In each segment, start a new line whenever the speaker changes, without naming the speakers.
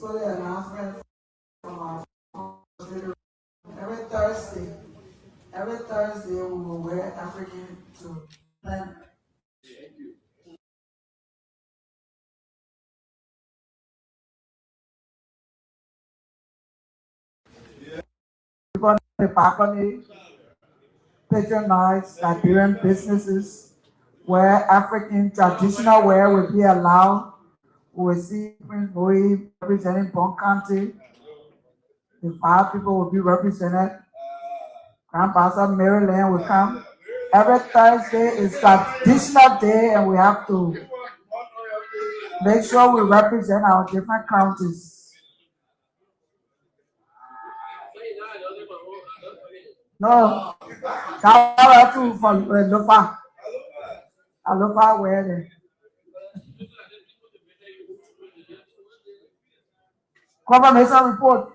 for the announcement from our every Thursday. Every Thursday we will wear African to plan. People in the balcony patronize Liberian businesses where African traditional wear will be allowed. We will see Prince Bowie representing Bon County. The 5 people will be represented. Grandpa Maryland will come. Every Thursday is traditional day, and we have to make sure we represent our different counties. No, that's too for Lofa. Alofa, where the confirmation report.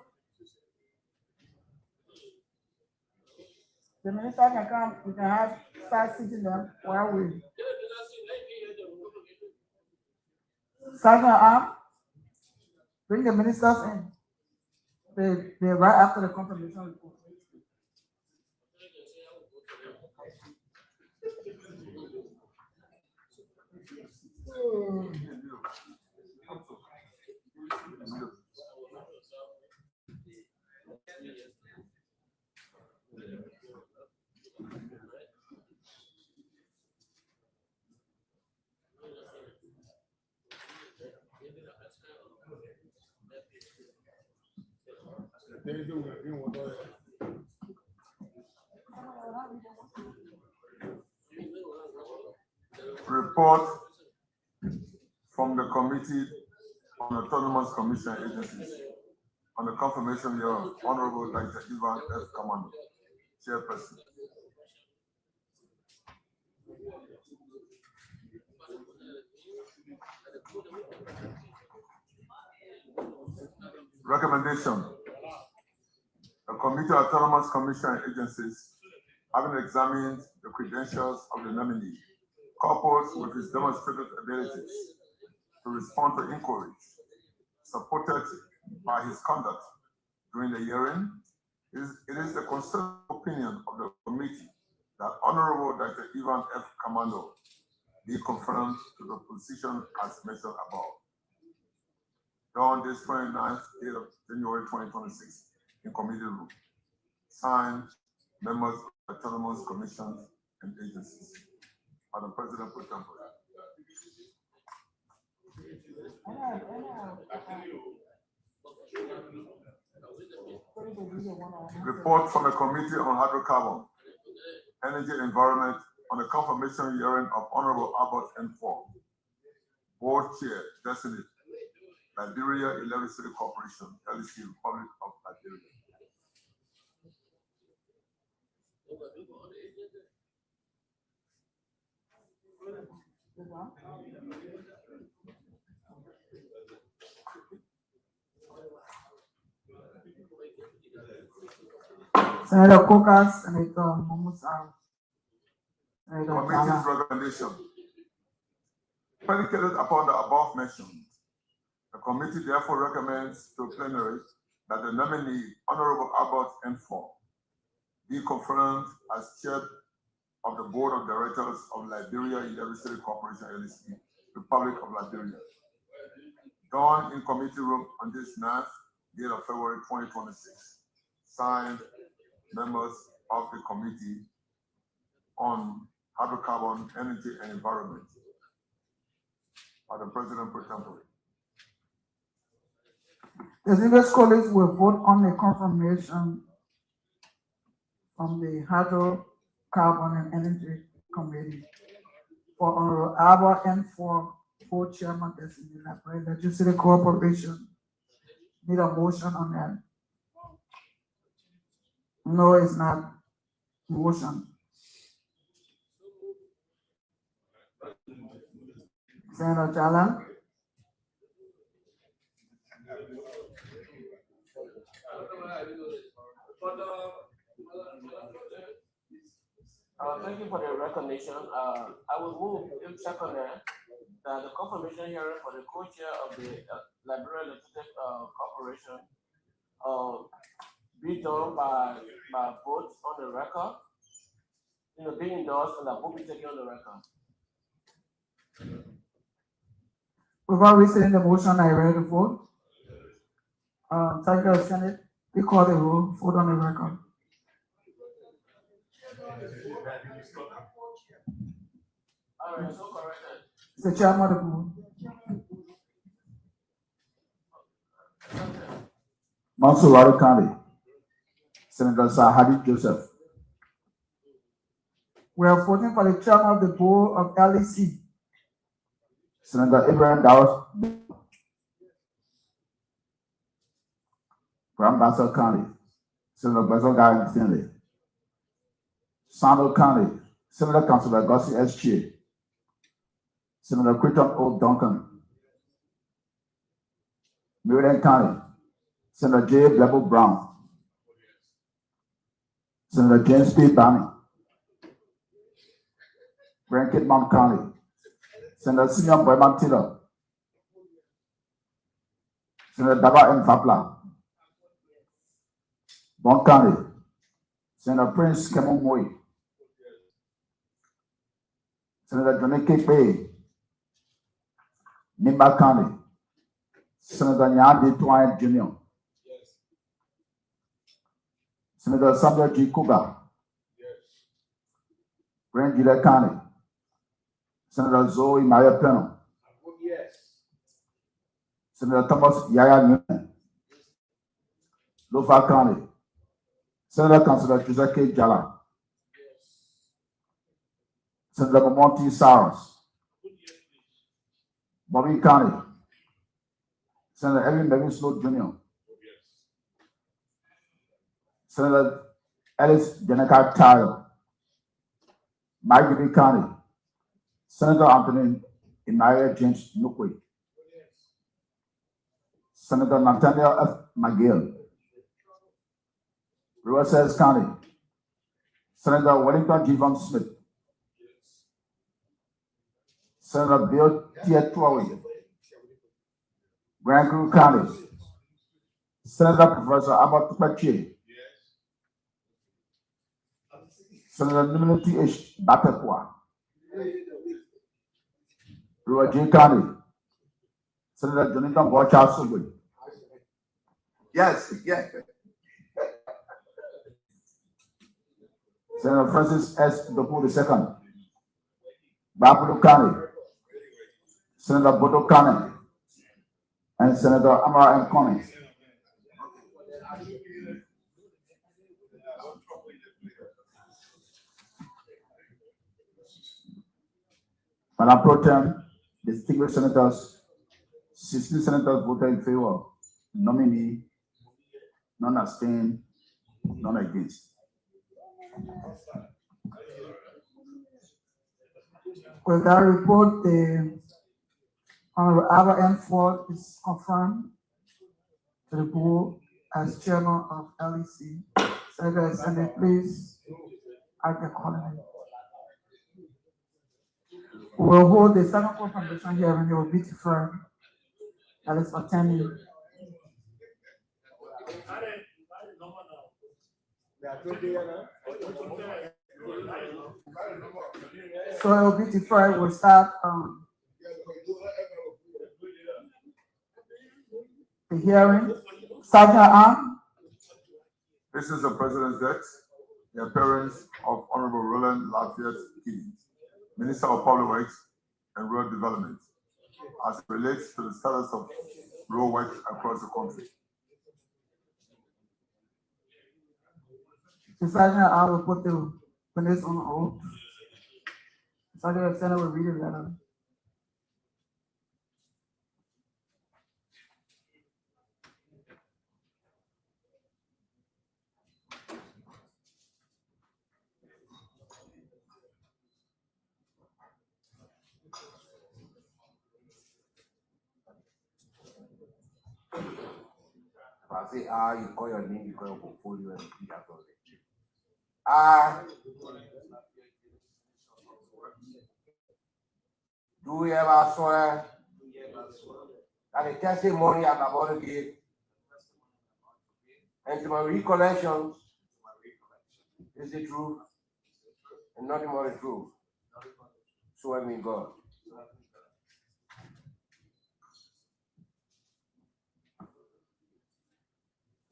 The minister can come. We can have start sitting them while we. Sergeant bring the ministers in. They right after the confirmation report.
Report from the Committee on Autonomous Commission Agencies on the confirmation of Honorable Dr. Ivan F. Commando, Chairperson. Recommendation. The Committee on Autonomous Commission Agencies, having examined the credentials of the nominee, coupled with his demonstrated abilities to respond to inquiries, supported by his conduct during the hearing, it is the considered opinion of the committee that Honorable Dr. Ivan F. Commando be confirmed to the position as mentioned above. Done this 29th day of January 2026 in committee room. Signed, members of autonomous commissions and agencies. Madam President, for example. Report from the Committee on Hydrocarbon, Energy and Environment on the confirmation hearing of Honorable Albert N. Ford, Board Chair, Designate, Liberia Electricity Corporation, LEC, Republic of Liberia.
Senator Kokas, Senator Momusar.
Committee's recommendation. Predicated upon the above mentioned, the committee therefore recommends to plenary that the nominee, Honorable Albert N. Ford, be confirmed as chair of the Board of Directors of Liberia Electricity Corporation, LLC, Republic of Liberia. Done in committee room on this 9th day of February 2026. Signed, members of the Committee on Hydrocarbon, Energy and Environment. Madam President, for example.
The distinguished colleagues will vote on the confirmation from the Hydrocarbon and Energy Committee for Honorable Albert N. Ford, full chairman designate Liberia Electricity Corporation. Need a motion on that? No, it's not. Motion. Senator Jala.
Thank you for the recognition. I will move if second that the confirmation hearing for the co-chair of the Liberia Electric Corporation be done by vote on the record, be endorsed and that will be taken on the record.
Before resitting the motion, I ready to vote. Secretary of Senate, we call the roll, vote on the record.
All right, so corrected.
Mr. Chairman of the board.
Mansour County, Senator Sir Hadi Joseph.
We are voting for the chairman of the board of LEC.
Senator Ibrahim Dawes. Grand Bassa County, Senator Basil Guy Finley. Sando County, Senator Councilor Gussie S. Chie. Senator Crichton O. Duncan. Meridian County, Senator J. Blebo Brown. Senator James P. Barney. Grand Kitmount County, Senator Simeon Boyman Taylor. Senator Daba M. Fapla. Bon County, Senator Prince Kemon Moy. Senator Johnny K. Bay. Nimba County, Senator Nyandi Twine Jr. Senator Samuel G. Kuba. Grand Gila County, Senator Zoe Maria Plano. Senator Thomas Yaya Newman. Lofa County, Senator Councilor Joseph K. Jala. Senator Monty Saros. Bobby County, Senator Edwin Melvin Slow Jr. Senator Ellis Jennifer Tayo. Mike County, Senator Anthony Emmanuel James Nukwe. Senator Nathaniel F. McGill. Riverside County, Senator Wellington Javon Smith. Senator Bill Tietwawi. Grand Crew County, Senator Professor Abbott Tupache. Senator Nimility H. Batepwa. Ruaji County, Senator Jonathan Bocha Sugwe.
Yes, yes.
Senator Francis S. Dopu II. Bapudu County, Senator Boto County, and Senator Amara M. Cummings. Madam Pro Tem, distinguished senators, 16 senators voted in favor, nominee, none abstained, none against.
With that report, the Honorable Albert M. Ford is confirmed to the board as chairman of LEC. Secretary of Senate, please act accordingly. We'll hold the second confirmation hearing. It will be deferred. That is for 10 years. So it will be deferred. We'll start the hearing. Sergeant Arm.
This is the President's death, the appearance of Honorable Roland Lafayette Giddings, Minister of Public Works and Rural Development, as it relates to the status of road work across the country.
The Sergeant Arm will put the minutes on hold. The Sergeant of Senate will read the letter.
If I say you call your name, you call your portfolio and repeat after it. do hereby swear that the testimony I'm about to give and to my recollections is the truth and nothing but the truth. So help me God.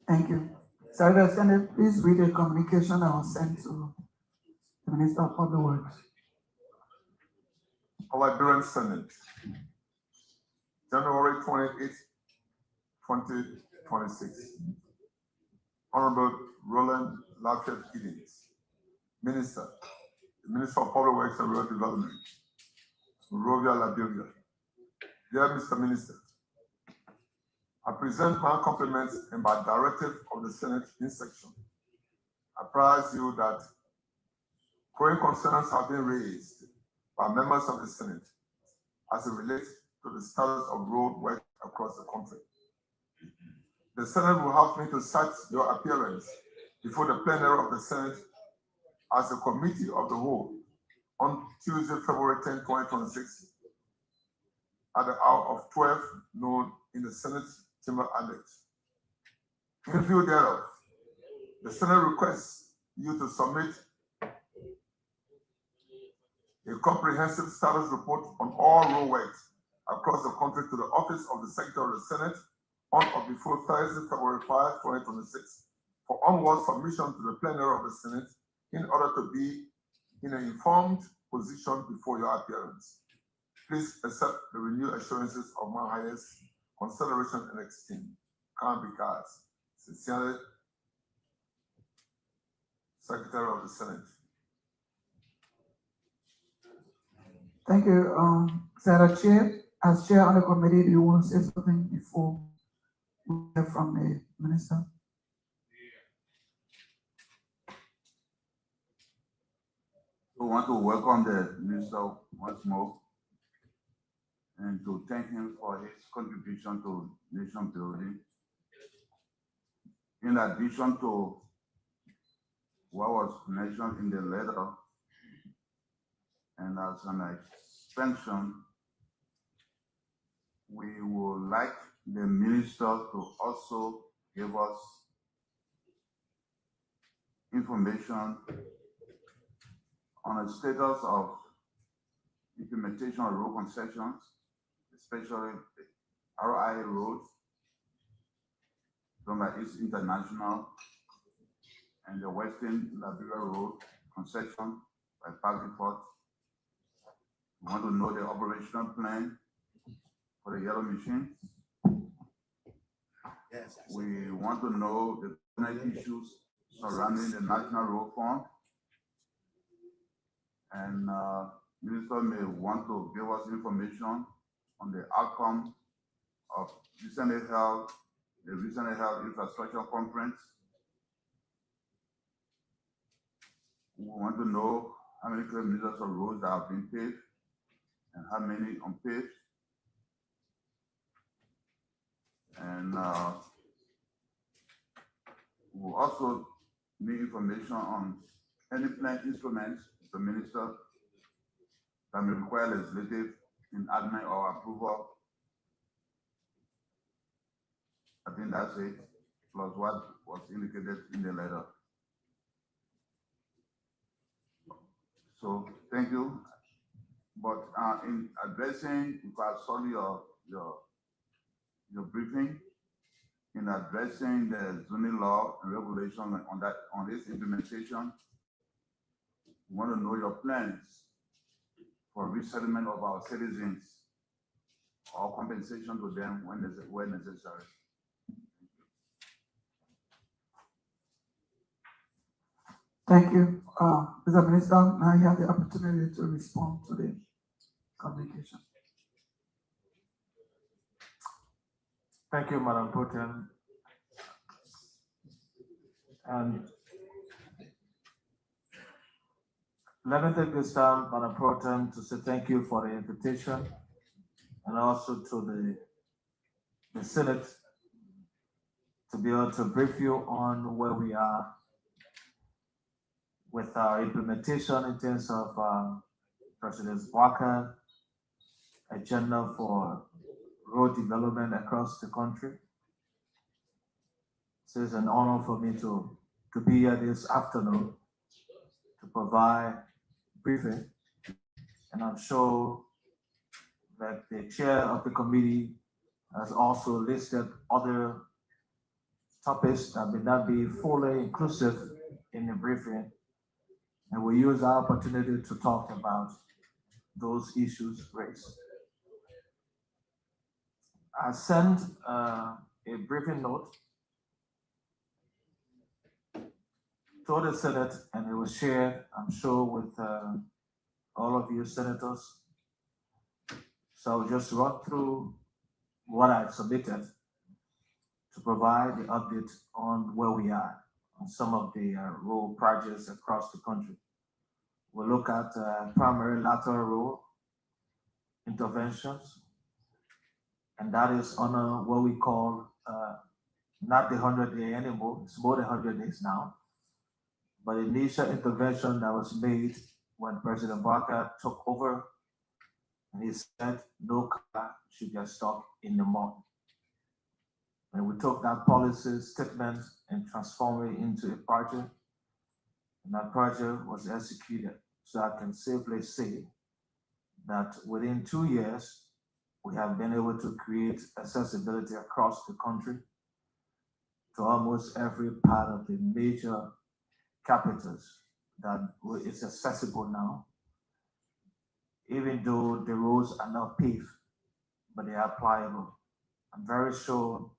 Thank you. Secretary Senate, please read the communication that was sent to the Minister of Public Works.
Liberian Senate, January 28, 2026. Honorable Roland Lafayette Giddings, Minister, the Minister of Public Works and Rural Development, Monrovia, Liberia. Dear Mr. Minister, I present my compliments and by directive of the Senate in section. I apprise you that growing concerns have been raised by members of the Senate as it relates to the status of road work across the country. The Senate will have me to cite your appearance before the plenary of the Senate as a committee of the whole on Tuesday, February 10, 2026 at the hour of 12 noon in the Senate Chamber Annex. In view thereof, the Senate requests you to submit a comprehensive status report on all road works across the country to the office of the Secretary of the Senate on or before Thursday, February 5, 2026, for onward submission to the plenary of the Senate in order to be in an informed position before your appearance. Please accept the renewed assurances of my highest consideration and esteem. Kind regards. Sincerely, Secretary of the Senate.
Thank you, Secretary Chair. As Chair on the committee, do you want to say something before we hear from the Minister?
We want to welcome the Minister once more and to thank him for his contribution to nation building. In addition to what was mentioned in the letter, and as an extension, we would like the minister to also give us information on the status of implementation of road concessions, especially the RI roads, done by East International, and the Western Liberia Road concession by Park Depot. We want to know the operational plan for the yellow machines.
Yes.
We want to know the current issues surrounding the National Road Fund. And Minister may want to give us information on the outcome of the recently held infrastructure conference. We want to know how many kilometers of roads that have been paved and how many unpaved. And we also need information on any planned instruments the minister that may require legislative enactment or approval. I think that's it, plus what was indicated in the letter. So thank you. But in addressing, if I saw your briefing, in addressing the zoning law and regulation on this implementation, we want to know your plans for resettlement of our citizens or compensation to them when necessary.
Thank you. Mr. Minister, now you have the opportunity to respond to the communication.
Thank you, Madam Putin. And let me take this time, Madam Protem, to say thank you for the invitation and also to the Senate to be able to brief you on where we are with our implementation in terms of President Walker agenda for road development across the country. So it's an honor for me to be here this afternoon to provide briefing. And I'm sure that the chair of the committee has also listed other topics that may not be fully inclusive in the briefing. And we use our opportunity to talk about those issues raised. I sent a briefing note to the Senate, and it was shared, I'm sure, with all of you senators. So I'll just run through what I've submitted to provide the update on where we are on some of the road projects across the country. We'll look at primary lateral road interventions, and that is on what we call not the 100-day anymore, it's more than 100 days now, but initial intervention that was made when President Barker took over, and he said no car should get stuck in the mud. And we took that policy statement and transformed it into a project, and that project was executed. So I can safely say that within 2 years, we have been able to create accessibility across the country to almost every part of the major capitals that is accessible now, even though the roads are not paved, but they are pliable. I'm very sure,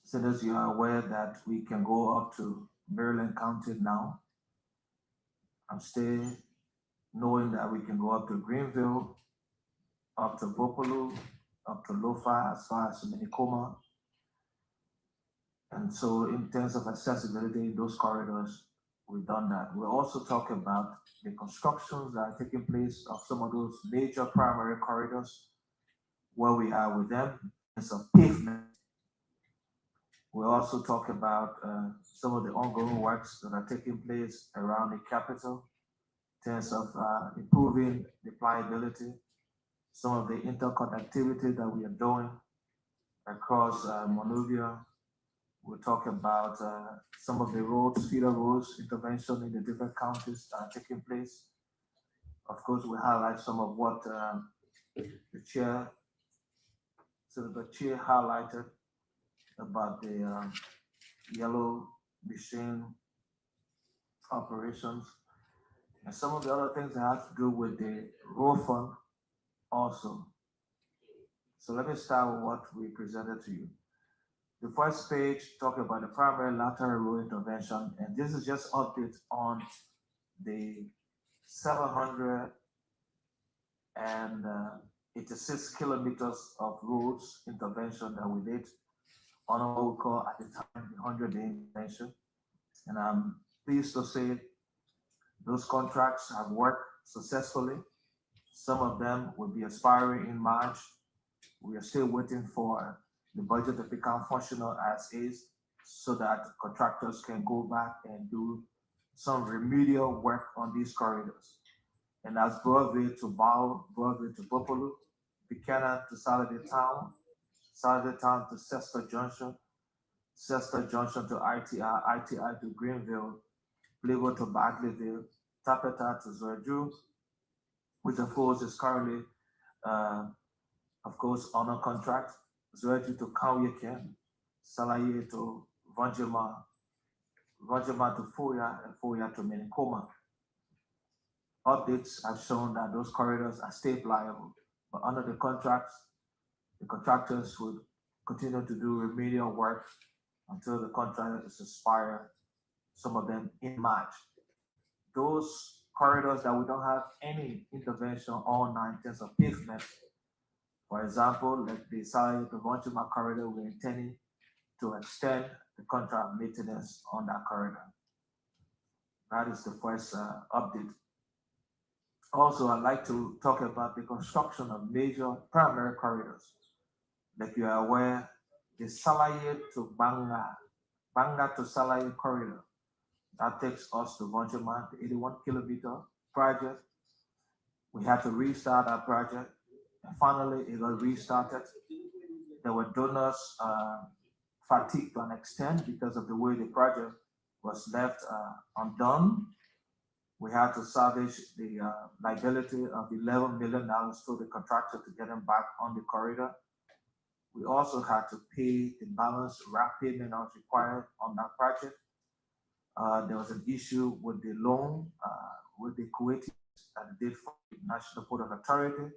since you are aware that we can go up to Maryland County now. I'm still knowing that we can go up to Greenville, up to Bopolu, up to Lofa, as far as Minicoma. And so in terms of accessibility in those corridors, we've done that. We're also talking about the constructions that are taking place of some of those major primary corridors, where we are with them in terms of pavement. We also talk about some of the ongoing works that are taking place around the capital in terms of improving the pliability, some of the interconnectivity that we are doing across Monrovia. We'll talk about some of the roads, feeder roads, intervention in the different counties that are taking place. Of course, we highlight some of what the chair highlighted about the yellow machine operations and some of the other things that have to do with the road fund also. So let me start with what we presented to you. The first page talks about the primary lateral road intervention, and this is just update on the 786 kilometers of roads intervention that we did on what we call at the time the 100-day intervention. And I'm pleased to say those contracts have worked successfully. Some of them will be expiring in March. We are still waiting for the budget to become functional as is, so that contractors can go back and do some remedial work on these corridors. And that's Broadway to Bow, Broadway to Bopolu, Buchanan to Saturday Town to Cester Junction to ITI to Greenville, Playwood to Bagleyville, Tapeta to Zorju, which of course is currently, on a contract, Zorju to Kauyekem, Salaye to Vanjima to Foya, and Foya to Minicoma. Updates have shown that those corridors are still pliable, but under the contracts, the contractors would continue to do remedial work until the contract is expired, some of them in March. Those corridors that we don't have any intervention on now in terms of pavement, for example, like the Salaye to Vanjima corridor, we're intending to extend the contract maintenance on that corridor. That is the first update. Also, I'd like to talk about the construction of major primary corridors. Like you are aware, the Salaye to Banga to Salaye corridor, that takes us to Vanjima, the 81-kilometer project. We had to restart that project, And finally, it got restarted. There were donors fatigued to an extent because of the way the project was left undone. We had to salvage the liability of $11 million to the contractor to get them back on the corridor. We also had to pay the balance RAP payment that was required on that project. There was an issue with the loan with the Kuwaitis that did for the National Port of Authority.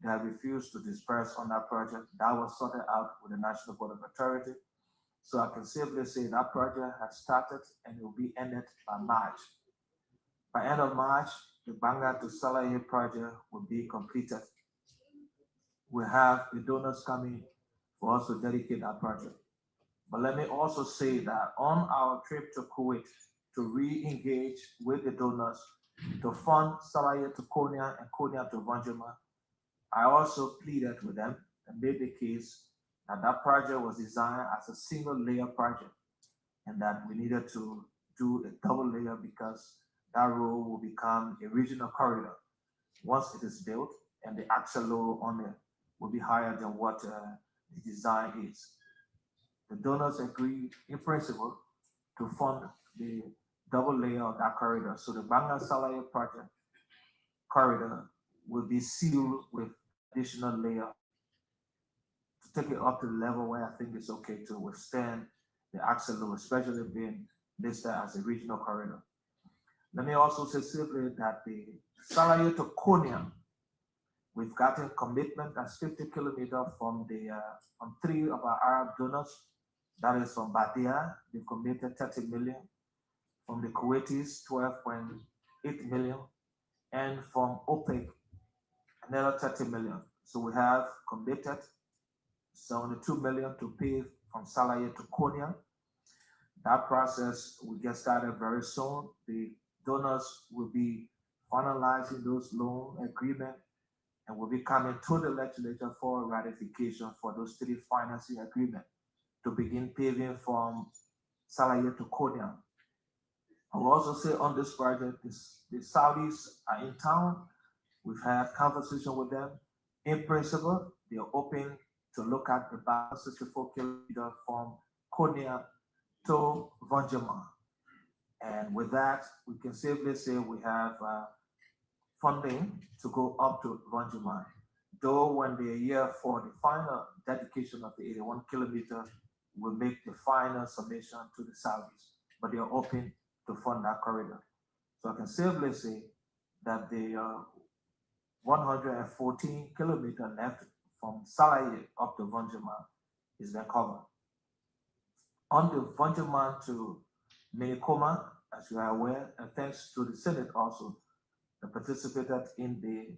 They have refused to disperse on that project. That was sorted out with the National Port of Authority. So I can safely say that project has started and it will be ended by March. By end of March, the Banga to Salaye project will be completed. We have the donors coming for us to dedicate that project. But let me also say that on our trip to Kuwait to re-engage with the donors to fund Salaye to Konya and Konya to Vanjima, I also pleaded with them and made the case that that project was designed as a single layer project and that we needed to do a double layer because that road will become a regional corridor once it is built, and the actual load on it will be higher than what the design is. The donors agreed in principle to fund the double layer of that corridor. So the Banga Salaye project corridor will be sealed with additional layer to take it up to the level where I think it's okay to withstand the axle load, especially being listed as a regional corridor. Let me also say simply that the Salaye to Konya, we've gotten commitment that's 50 kilometers from from 3 of our Arab donors. That is from Badia, they've committed 30 million. From the Kuwaitis, 12.8 million. And from OPEC, another 30 million. So we have committed 72 million to pay from Salaye to Konya. That process will get started very soon. The donors will be finalizing those loan agreements and will be coming to the legislature for ratification for those 3 financing agreements to begin paving from Salaye to Konya. I will also say on this project, the Saudis are in town. We've had conversation with them. In principle, they are open to look at about 64 kilometers from Konya to Vanjima. And with that, we can safely say we have funding to go up to Vanjima. Though when they're here for the final dedication of the 81 kilometers, we'll make the final submission to the Saudis, but they are open to fund that corridor. So I can safely say that the 114 kilometers left from Salaye up to Vanjima is then covered. On the Vanjima to Minikoma, as you are aware, and thanks to the Senate also, that participated in the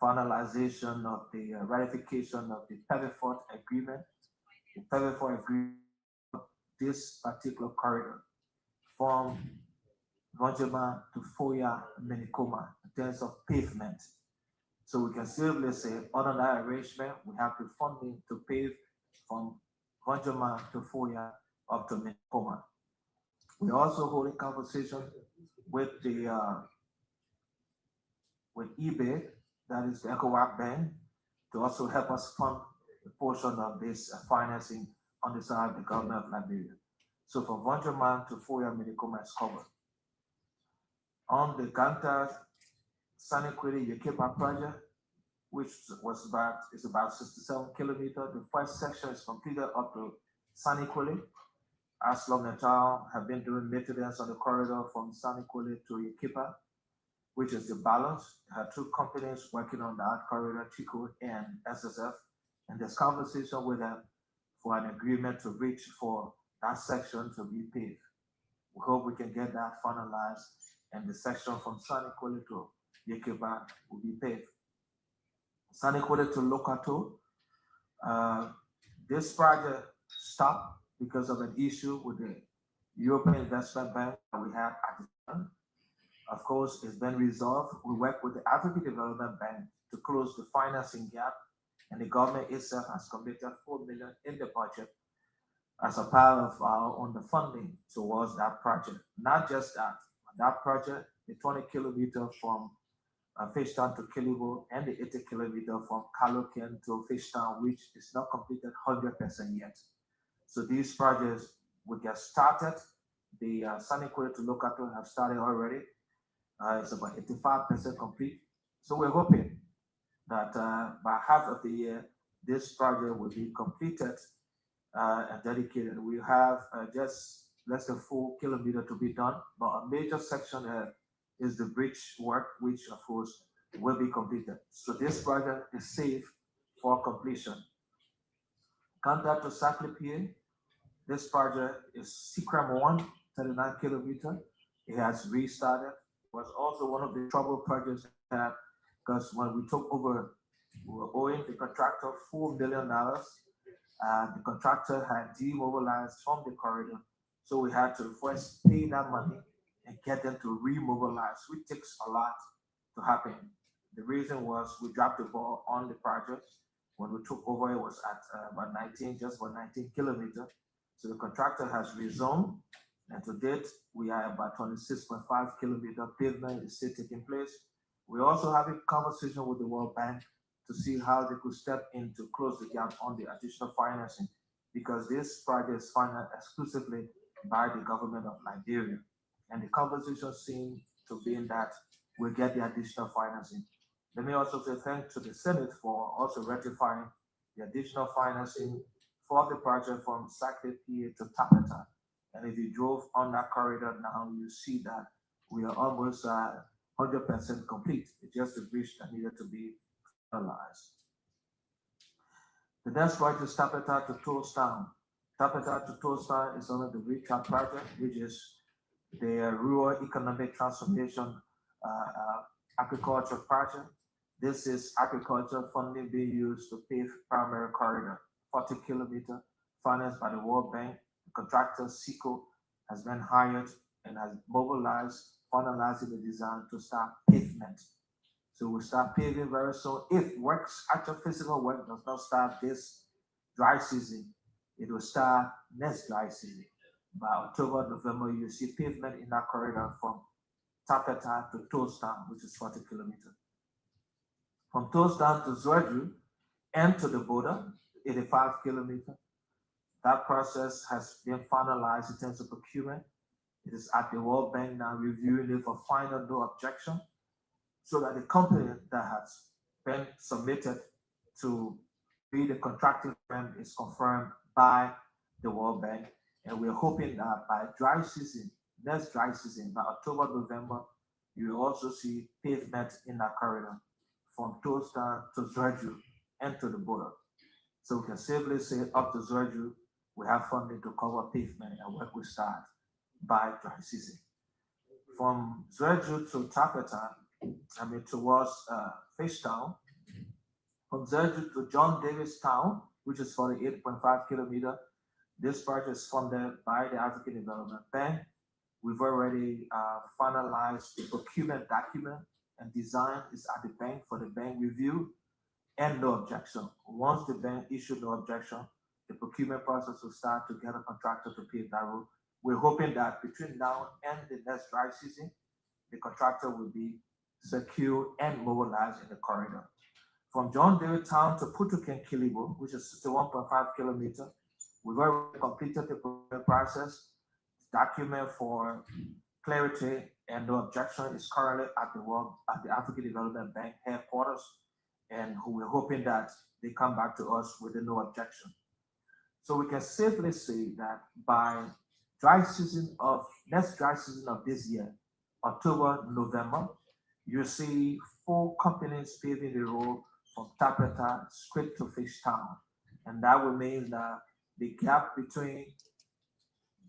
finalization of the ratification of the Pelifort Agreement. The Pelifort Agreement, this particular corridor from Vanjima to Foya, Minikoma, in terms of pavement. So we can safely say, under that arrangement, we have the funding to pave from Vanjima to Foya up to Minikoma. We're also holding conversation with the with eBay, that is the ECOWAC Bank, to also help us fund a portion of this financing on the side of the government of Liberia. So from Vanjima to Foya, Minikoma is covered. On the Ganta Saniquili Yekepa project, which is about 67 kilometers, the first section is completed up to Saniquili. ArcelorMittal have been doing maintenance on the corridor from Saniquili to Yekepa, which is the balance. There are 2 companies working on that corridor, Chico and SSF, and there's conversation with them for an agreement to reach for that section to be paved. We hope we can get that finalized, and the section from Saniquili to Yekepa will be paved. Saniquili to Lokato, this project stopped because of an issue with the European Investment Bank that we had at the time. Of course, it's been resolved. We work with the African Development Bank to close the financing gap, and the government itself has committed 4 million in the budget as a part of our own funding towards that project. Not just that, that project, the 20 kilometers from Fishtown to Kilibo, and the 80 kilometer from Kalokin to Fishtown, which is not completed 100% yet. So these projects will get started. The Saniquary to Locato have started already. It's about 85% complete. So we're hoping that by half of the year, this project will be completed and dedicated. We have just less than 4 kilometers to be done, but a major section is the bridge work, which of course will be completed. So this project is safe for completion. Contact to Saclay. This project is Sikram 1, 39 kilometer. It has restarted. It was also one of the trouble projects that, because when we took over, we were owing the contractor $4 million. The contractor had demobilized from the corridor. So we had to first pay that money and get them to remobilize, which takes a lot to happen. The reason was we dropped the ball on the project. When we took over, it was at about 19 kilometers. So the contractor has rezoned, and to date, we are about 26.5 kilometer pavement is still taking place. We also have a conversation with the World Bank to see how they could step in to close the gap on the additional financing, because this project is financed exclusively by the government of Liberia. And the conversation seems to be in that we'll get the additional financing. Let me also say thanks to the Senate for also ratifying the additional financing for the project from Saclay PA to Tapeta. And if you drove on that corridor now, you see that we are almost 100% complete. It's just a bridge that needed to be finalized. The next project is Tapeta to Tostown. Tapeta to Tostown is under the RECAP project, which is the Rural Economic Transformation Agriculture Project. This is agriculture funding being used to pave primary corridor, 40 kilometer, financed by the World Bank. The contractor, SECO, has been hired and has mobilized, finalizing the design to start pavement. So we'll start paving very soon. If works, actual physical work does not start this dry season, it will start next dry season. By October, November, you see pavement in that corridor from Tapeta to Tostown, which is 40 kilometers. From Tostown to Zwerju and to the border, 85 kilometers. That process has been finalized in terms of procurement. It is at the World Bank now reviewing it for final no objection, so that the company that has been submitted to be the contracting firm is confirmed by the World Bank. And we're hoping that by dry season, next dry season, by October, November, you will also see pavement in that corridor from Tostown to Zwerju and to the border. So we can safely say up to Zwerju, we have funding to cover pavement and work will start by dry season. From Zwerju to Tapeta, towards Fishtown, from Zwerju to John Davis Town, which is 48.5 kilometers. This project is funded by the African Development Bank. We've already finalized the procurement document, and design is at the bank for the bank review and no objection. Once the bank issued no objection, the procurement process will start to get a contractor to pave that road. We're hoping that between now and the next dry season, the contractor will be secure and mobilized in the corridor. From John David Town to Putuken Kilibo, which is 61.5 kilometers, we've already completed the process. Document for clarity and no objection is currently at the African Development Bank headquarters, and we're hoping that they come back to us with a no objection. So we can safely say that by next dry season of this year, October, November, you see 4 companies paving the road from Tapeta straight to Fishtown. And that will mean that the gap between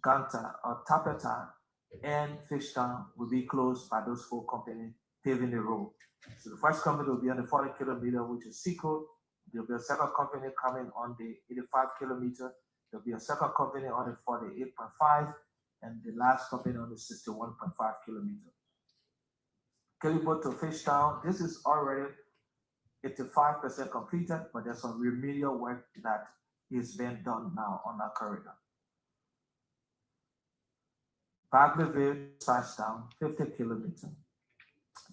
Ganta or Tapeta and Fishtown will be closed by those 4 companies paving the road. So the first company will be on the 40 kilometer, which is SECO. There'll be a second company coming on the 85 kilometer. There'll be a second company on the 48.5, and the last company on the 61.5 kilometer. Kilibo to Fishtown, this is already 85% completed, but there's some remedial work that is being done now on that corridor. Bagleyville, Sashtown, 50 kilometers.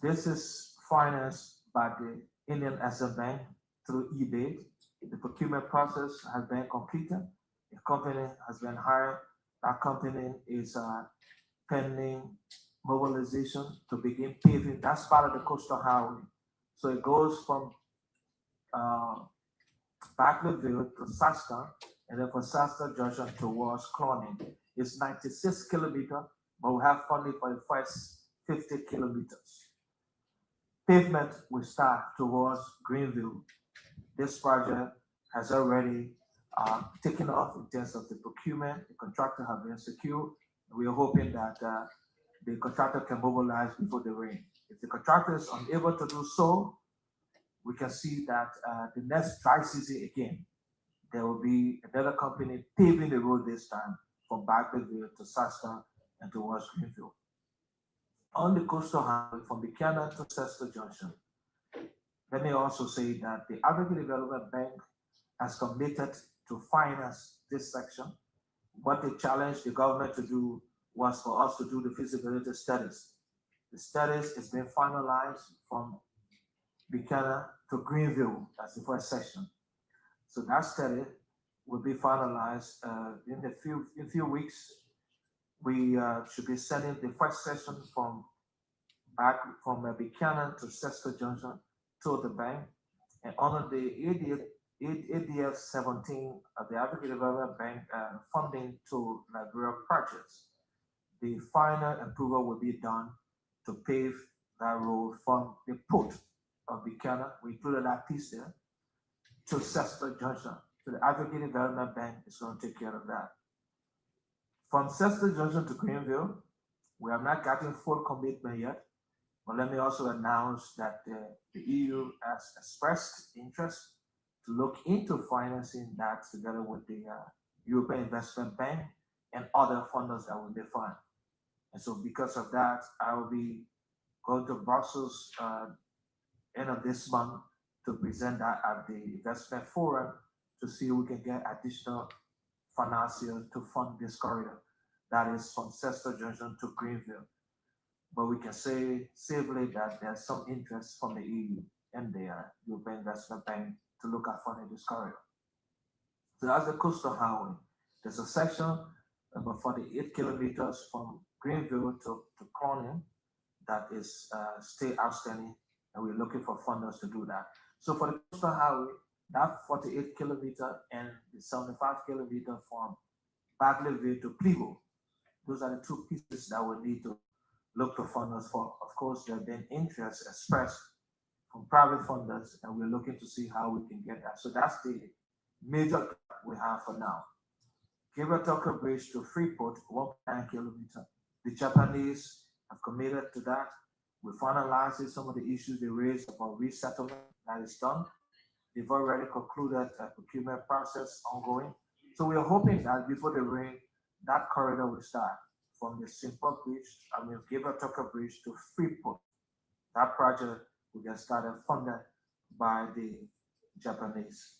This is financed by the Indian Asset Bank through eBay. The procurement process has been completed. A company has been hired. That company is pending mobilization to begin paving. That's part of the coastal highway. So it goes from Backleyville to Shasta, and then from Shasta Junction towards Cloning. It's 96 kilometers, but we have funding for the first 50 kilometers. Pavement will start towards Greenville. This project has already taken off in terms of the procurement. The contractor has been secured. We are hoping that the contractor can mobilize before the rain. If the contractor is unable to do so, we can see that the next dry season again, there will be another company paving the road this time from Backleyville to Shasta and towards Greenville. On the coastal highway from Buchanan to Chester Junction, let me also say that the African Development Bank has committed to finance this section. What they challenged the government to do was for us to do the feasibility studies. The studies is being finalized from Buchanan to Greenville. That's the first section. So that study will be finalized in a few weeks. We should be sending the first session from Buchanan to Chester Junction to the bank, and under the ADF 17 of the African Development Bank funding to Liberia projects, the final approval will be done to pave that road from the port of Buchanan, we included that piece there, to Chester Junction. So the African Development Bank is going to take care of that. From Chester Junction to Greenville, we have not gotten full commitment yet, but let me also announce that the EU has expressed interest to look into financing that together with the European Investment Bank and other funders that will be funded. And so because of that, I will be going to Brussels end of this month to present that at the investment forum to see if we can get additional financiers to fund this corridor that is from Chester Junction to Greenville. But we can say safely that there's some interest from the EU and the European Investment Bank to look at funding this corridor. So that's the coastal highway. There's a section about 48 kilometers from Greenville to Cronin that is still outstanding, and we're looking for funders to do that. So for the coastal highway, that 48 kilometer and the 75 kilometer from Backleyville to Pligo, those are the two pieces that we need to look to funders for. Of course, there have been interest expressed from private funders, and we're looking to see how we can get that. So that's the major we have for now. Gabriel Tucker Bridge to Freeport, 1.9 kilometer. The Japanese have committed to that. We're finalizing some of the issues they raised about resettlement. That is done. They've already concluded a procurement process ongoing. So we are hoping that before the rain, that corridor will start from the Gabriel Tucker Bridge to Freeport. That project will get started funded by the Japanese.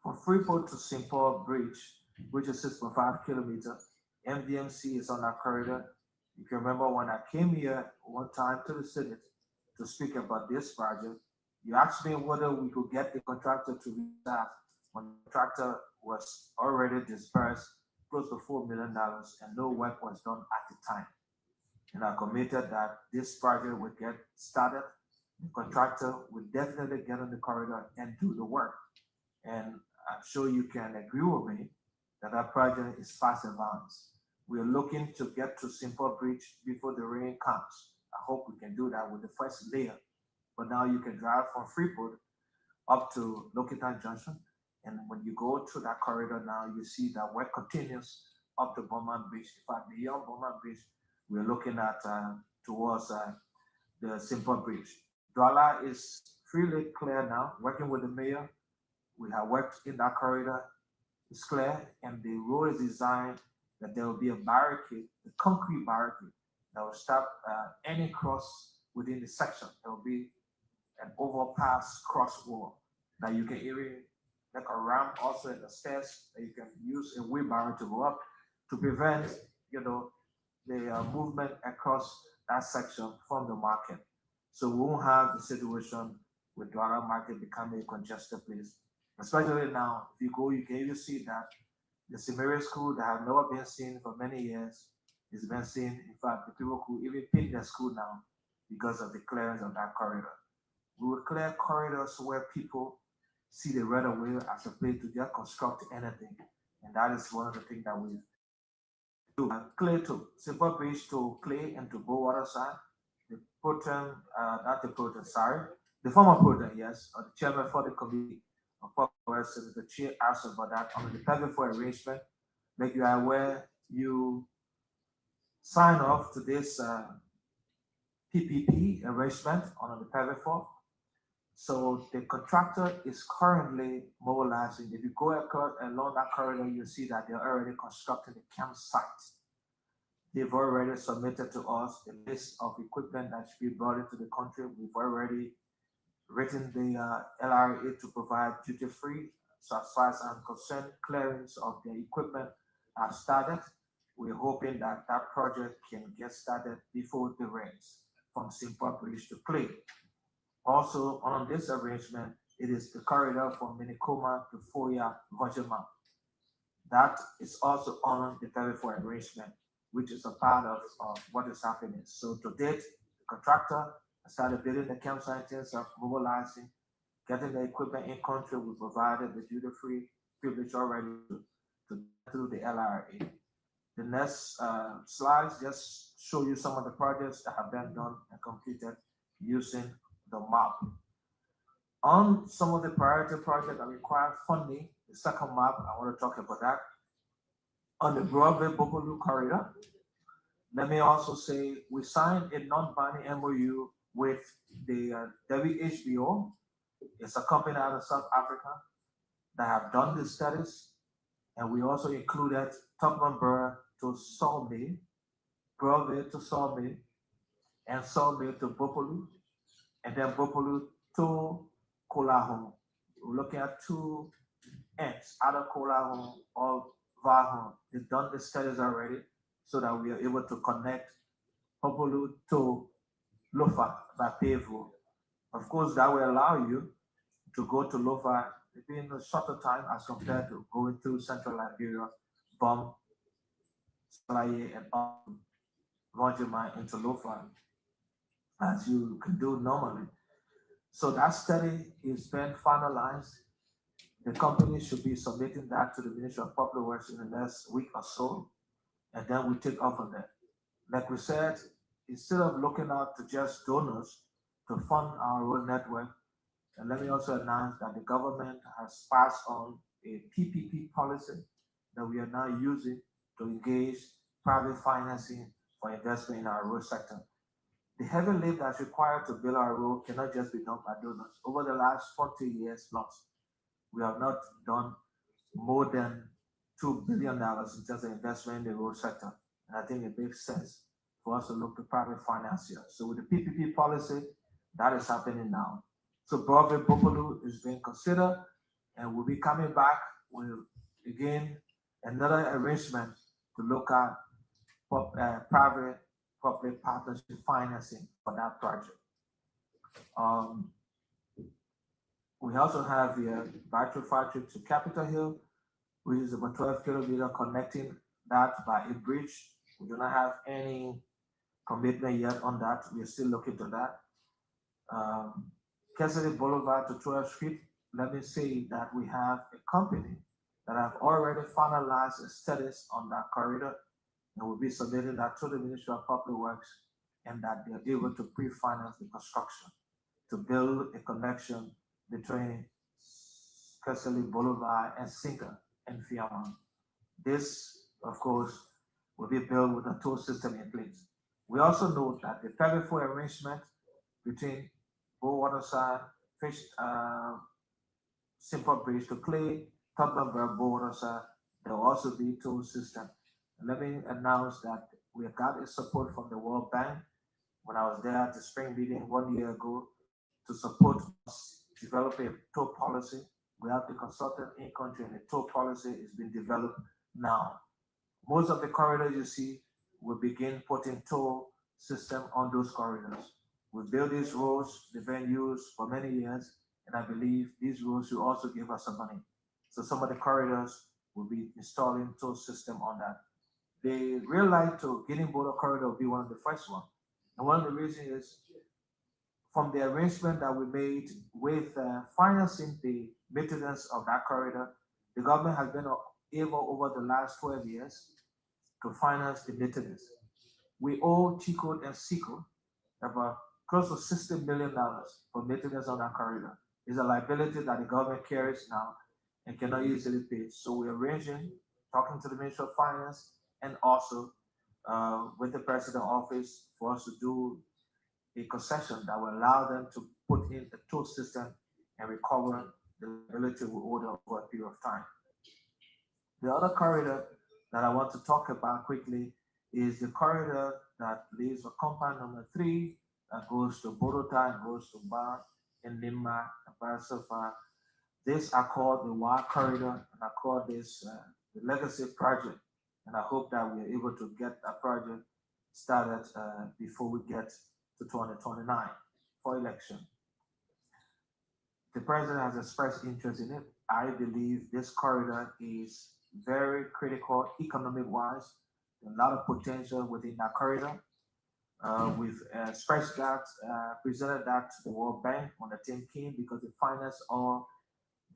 From Freeport to St. Paul Bridge, which is 6.5 kilometers, MDMC is on that corridor. You can remember when I came here one time to the Senate to speak about this project, you asked me whether we could get the contractor to restart when the contractor was already dispersed close to $4 million and no work was done at the time. And I committed that this project would get started. The contractor would definitely get on the corridor and do the work. And I'm sure you can agree with me that that project is fast advanced. We're looking to get to St. Paul Bridge before the rain comes. I hope we can do that with the first layer. But now you can drive from Freeport up to Lokitan Junction. And when you go through that corridor now, you see that work continues up to Bowman Bridge. In fact, beyond Bowman Bridge, we're looking at towards the St. Paul Bridge. Douala is freely clear now, working with the mayor. We have worked in that corridor. It's clear, and the road is designed that there will be a barricade, a concrete barricade that will stop any cross within the section. There will be an overpass cross wall that you can even like a ramp also in the stairs that you can use a wheelbarrow to go up to prevent, the movement across that section from the market. So we won't have the situation with Douala Market becoming a congested place. Especially now, if you go, you can even see that the Samaria school that have never been seen for many years is been seen. In fact, the people could even pick their school now because of the clearance of that corridor. We will clear corridors where people see the right of way as a place to just construct anything. And that is one of the things that we do. Clay to Simple Bridge to Clay and to Bowater side. The proton, not the proton, sorry, the former proton, yes, or the chairman for the committee of Public Works, the chair asked about that under the payment for arrangement. Like you are aware, you sign off to this PPP arrangement on the payment for. So the contractor is currently mobilizing. If you go along that corridor, you see that they're already constructing the campsite. They've already submitted to us a list of equipment that should be brought into the country. We've already written the LRA to provide duty-free. So as far as I'm concerned, clearance of the equipment have started. We're hoping that that project can get started before the rains from Simple Bridge to Clay. Also, on this arrangement, it is the corridor from Minikoma to Foya, Vajama. That is also on the 34 arrangement, which is a part of what is happening. So to date, the contractor started building the campsite in terms of mobilizing, getting the equipment in country. We provided the duty-free privilege already to get through the LRA. The next slides just show you some of the projects that have been done and completed using the map. On some of the priority projects that require funding, the second map, I want to talk about that. On the Broadway Bopolu corridor, let me also say we signed a non-binding MOU with the WHBO. It's a company out of South Africa that have done the studies, and we also included Tubman Borough to Solme, Broadway to Solme, and Solme to Bopolu, and then Bopolu to Kolahon. We're looking at two ends, either Kolahon or Vahon. They've done the studies already so that we are able to connect Bopolu to Lofa by paved road. Of course, that will allow you to go to Lofa in a shorter time as compared to going through central Liberia, Bom, Salaye, and Vajama into Lofa, as you can do normally. So that study is been finalized. The company should be submitting that to the Ministry of Public Works in the next week or so, and then we take off on that. Like we said, instead of looking out to just donors to fund our road network, and let me also announce that the government has passed on a PPP policy that we are now using to engage private financing for investment in our road sector. The heavy lift that's required to build our road cannot just be done by donors. Over the last 40 years plus, we have not done more than $2 billion in terms of investment in the road sector. And I think it makes sense for us to look to private finance here. So with the PPP policy, that is happening now. So Broadway Bopolu is being considered, and we'll be coming back with, again, another arrangement to look at private public partnership financing for that project. We also have the battery factory to Capitol Hill, which is about 12 kilometers connecting that by a bridge. We do not have any commitment yet on that. We are still looking to that. Cassidy Boulevard to 12th Street, let me say that we have a company that have already finalized the studies on that corridor, and will be submitting that to the Ministry of Public Works, and that they're able to pre-finance the construction to build a connection between Cassidy Boulevard and Singa and Fiamma. This, of course, will be built with a toll system in place. We also note that the private arrangement between Bowater side, Simple Bridge to Clay, Tubman Bowater side, there will also be toll system. And let me announce that we got a support from the World Bank when I was there at the spring meeting 1 year ago to support us develop a toll policy. We have the consultant in country, and the toll policy is being developed now. Most of the corridors you see will begin putting toll system on those corridors. We built these roads, they've been used for many years, and I believe these roads will also give us some money. So some of the corridors will be installing toll system on that. The real light to Guinea border corridor will be one of the first one. And one of the reasons is from the arrangement that we made with financing the maintenance of that corridor, the government has been able over the last 12 years to finance the maintenance. We owe Chico and Seco about close to $60 million for maintenance on that corridor. It's a liability that the government carries now and cannot easily pay. So we're arranging, talking to the Ministry of Finance and also with the President office for us to do a concession that will allow them to put in a toll system and recover the liability we owe them over a period of time. The other corridor that I want to talk about quickly is the corridor that leaves for compound number 3 that goes to Bodota and goes to Bar and Nimba and Barasofa. This I call the WA corridor, and I call this the legacy project. And I hope that we are able to get that project started before we get to 2029 for election. The president has expressed interest in it. I believe this corridor is very critical economic-wise. A lot of potential within that corridor. We've expressed that, presented that to the World Bank on the Team King because they finance all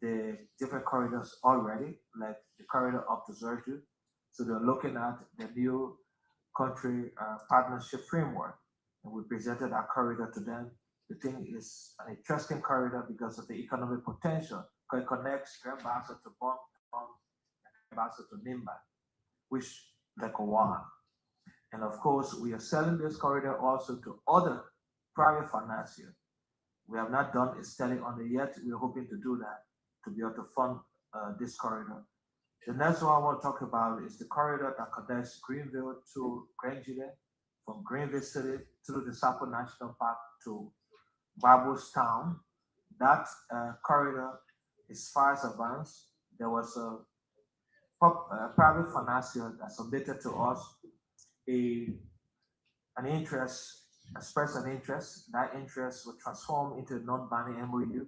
the different corridors already, like the corridor up to Zerju. So they're looking at the new country partnership framework, and we presented that corridor to them. The thing is an interesting corridor because of the economic potential. It connects Grambassa to Bon and Grambassa to Nimba, which like a one. And of course, we are selling this corridor also to other private financiers. We have not done a study on it yet. We're hoping to do that to be able to fund this corridor. The next one I want to talk about is the corridor that connects Greenville to Grangeville, from Greenville City through the Sapo National Park to Barbostown. That corridor is far advanced. There was a private financier that submitted to us an interest, expressed an interest. That interest would transform into a non-binding MOU.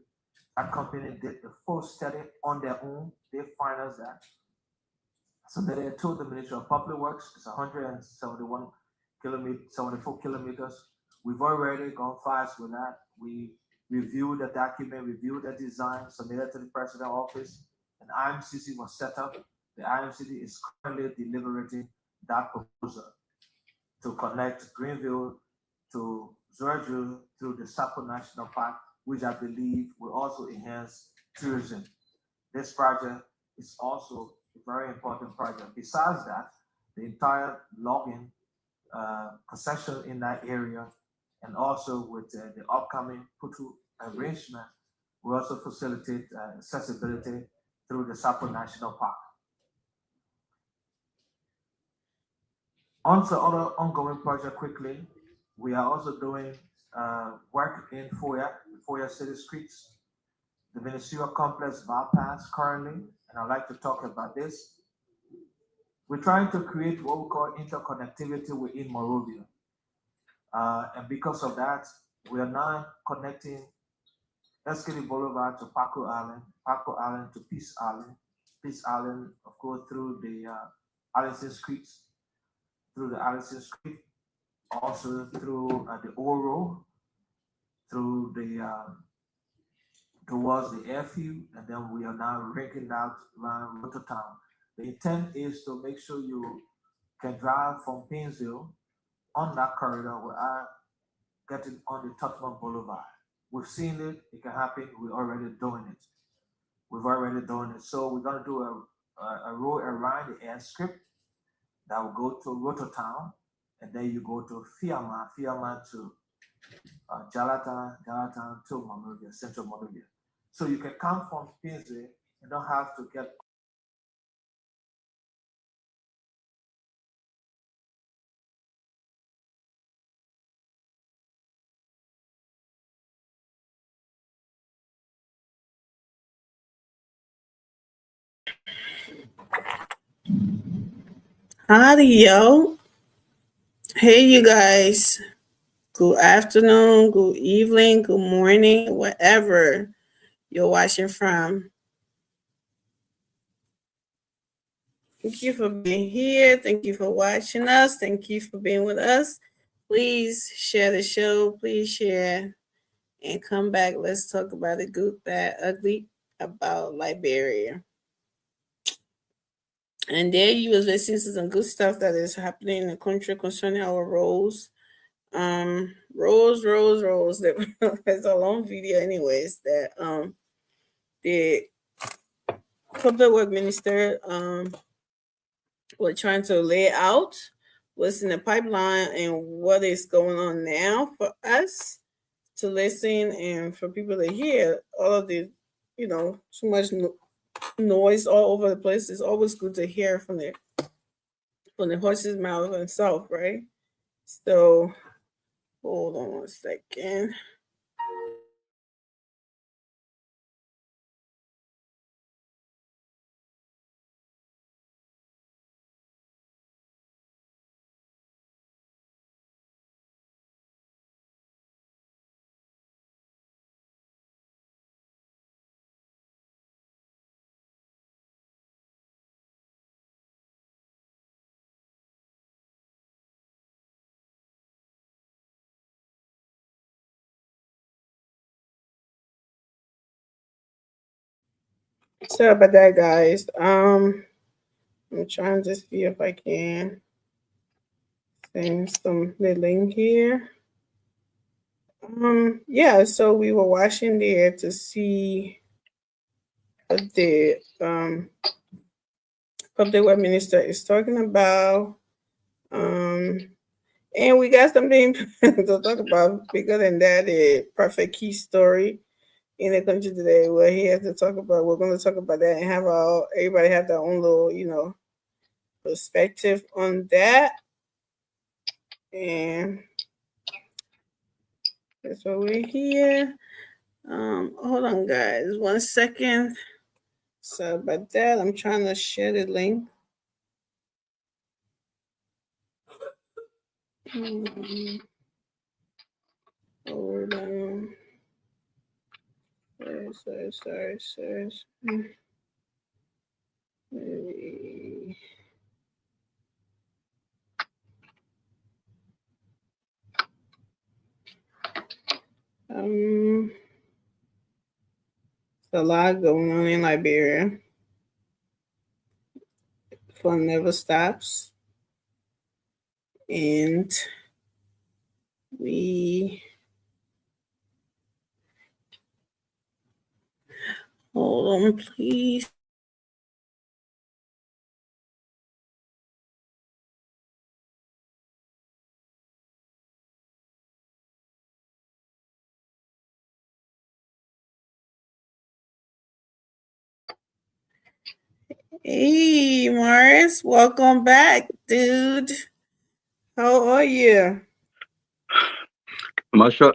That company did the full study on their own. They financed that. Submitted to the Ministry of Public Works. It's 171 kilometers, 74 kilometers. We've already gone fast with that. We reviewed the document, reviewed the design, submitted to the President office, and IMCC was set up. The IMCC is currently deliberating that proposal to connect Greenville to Zerju through the Sapo National Park, which I believe will also enhance tourism. This project is also a very important project. Besides that, the entire logging concession in that area, and also with the upcoming Putu arrangement, will also facilitate accessibility through the Sapo National Park. On to other ongoing project quickly. We are also doing work in Foya City Streets, the Venezuela Complex bypass currently, and I'd like to talk about this. We're trying to create what we call interconnectivity within Monrovia. And because of that, we are now connecting Escalade Boulevard to Paco Island to Peace Island, of course, through the Allison Streets, also through the Oro, through the towards the airfield, and then we are now ranking out around Rototown. The intent is to make sure you can drive from Painesville on that corridor without getting on the Tottenham Boulevard. We've seen it, it can happen, we're already doing it. So we're gonna do a road around the airstrip that will go to Rototown, and then you go to Fiamma to Jalatan to Monrovia, Central Monrovia. So you can come from Painesville and don't have to get
Howdy, yo. Hey, you guys. good afternoon, good evening, good morning, wherever you're watching from. Thank you for being here. Thank you for watching us. Thank you for being with us. Please share the show. Please share and come back. Let's talk about the good, bad, ugly about Liberia. And there you was listening to some good stuff that is happening in the country concerning our roles. Roles. There's a long video anyways that the public work minister were trying to lay out what's in the pipeline and what is going on now for us to listen and for people to hear all of the, too much noise all over the place. It's always good to hear from the horse's mouth himself, right? So hold on 1 second. Sorry about that, guys. I'm trying to see if I can send the link here. Yeah, so we were watching there to see what the public work minister is talking about. And we got something to talk about bigger than that, a perfect key story in the country today where he has to talk about. We're going to talk about that and have everybody have their own little, perspective on that. And that's why we're here. Hold on, guys, 1 second. So about that, I'm trying to share the link. Hold on. Sorry. There's a lot going on in Liberia. Fun never stops. And hold on, please. Hey, Morris, welcome back, dude. How are you?
Mashup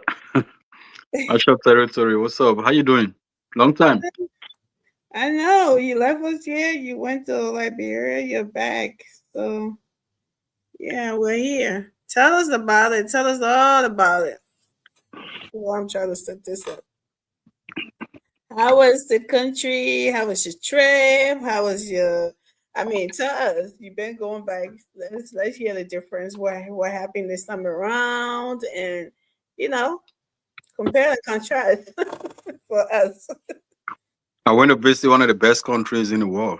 territory. What's up? How you doing? Long time.
I know you left us here. You went to Liberia. You're back. So yeah, we're here. Tell us about it. Tell us all about it. Well, I'm trying to set this up. How was the country? How was your trip? How was your? I mean, tell us. You've been going back. Let's hear the difference. What happened this time around, and compare and contrast for us.
I went to visit one of the best countries in the world.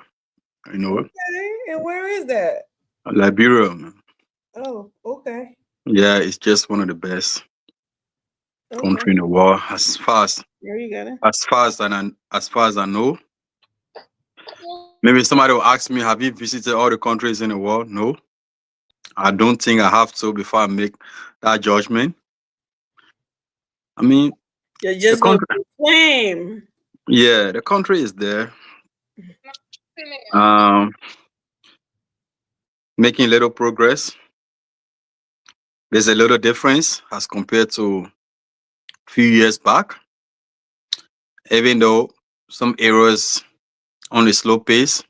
Okay, and where is that?
Liberia, man.
Oh, okay.
Yeah, it's just one of the best country in the world. As far as I know. Maybe somebody will ask me, have you visited all the countries in the world? No. I don't think I have to before I make that judgment. I mean,
you're just going to claim.
Yeah, the country is there. Making little progress. There's a little difference as compared to a few years back. Even though some areas on the slow pace.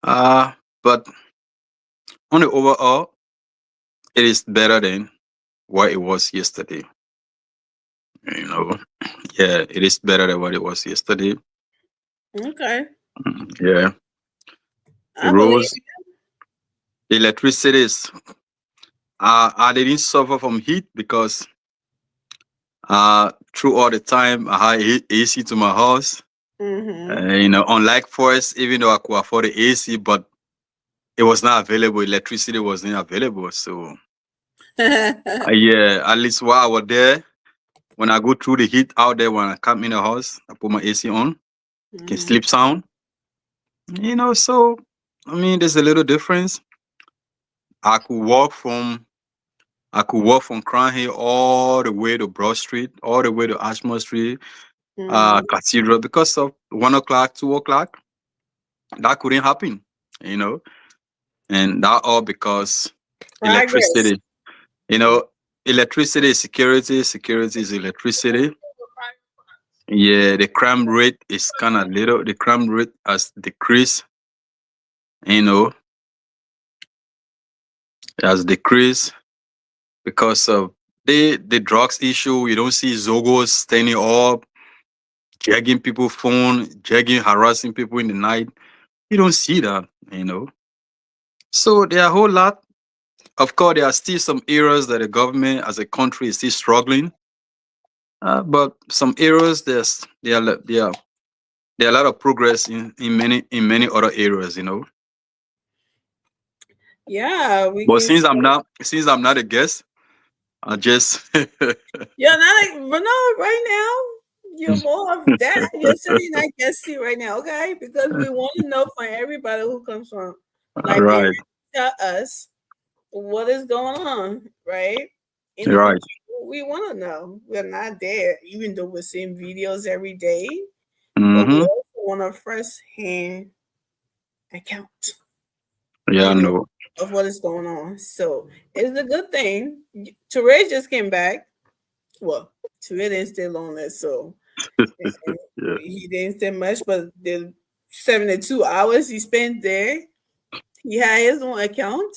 But on the overall, it is better than what it was yesterday. You know, yeah, it is better than what it was yesterday.
Okay.
Yeah, the
I believe.
roads, the electricity is. I didn't suffer from heat because through all the time I had AC to my house.
Mm-hmm.
You know, unlike forest, even though I could afford the AC, but it was not available. Electricity wasn't available. So yeah, at least while I was there, when I go through the heat out there, when I come in the house, I put my AC on, can
Mhm.
sleep sound. You know, so I mean, there's a little difference. I could walk from Crown Hill all the way to Broad Street, all the way to Ashmore Street,
Mhm.
Cathedral, because of 1 o'clock, 2 o'clock. That couldn't happen, you know, and that all because
Progress.
electricity. You know, electricity is security, security is electricity. Yeah, the crime rate is kind of little. The crime rate has decreased. You know, it has decreased because of the drugs issue. You don't see Zogos standing up, jacking people's phone, jacking, harassing people in the night. You don't see that, you know. So there are a whole lot. Of course, there are still some areas that the government as a country is still struggling. But some areas there are a lot of progress in many other areas, you know.
Yeah, we
But
can see.
since I'm not a guest, I just
You're not like, but no, right now, you're more of that. You're sitting in that guest seat right now, okay? Because we want to know from everybody who comes from Liberia,
right,
tell us what is going on, right? In the
right.
country. We want to know. We're not there, even though we're seeing videos every day, but we
Mm-hmm.
also want a first-hand account,
Yeah,
you know,
no.
of what is going on. So it's a good thing. Teray just came back. Well, Teray didn't stay long, so and
Yeah.
he didn't stay much, but the 72 hours he spent there, he had his own account.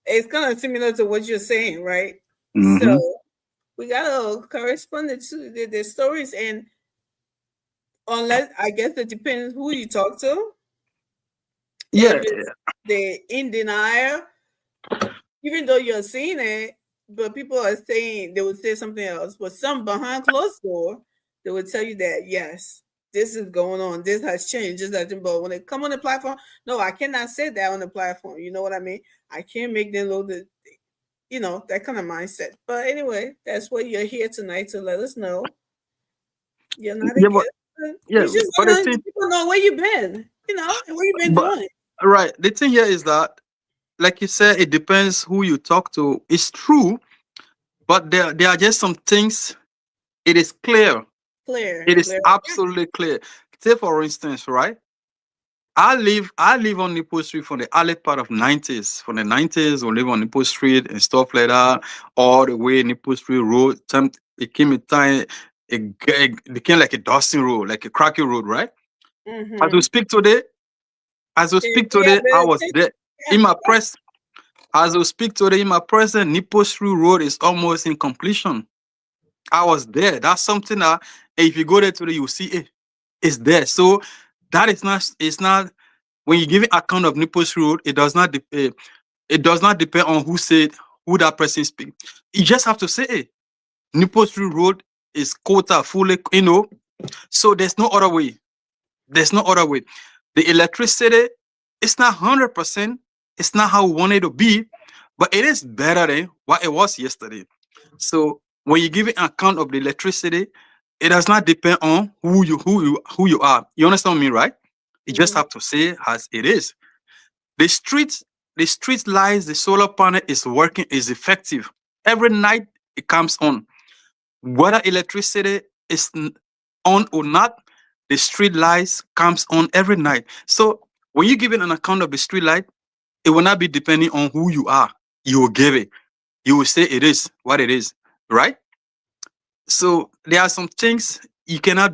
It's kind of similar to what you're saying, right? So
Mm-hmm.
we gotta correspond to the stories, and unless I guess it depends who you talk to.
Yeah.
If it's the in denial, even though you're seeing it, but people are saying they would say something else. But some behind closed door, they would tell you that yes, this is going on, this has changed, this has. But when they come on the platform, no, I cannot say that on the platform. You know what I mean? I can't make them know that, you know, that kind of mindset. But anyway, that's what you're here tonight to let us know. You're not a
Yeah,
guest.
yeah,
We just
but
want to let people know where you've been, you know, and what you've been
but
doing.
right. The thing here is that, like you said, it depends who you talk to. It's true, but there are just some things. It is clear.
Clear,
It is
clear.
absolutely clear. Say for instance, right? I live on Nipple Street from the early part of 90s. From the 90s, we live on Nipple Street and stuff like that, all the way Nipple Street Road. It came a time, it became like a dusting road, like a cracky road, right? As we
Mm-hmm.
speak today, I was there in my press. As we speak today, in my present, Nipple Street Road is almost in completion. I was there. That's something that if you go there today, you see it. It's there. So that is not. It's not. When you give an account of Nipple Street Road, it does not depend on who that person speak. You just have to say it. Nipple Street Road is quota fully, you know. So there's no other way. There's no other way. The electricity, it's not 100%. It's not how we want it to be, but it is better than what it was yesterday. So when you give an account of the electricity, it does not depend on who you are. You understand me, right? You just
Mm-hmm.
have to say as it is. The streets, the street lights, the solar panel is working, is effective. Every night it comes on. Whether electricity is on or not, the street lights comes on every night. So when you give it an account of the street light, it will not be depending on who you are. You will give it. You will say it is what it is, right? So there are some things you cannot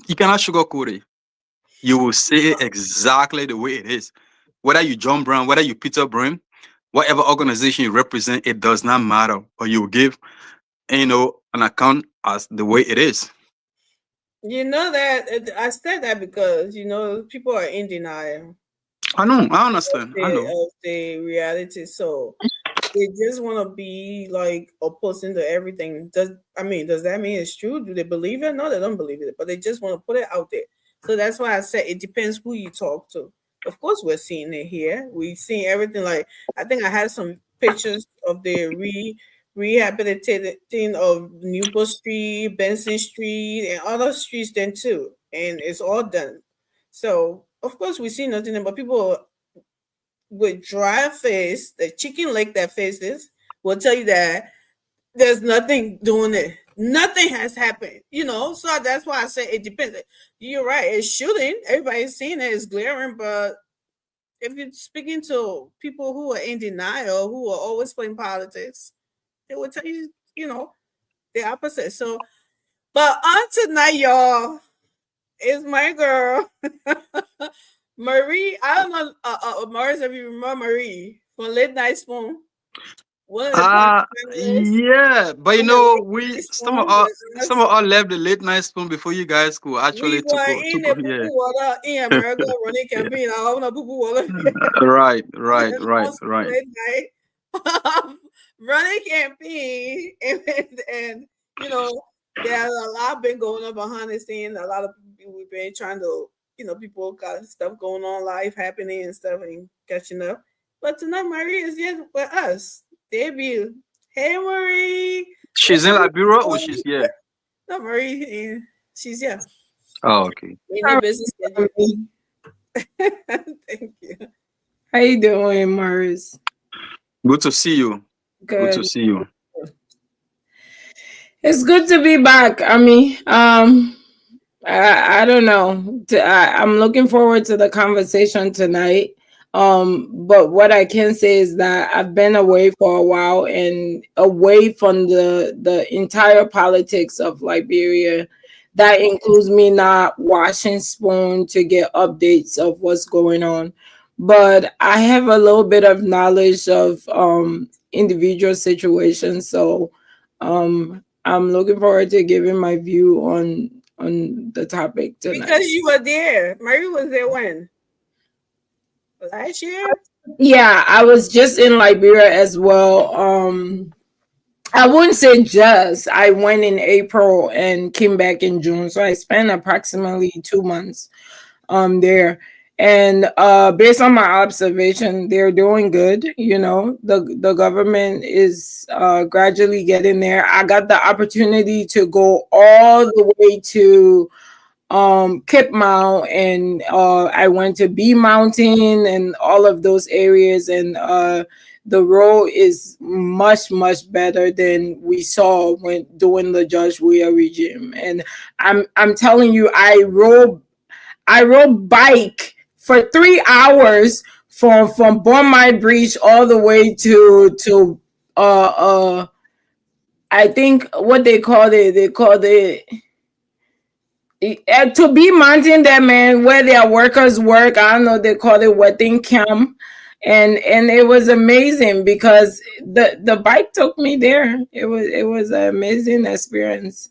sugarcoat it. You will say it exactly the way it is. Whether you John Brown, whether you Peter Brown, whatever organization you represent, it does not matter, or you give, an account as the way it is.
You know that I said that because people are in denial
I know, I understand, I know.
of the reality, so they just want to be like opposing to everything. Does that mean it's true? Do they believe it? No, they don't believe it, but they just want to put it out there. So that's why I said it depends who you talk to. Of course, we're seeing it here. We've seen everything. Like, I think I had some pictures of the rehabilitating of Newport Street, Benson Street, and other streets then too, and it's all done. So of course we see nothing, but people with dry face, the chicken leg that faces, will tell you that there's nothing doing it. Nothing has happened, So that's why I say it depends. You're right. It's shooting. Everybody's seeing it. It's glaring. But if you're speaking to people who are in denial, who are always playing politics, they will tell you, the opposite. So, but on tonight, y'all, is my girl, Marie. I don't know, Morris, if you remember Marie from Late Night Spoon.
Yeah, but some of us left the Late Night Spoon before you guys could actually
took over. Water in America running campaign. I don't know water.
Right.
Running campaign, and there's a lot been going on behind the scenes. A lot of people we've been trying to, people got stuff going on, life happening and stuff, and catching up. But tonight, Marie is here with us. Debut. Hey, Marie.
She's in Liberia or she's here?
No, Marie, she's here.
Oh, okay.
Business. Thank you.
How you doing, Morris?
Good to see you. Good to see you.
It's good to be back. I mean, I don't know. I'm looking forward to the conversation tonight. But what I can say is that I've been away for a while and away from the entire politics of Liberia. That includes me not washing spoon to get updates of what's going on. But I have a little bit of knowledge of individual situations. So I'm looking forward to giving my view on the topic tonight.
Because you were there. Marie was there when? Last year?
Yeah, I was just in Liberia as well. I wouldn't say just. I went in April and came back in June. So I spent approximately 2 months there. And based on my observation, they're doing good. The government is gradually getting there. I got the opportunity to go all the way to Cape Mount, and I went to B Mountain and all of those areas, and the road is much better than we saw when during the George Weah regime. And I'm telling you, I rode bike for 3 hours from Bonmai Bridge all the way to I think what they call it to be mountain there, man, where their workers work. I don't know, they call it wedding camp. And it was amazing because the bike took me there. It was an amazing experience.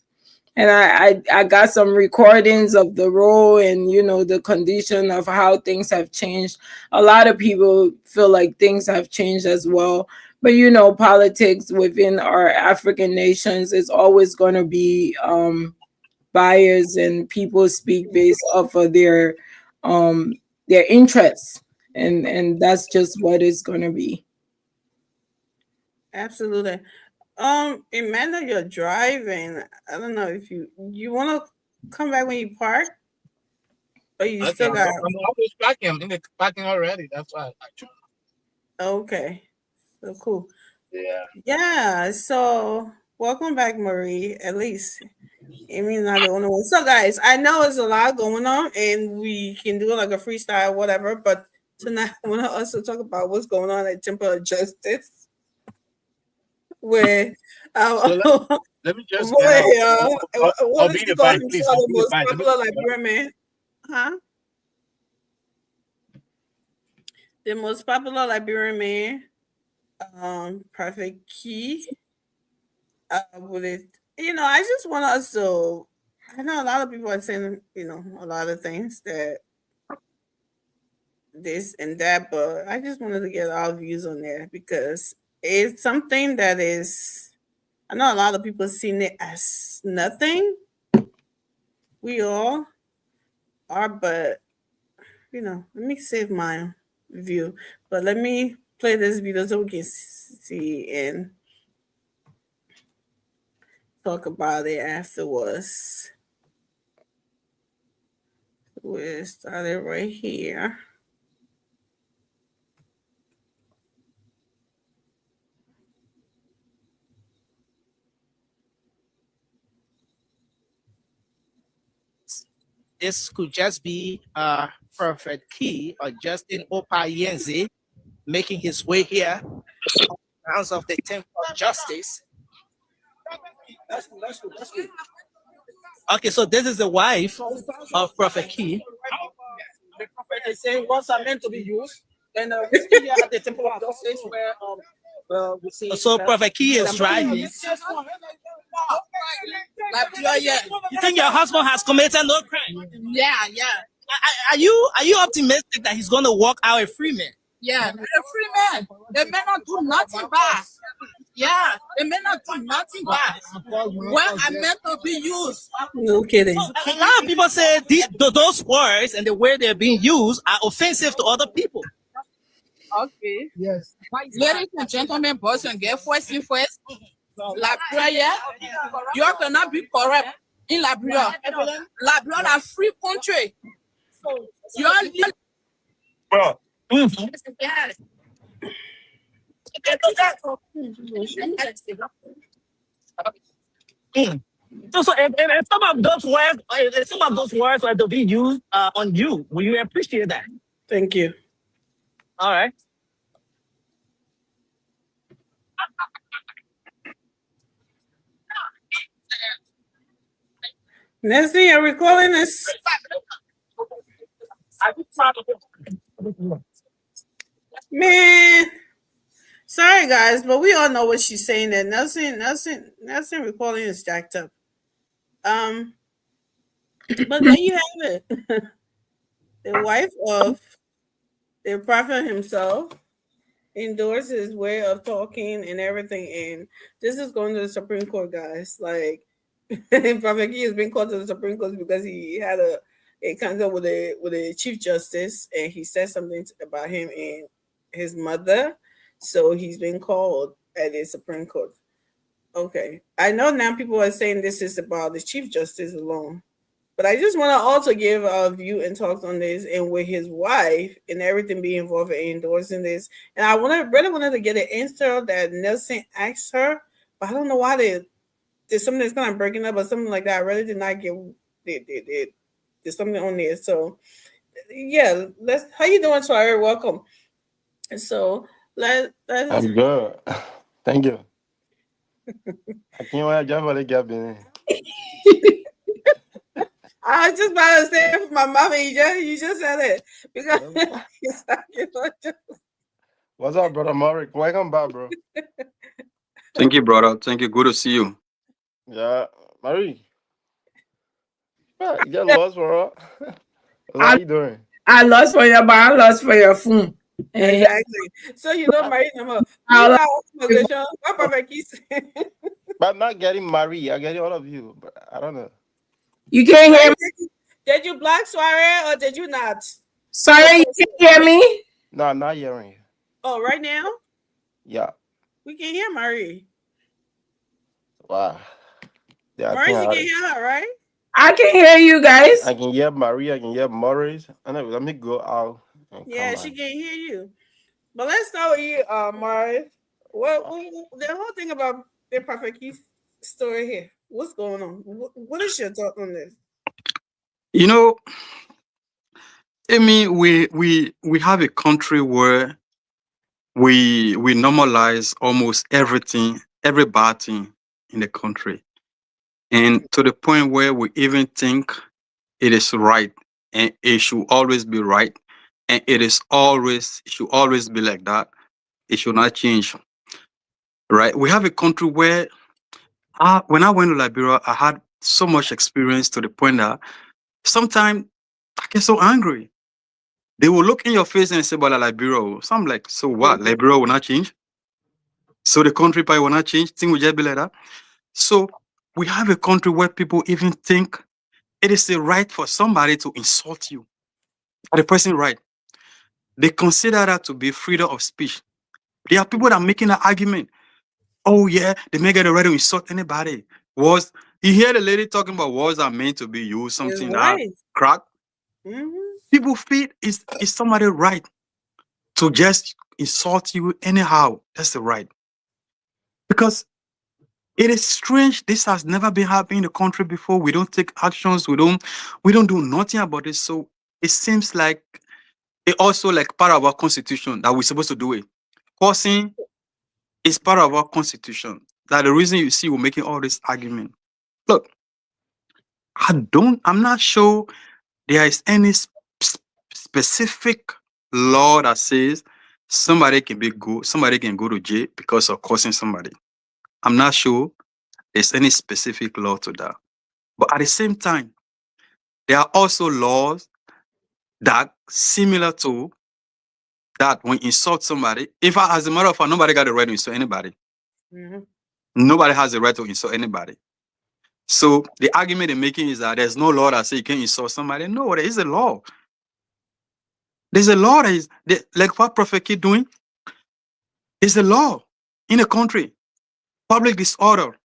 And I got some recordings of the road and, the condition of how things have changed. A lot of people feel like things have changed as well. But, politics within our African nations is always going to be biased, and people speak based off of their interests. And that's just what it's going to be.
Absolutely. Amanda, you're driving. I don't know if you want to come back when you park, or you still got.
I'm always packing. I'm in the packing already. That's why.
Okay, so cool.
Yeah.
Yeah. So welcome back, Marie. At least Amy's not the only one. So guys, I know there's a lot going on, and we can do like a freestyle, whatever. But tonight, I want to also talk about what's going on at Temple of Justice. Where
so let me just
what is he called himself, the most popular Liberian man? Huh? The most popular Liberian man Prophet Key. With it, I just want us to. I know a lot of people are saying, a lot of things that this and that, but I just wanted to get our views on there because it's something that is. I know a lot of people seen it as nothing. We all are, but let me save my view. But let me play this video so we can see and talk about it afterwards. We started right here.
This could just be Prophet Key or Justin Opayenze making his way here on the grounds of the Temple of Justice. That's good. Okay, so this is the wife of Prophet Key. The prophet is saying words are meant to be used. And we still here at the Temple of Justice where we see. So Prophet Key is driving. You think your husband has committed no crime?
Yeah.
Are you optimistic that he's going to walk out a free man?
Yeah, they're free men. They may not do nothing bad. Yeah, they may not do nothing bad. Well, I meant to be used.
No kidding.
A lot of people say those words and the way they're being used are offensive to other people.
Okay. Yes. Ladies and gentlemen, boys and girls, first thing first, Liberia, you cannot be corrupt in Liberia. Liberia is a free country. You are
Bro. So if some of those words were to be used on you, will you appreciate that?
Thank you.
All right.
Nessie, are we calling this? Man, sorry guys, but we all know what she's saying. That Nelson recording is jacked up. But there you have it. The wife of the prophet himself endorsed his way of talking and everything, and this is going to the Supreme Court, guys. Like, Prophet Key has been called to the Supreme Court because he had a contact with a Chief Justice, and he said something about him and his mother, so he's been called at the Supreme Court. Okay, I know now people are saying this is about the Chief Justice alone, but I just want to also give a view and talk on this, and with his wife and everything being involved in endorsing this. And I really wanted to get an answer that Nelson asked her, but I don't know why there's something that's kind of breaking up or something like that. I really did not get there's something on there. So yeah, how you doing, Suare? Welcome. So let's
I'm good. Thank you. I can't wait to get in.
I was just about to say it for my mama. You just said it because
What's up, brother Marek? Welcome back, bro.
Thank you, brother. Thank you. Good to see you.
Yeah, Marie. You get lost for her. How you doing?
I lost for your, but I lost for your phone.
Exactly. So Marie, what Prophet Key said.
But I'm not getting Marie. I'm getting all of you. But I don't know.
You can't hear me?
Did you block Suare or did you not?
Sorry, you can't hear me?
No, I'm not hearing you.
Oh, right now?
Yeah.
We can hear Marie.
Wow. Yeah,
Marie, you can hear her, right?
I can hear you guys.
I can hear Marie. I can hear Maurice. Let me go out.
Yeah, she can hear you. But let's start with you, Marie. What the whole thing about the Prophet Key story here? What's going on? What is your thought on this?
Amy, we have a country where we normalize almost everything, every bad thing in the country, and to the point where we even think it is right and it should always be right, and it should always be like that. It should not change. right? We have a country where when I went to Liberia, I had so much experience to the point that sometimes I get so angry. They will look in your face and say, but Liberia. So I'm like, so what? Liberia will not change? So the country probably will not change? Things will just be like that? So we have a country where people even think it is a right for somebody to insult you. Are the person right? They consider that to be freedom of speech. There are people that are making an argument. Oh yeah, they may get the right to insult anybody. You hear the lady talking about words are meant to be used, something that crack. People feel it's somebody right to just insult you anyhow. That's the right. Because it is strange. This has never been happening in the country before. We don't take actions. We don't do nothing about it. So it seems like it also like part of our constitution that we're supposed to do it. Cursing is part of our constitution. That's the reason you see we're making all this argument. Look, I'm not sure there is any specific law that says somebody can go to jail because of cursing somebody. I'm not sure there's any specific law to that. But at the same time, there are also laws that similar to that when you insult somebody. If as a matter of fact, nobody got the right to insult anybody. Nobody has the right to insult anybody. So the argument they're making is that there's no law that says you can't insult somebody. No, there is a law. There's a law that is like what Prophet Key doing. There's a law in a country. Public disorder.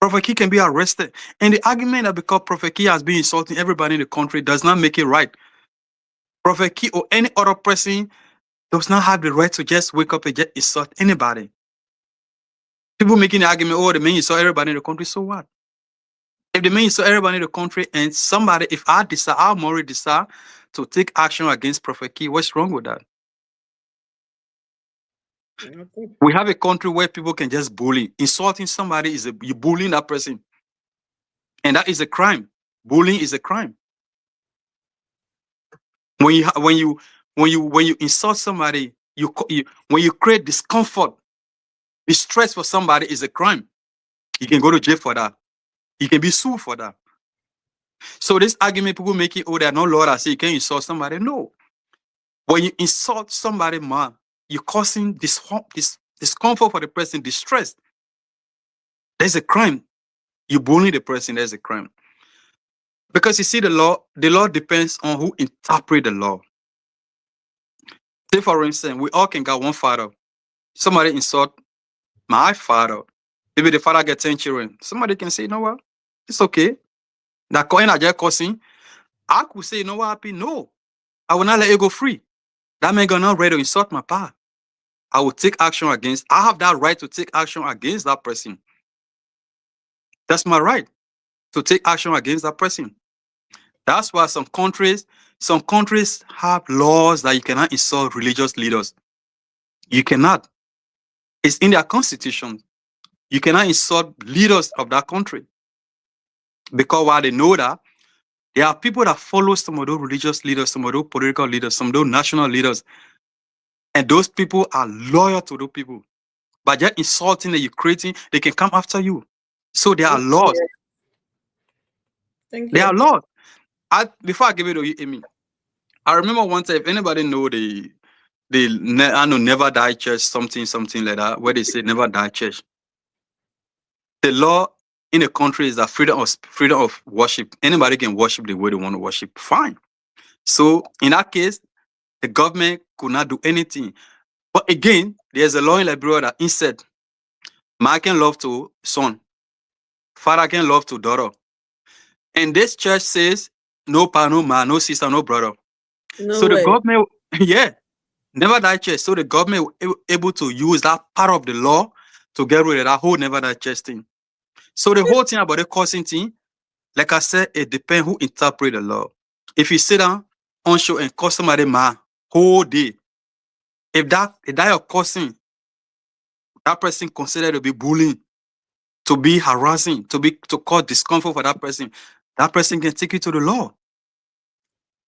Prophet Key can be arrested. And the argument that because Prophet Key has been insulting everybody in the country does not make it right. Prophet Key or any other person does not have the right to just wake up and just insult anybody. People making the argument, oh, the man insult everybody in the country, so what? If the man insult everybody in the country and somebody, if I morally decide to take action against Prophet Key, what's wrong with that? We have a country where people can just bully. Insulting somebody you bullying that person. And that is a crime. Bullying is a crime. When you insult somebody, when you create discomfort, distress for somebody is a crime. You can go to jail for that. You can be sued for that. So this argument people making, oh, there are no law that say you can't insult somebody. No. When you insult somebody, man, you're causing discomfort for the person, distress. There's a crime. You bully the person, there's a crime. Because you see, the law depends on who interprets the law. Say, for instance, we all can got one father. Somebody insult my father. Maybe the father gets 10 children. Somebody can say, you know what? It's okay. That coin I just cursing. I could say, you know what happened? No. I will not let you go free. That man gonna ready to insult my pa. I will take action against. I have that right to take action against that person. That's my right to take action against that person. That's why some countries have laws that you cannot insult religious leaders. You cannot. It's in their constitution. You cannot insult leaders of that country. Because while they know that, there are people that follow some of those religious leaders, some of those political leaders, some of those national leaders. And those people are loyal to those people. By just insulting that you're creating, they can come after you. So there are laws.
Thank you.
There are laws. Before I give it to you, Amy, I remember one time, if anybody know the Never Die Church, something like that, where they say Never Die Church. The law in the country is that freedom of worship. Anybody can worship the way they want to worship. Fine. So in that case, the government could not do anything. But again, there's a law in Liberia that instead, man can love to son, father can love to daughter. And this church says, no pa, no man, no sister, no brother.
No
so
way.
The government, Never Die Church. So the government was able to use that part of the law to get rid of that whole Never Die Church thing. So the whole thing about the cursing thing, like I said, it depends who interpret the law. If you sit down on show and curse somebody man whole day, if that you're cursing, that person considered to be bullying, to be harassing, to cause discomfort for that person can take you to the law.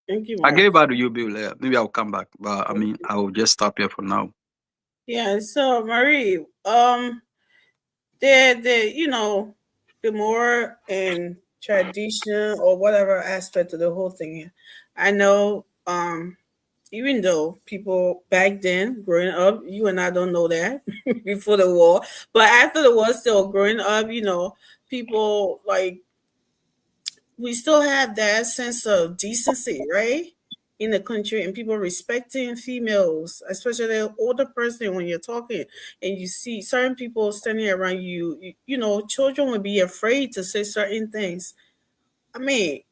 Thank you,
I
Mark.
gave it back to you, Bill. Maybe I'll come back, but I mean, I will just stop here for now.
Yeah, so Marie, the more in tradition or whatever aspect of the whole thing, I know, even though people back then growing up, you and I don't know that before the war, but after the war, still growing up, people like we still have that sense of decency, right? In the country, and people respecting females, especially the older person when you're talking and you see certain people standing around you, children would be afraid to say certain things. I mean,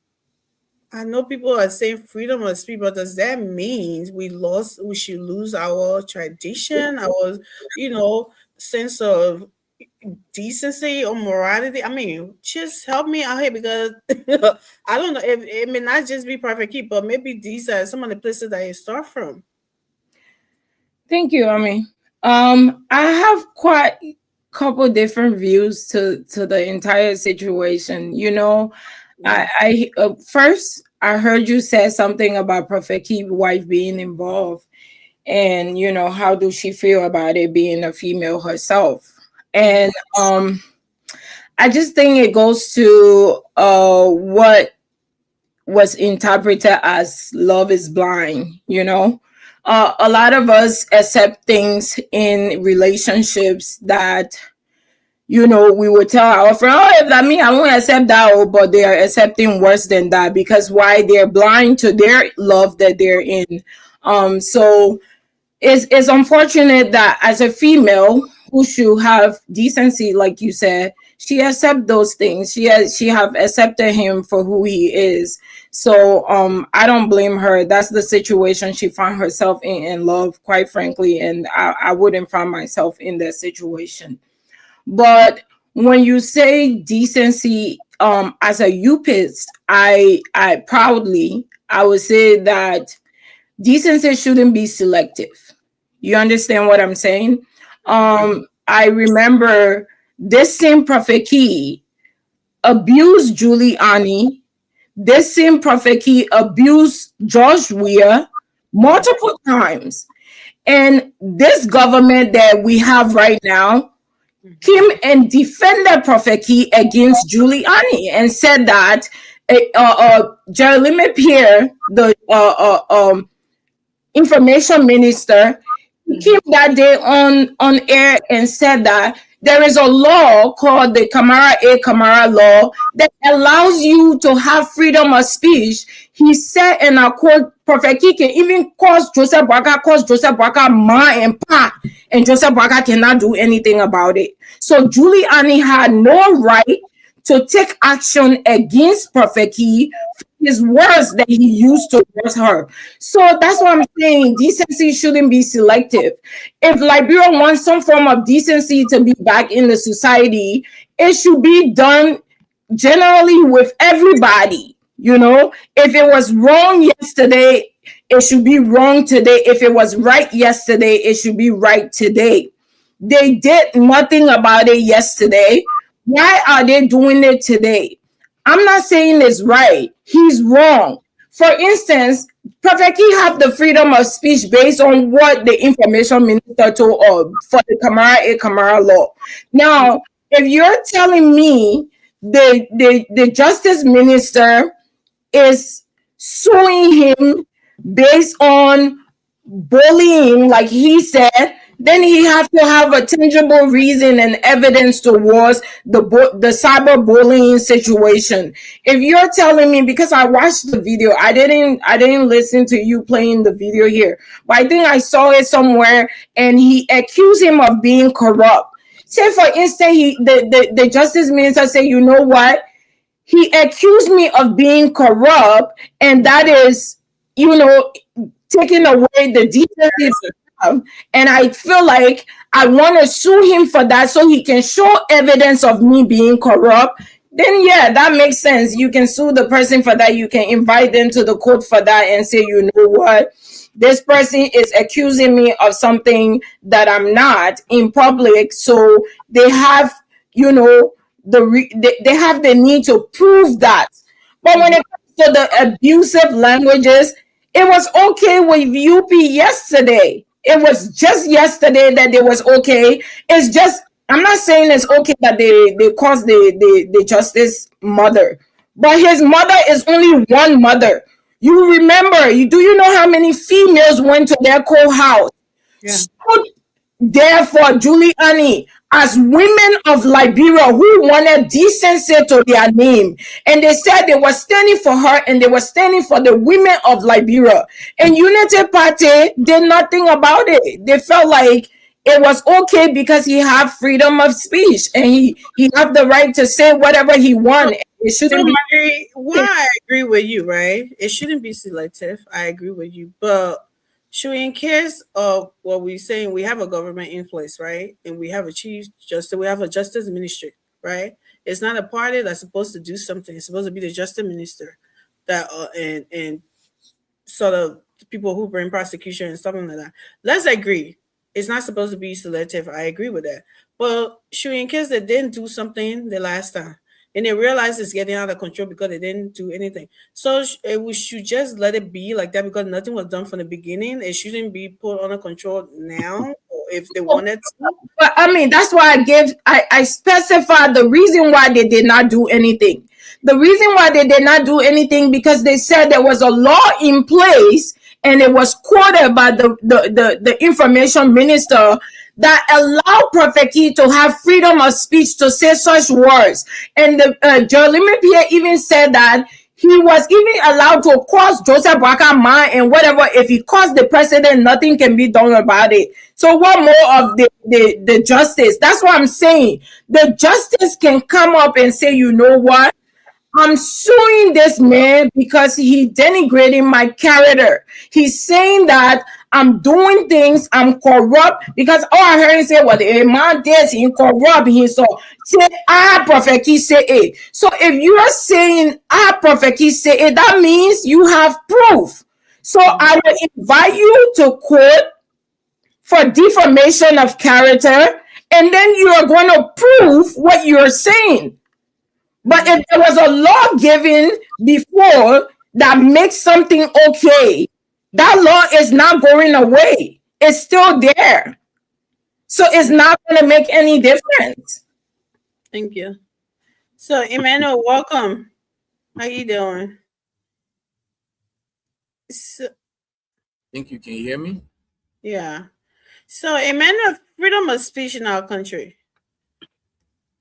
I know people are saying freedom of speech, but does that mean we should lose our tradition, our, sense of decency or morality? I mean, just help me out here because I don't know if it may not just be Perfect Key, but maybe these are some of the places that you start from.
Thank you, Ami. I have quite a couple different views to the entire situation. I first I heard you say something about Prophet Key's wife being involved, and how does she feel about it being a female herself? And I just think it goes to what was interpreted as love is blind. A lot of us accept things in relationships that we would tell our friend, oh, if that me, I won't accept that, but they are accepting worse than that because why? They're blind to their love that they're in. So it's unfortunate that as a female who should have decency, like you said, she accept those things. She have accepted him for who he is. So I don't blame her. That's the situation she found herself in love, quite frankly, and I wouldn't find myself in that situation. But when you say decency, as a UPist, I proudly I would say that decency shouldn't be selective. You understand what I'm saying? I remember this same Prophet Key abused Giuliani. This same Prophet Key abused George Weah multiple times. And this government that we have right now came and defended Prophet Key against Giuliani and said that Jeremy Pierre, the information minister, came that day on air and said that there is a law called the Camara law that allows you to have freedom of speech. He said, and I quote, Prophet Key can even cause Joseph Boakai ma and pa, and Joseph Boakai cannot do anything about it. So Giuliani had no right to take action against Prophet Key for his words that he used towards her. So that's what I'm saying. Decency shouldn't be selective. If Liberia wants some form of decency to be back in the society, it should be done generally with everybody. If it was wrong yesterday, it should be wrong today. If it was right yesterday, it should be right today. They did nothing about it yesterday. Why are they doing it today? I'm not saying it's right. He's wrong. For instance, Prophet Key have the freedom of speech based on what the information minister told for the Camara law. Now, if you're telling me the justice minister is suing him based on bullying, like he said, then he have to have a tangible reason and evidence towards the cyberbullying situation. If you're telling me, because I watched the video, I didn't listen to you playing the video here, but I think I saw it somewhere, and he accused him of being corrupt. Say, for instance, the justice minister say, you know what? He accused me of being corrupt, and that is, taking away the decency. And I feel like I want to sue him for that so he can show evidence of me being corrupt. Then, yeah, that makes sense. You can sue the person for that. You can invite them to the court for that and say, you know what? This person is accusing me of something that I'm not in public. So they have, they have the need to prove that. But when it comes to the abusive languages, it was okay with UP yesterday. It was just yesterday that it was okay. It's just, I'm not saying it's okay that they caused the justice mother, but his mother is only one mother. You remember, do you know how many females went to their courthouse?
Yeah.
Stood there for Giuliani as women of Liberia who wanted decency to their name. And they said they were standing for her and they were standing for the women of Liberia. And Unity Party did nothing about it. They felt like it was okay because he had freedom of speech and he had the right to say whatever he wanted. It shouldn't be.
Marie, why I agree with you, right? It shouldn't be selective. I agree with you, but should in case of what we're saying, we have a government in place, right? And we have a chief justice, we have a justice ministry, right? It's not a party that's supposed to do something. It's supposed to be the justice minister that and sort of people who bring prosecution and something like that. Let's agree. It's not supposed to be selective. I agree with that. But should in case they didn't do something the last time and they realize it's getting out of control because they didn't do anything. So we should just let it be like that because nothing was done from the beginning. It shouldn't be put under control now or if they wanted to.
But I mean, that's why I specified the reason why they did not do anything. The reason why they did not do anything because they said there was a law in place and it was quoted by the information minister that allowed Prophet Key to have freedom of speech to say such words. And the Jeremy Pierre even said that he was even allowed to cross Joseph Boakai mind and whatever. If he caused the president, nothing can be done about it. So what more of the justice? That's what I'm saying. The justice can come up and say, you know what? I'm suing this man because he denigrating my character. He's saying that I'm doing things, I'm corrupt, because all I heard him say, well, the man this, he corrupt, he so say, Prophet Key say it. So if you are saying, Prophet Key say it, that means you have proof. So I will invite you to court for defamation of character, and then you are going to prove what you're saying. But if there was a law given before that makes something okay, that law is not going away. It's still there. So it's not going to make any difference.
Thank you. So, Emmanuel, welcome. How you doing? So,
Thank you. Can you hear me?
yeah. So, Emmanuel, freedom of speech in our country.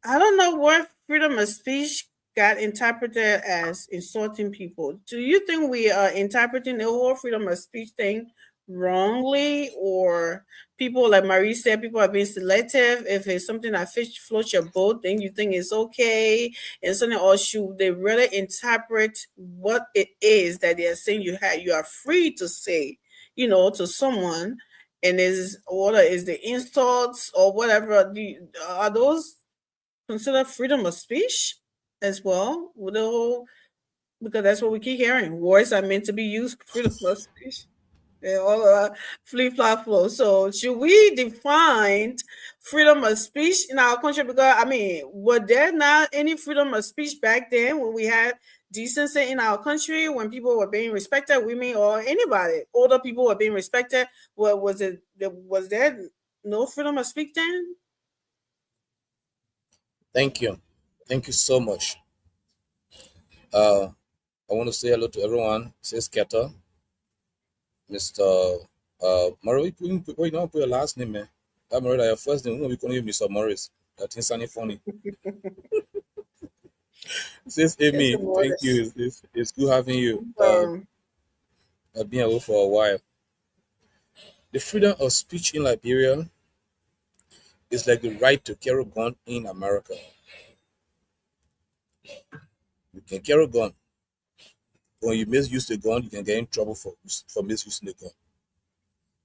I don't know what freedom of speech got interpreted as insulting people. Do you think we are interpreting the whole freedom of speech thing wrongly, or people, like Marie said, people are being selective? If it's something that floats your boat, then you think it's okay, and something, or should they really interpret what it is that they are saying you are free to say, to someone, and is the insults or whatever? Are those consider freedom of speech as well? Because that's what we keep hearing. Words are meant to be used for freedom of speech. They all flip-flop flow. So should we define freedom of speech in our country? Because was there not any freedom of speech back then when we had decency in our country, when people were being respected, women or anybody, older people were being respected? Was there no freedom of speech then?
Thank you. Thank you so much. I want to say hello to everyone. Says Keta. Mr. Murray, you don't put your last name, man. I'm Murray, your first name. We call you Mr. Morris. That is sounding funny. Says Amy, thank you. It's good having you. I've been away for a while. The freedom of speech in Liberia is like the right to carry a gun in America. You can carry a gun. When you misuse the gun, you can get in trouble for misusing the gun.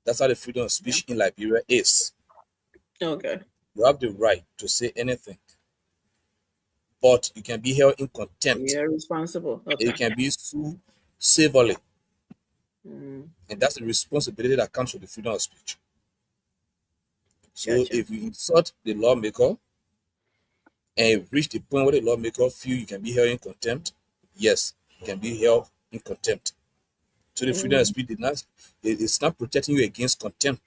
That's how the freedom of speech in Liberia is.
Okay.
You have the right to say anything, but you can be held in contempt.
You're responsible. Okay.
You can be sued civilly. And that's the responsibility that comes with the freedom of speech. So if you insult the lawmaker and reach the point where the lawmaker feel you can be held in contempt, yes, you can be held in contempt. So the freedom of speech it's not protecting you against contempt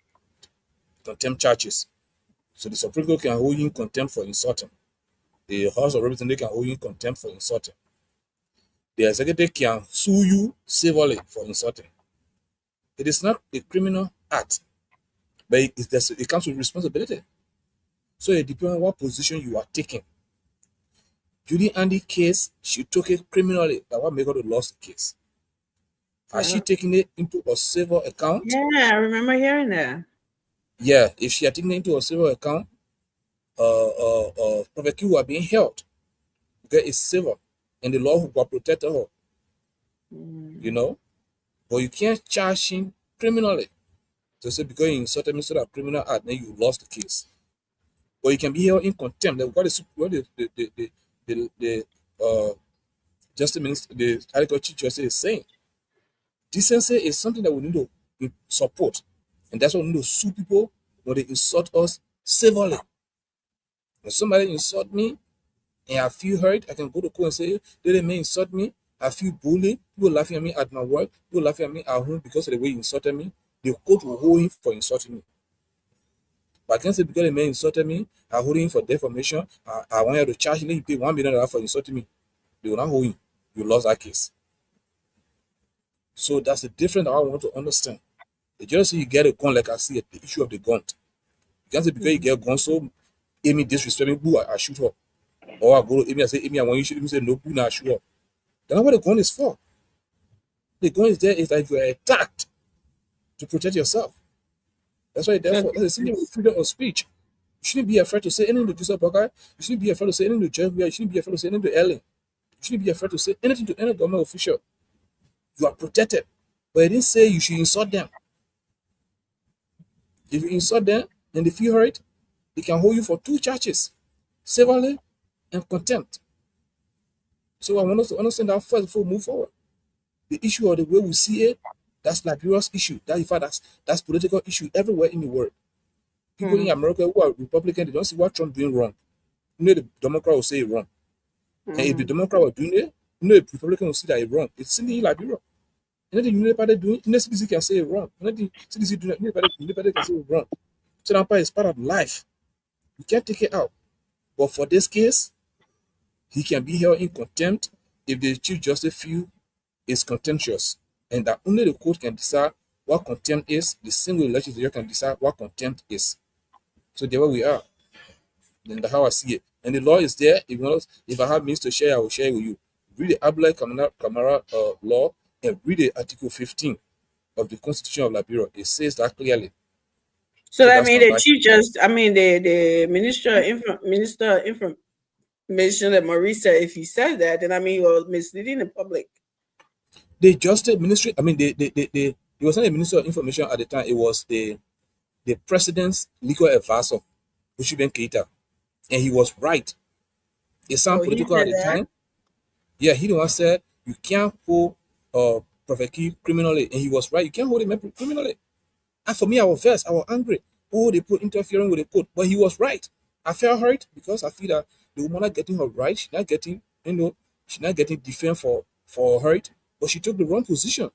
contempt charges. So the Supreme Court can hold you in contempt for insulting. The House of Representatives can hold you in contempt for insulting. The executive can sue you civilly for insulting. It is not a criminal act, but it comes with responsibility. So it depends on what position you are taking. Judy Andy case, she took it criminally, but what made her to lose the case? Has she taken it into a civil account?
Yeah, I remember hearing that.
Yeah, if she had taken it into a civil account, Prophet Q are being held because it's civil, and the law will protect her. You know, but you can't charge him criminally to say because you insulted me, so that criminal act, then you lost the case. But you can be held in contempt. What the Justice Minister, the High Court Chief Justice is saying. Decency is something that we need to support, and that's why we need to sue people when they insult us civilly. When somebody insult me and I feel hurt, I can go to court and say, they may insult me. I feel bullied. People laughing at me at my work. People laughing at me at home because of the way he insulted me. The court will hold him for insulting me. But I can't say because the man insulted me, I hold him for defamation. I want you to charge him. He pay $1 million for insulting me. They will not hold him. You lost that case. So that's the difference that I want to understand. They just say you get a gun, like I see the issue of the gun. You can't say because you get a gun, so Amy disrespect me, boo, I shoot her. Or I go to Amy and say, Amy, I want you to shoot him. Say, no, boo, now I shoot her. That's not what the gun is for. The gun is there is that if you are attacked, to protect yourself. That's why therefore that's the same thing with freedom of speech. You shouldn't be afraid to say anything to Joseph Bogai. You shouldn't be afraid to say anything to Jeff. You shouldn't be afraid to say anything to Ellen. You shouldn't be afraid to say anything to any government official. You are protected. But it didn't say you should insult them. If you insult them and they feel hurt, they can hold you for 2 charges, civilly and contempt. So I want us to understand that first before we move forward. The issue of the way we see it, that's Liberia's issue. That in fact that's political issue everywhere in the world. People in America who are Republican, they don't see what Trump doing wrong. You know the Democrat will say it wrong. And if the Democrat were doing it, you know the Republican will see that it's wrong. It's simply in Liberia. Anything anybody doing, CDC can say it wrong. Anything CDC doing, anybody can say it wrong. So that part is part of life. You can't take it out. But for this case, he can be held in contempt if the Chief Justice feel is contemptuous, and that only the court can decide what contempt is. The single legislature can decide what contempt is. So there we are. Then that's how I see it. And the law is there. If I have means to share, I will share it with you. Read the Abdullahi Kamara law and read the Article 15 of the Constitution of Liberia. It says that clearly.
So I mean, the Chief Justice, the Minister of Information that Maurice said, if he said that, then I mean, you're misleading the public.
The Justice Ministry, it was not the Minister of Information at the time, it was the President's legal advisor, Bushman Keita. And he was right. It sounded political at the time. Yeah, he the one said, you can't hold Prophet Key criminally. And he was right, you can't hold him criminally. And for me, I was vexed, I was angry. Oh, they put interfering with the court. But he was right. I felt hurt because I feel that the woman not getting her right. She's not getting, she's not getting defense for hurt. But she took the wrong position.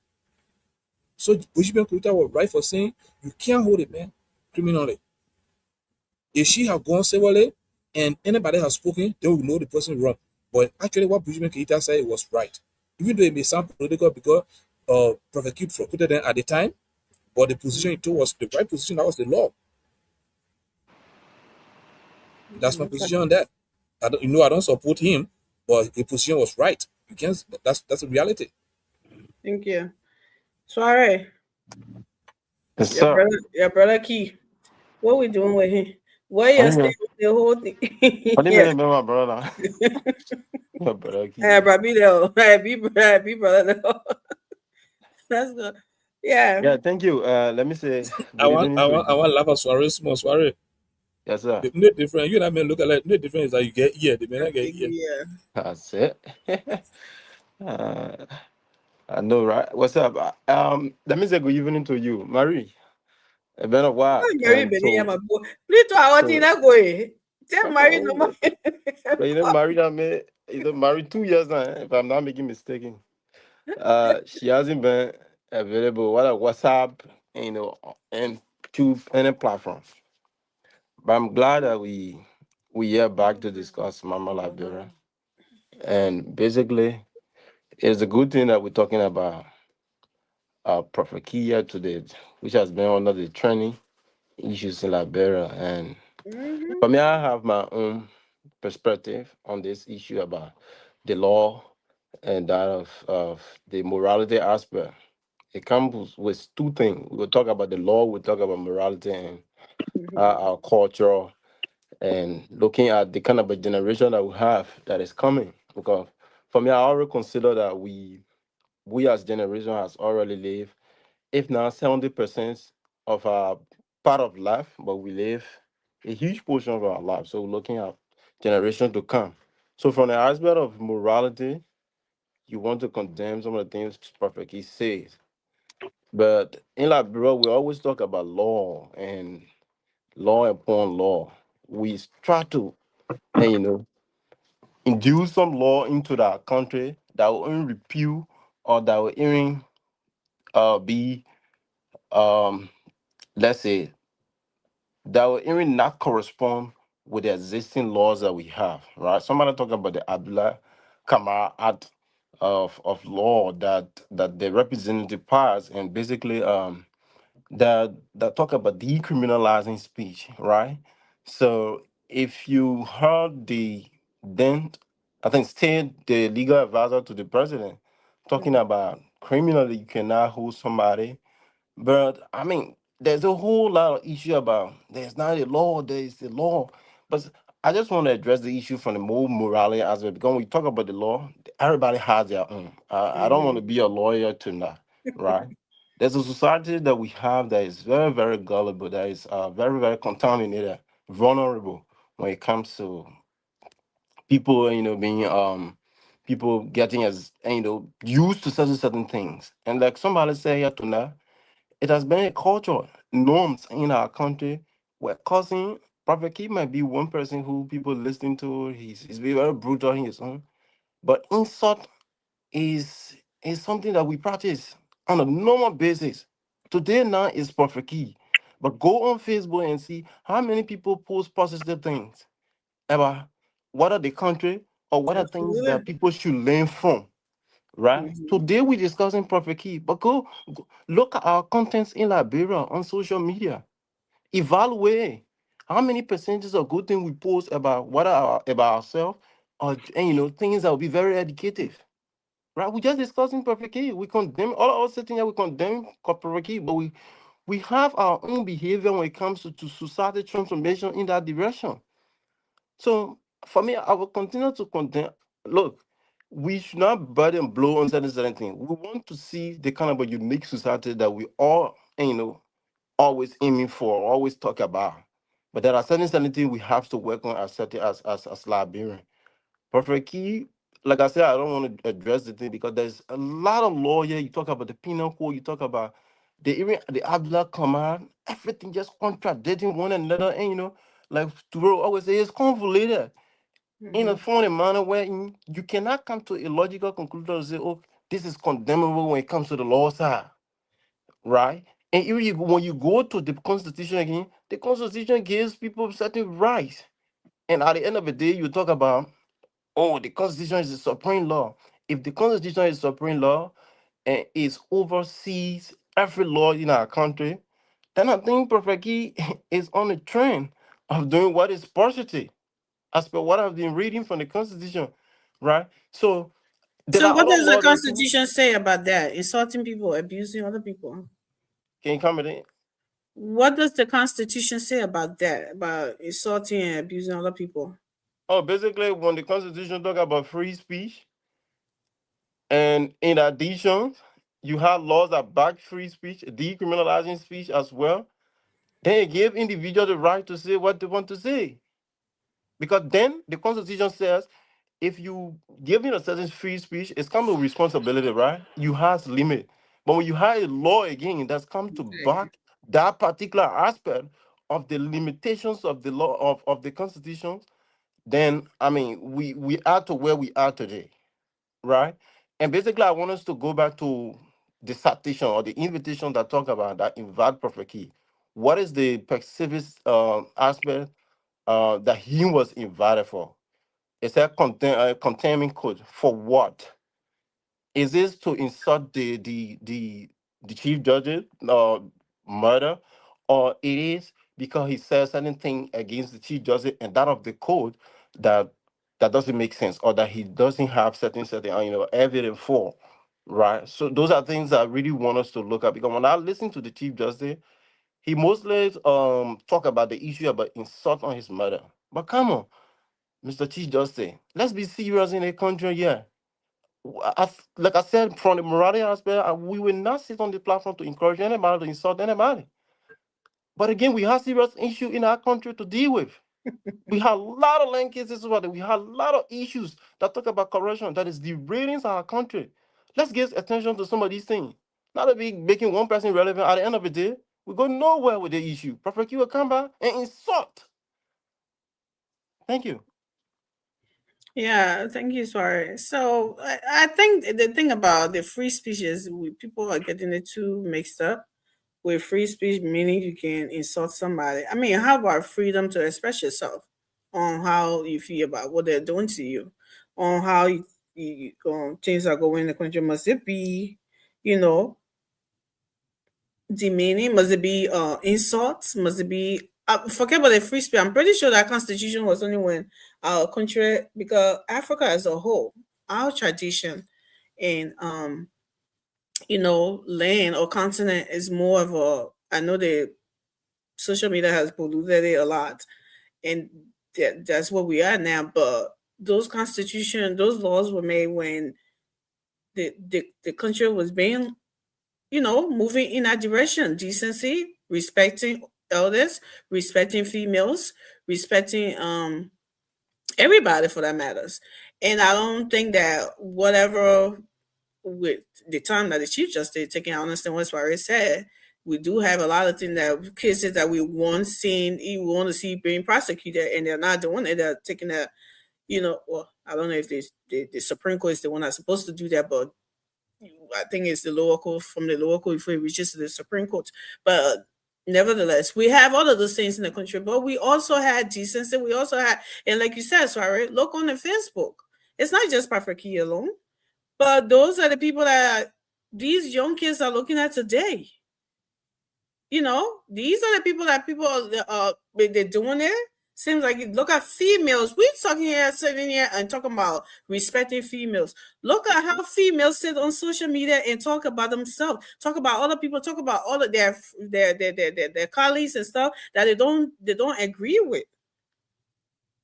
So Bushman Keita was right for saying you can't hold a man criminally. If she had gone civilly and anybody has spoken, they will know the person wrong. But actually what Bushman Keita said was right. Even though it may sound political because Prophet Keith quoted them at the time, but the position he took was the right position, that was the law. That's my position on that. I don't support him, but the position was right. You can't, that's a reality.
Thank you. Sorry.
Yes, sir.
Your brother Key. What we doing with him? Why you staying with the whole thing?
What do you mean, my brother? My brother Key.
Be brother. That's good. Yeah.
Yeah, thank you. Let me say.
I want laugh at soiree, small soiree.
Yes, sir.
No different. You and I may look alike. No different is that you get here. They may not get here.
Yeah.
That's it. I know, right? What's up? Let me say good evening to you, Marie. It's been a while.
Please to our thing that go. Tell Marie no more.
But you know, Marie, married 2 years now, if I'm not making mistaken. She hasn't been available. WhatsApp, and to any platform. But I'm glad that we are back to discuss Mama Liberia. And basically, it's a good thing that we're talking about Prophet Kia today, which has been one of the training issues in Liberia. And for me, I have my own perspective on this issue about the law and that of the morality aspect. It comes with two things. We'll talk about the law, we'll talk about morality and our culture, and looking at the kind of a generation that we have that is coming. Because for me, I already consider that we as generation has already lived, if not 70% of our part of life, but we live a huge portion of our life. So we're looking at generation to come. So from the aspect of morality, you want to condemn some of the things Prophet Key says. But in Liberia, we always talk about law and law upon law. We try to, induce some law into that country that will even repeal or that will even be, let's say, that will even not correspond with the existing laws that we have, right? Somebody talk about the Abdullah Kamara Act of law that the representative passed, and basically that talk about decriminalizing speech, right? So if you heard the then, I think state the legal advisor to the president talking about criminally you cannot hold somebody, but I mean there's a whole lot of issue about there's not a law, there is the law. But I just want to address the issue from the more morality aspect, because when we talk about the law, everybody has their own. I don't want to be a lawyer tonight, right? There's a society that we have that is very, very gullible, that is very, very contaminated, vulnerable when it comes to people, being people getting as used to certain things. And like somebody said here tonight, it has been a culture, norms in our country where cousin Prophet Key might be one person who people listen to. He's very brutal in his own. But insult is something that we practice on a normal basis. Today now is Prophet Key. But go on Facebook and see how many people post positive things about what are the country or what are things that people should learn from. Right? Today we're discussing Prophet Key, but go look at our contents in Liberia on social media. Evaluate how many percentages of good things we post about about ourselves, or things that will be very educative. Right? We just discussing Prophet Key. We condemn all of us sitting here. We condemn Prophet Key, but we have our own behavior when it comes to society transformation in that direction. So for me, I will continue to condemn. Look, we should not burden blow on certain things. We want to see the kind of a unique society that we all, always aiming for, always talk about. But there are certain things we have to work on as Liberian. Prophet Key, like I said, I don't want to address the thing because there's a lot of law here. You talk about the penal code, you talk about the Abdullah command, everything just contradicting one another, and like Turo always say, it's convoluted in a funny manner where you cannot come to a logical conclusion and say, oh, this is condemnable when it comes to the law side, right? And even when you go to the Constitution again, the Constitution gives people certain rights. And at the end of the day, you talk about, oh, the Constitution is the supreme law. If the Constitution is supreme law and it oversees every law in our country, then I think Prophet Key is on a trend of doing what is positive, as per what I've been reading from the Constitution, right? So there
So
are
what
other
does the
laws.
Constitution say about that? Insulting people, abusing other people.
Can you comment in?
What does the Constitution say about that? About insulting and abusing other people?
Oh, basically, when the Constitution talk about free speech, and in addition, you have laws that back free speech, decriminalizing speech as well. Then it give individuals the right to say what they want to say. Because then the Constitution says if you give a certain free speech, it's come with responsibility, right? You have limit. But when you have a law again that's come to back that particular aspect of the limitations of the law of the Constitution, then I mean we are to where we are today, right? And basically I want us to go back to the citation or the invitation that talk about that invite Prophet Key. What is the pacifist aspect that he was invited for? It's a containment code for what? Is this to insult the chief judge's murder, or it is because he says certain thing against the chief judge and that of the code that doesn't make sense, or that he doesn't have certain evidence for, right? So those are things that I really want us to look at, because when I listen to the chief justice, he mostly talk about the issue about insult on his mother. But come on, Mr. Chief Justice, let's be serious in a country here. Like I said, from the morality aspect, we will not sit on the platform to encourage anybody to insult anybody. But again, we have serious issue in our country to deal with. We have a lot of land cases about it. We have a lot of issues that talk about corruption that is derailing our country. Let's give attention to some of these things. Not to be making one person relevant. At the end of the day, we go nowhere with the issue. Prophet Q will come back and insult. Thank you.
Yeah, thank you, Suarez. So I think the thing about the free speech is people are getting it too mixed up. With free speech, meaning you can insult somebody. I mean, how about freedom to express yourself on how you feel about what they're doing to you, on how things are going in the country? Must it be, demeaning? Must it be insults? Must it be forget about the free speech? I'm pretty sure that constitution was only when our country, because Africa as a whole, our tradition and land or continent is more of a, I know the social media has polluted it a lot, and that's where we are now. But those laws were made when the country was being, moving in that direction: decency, respecting elders, respecting females, respecting everybody for that matters. And I don't think that whatever with the time that the Chief Justice taking, I understand what Suarez said. We do have a lot of cases that we want to see being prosecuted, and they're not doing it. They're taking that, well, I don't know if the Supreme Court is the one that's supposed to do that, but I think it's the lower court, from the lower court before it reaches to the Supreme Court. But nevertheless, we have all of those things in the country, but we also had decency. We also had, and like you said, Suarez, look on the Facebook. It's not just Prophet Key alone. But those are the people that these young kids are looking at today. These are the people that they're doing it. Seems like, look at females. We're sitting here and talking about respecting females. Look at how females sit on social media and talk about themselves, talk about other people, talk about all of their colleagues and stuff that they don't agree with.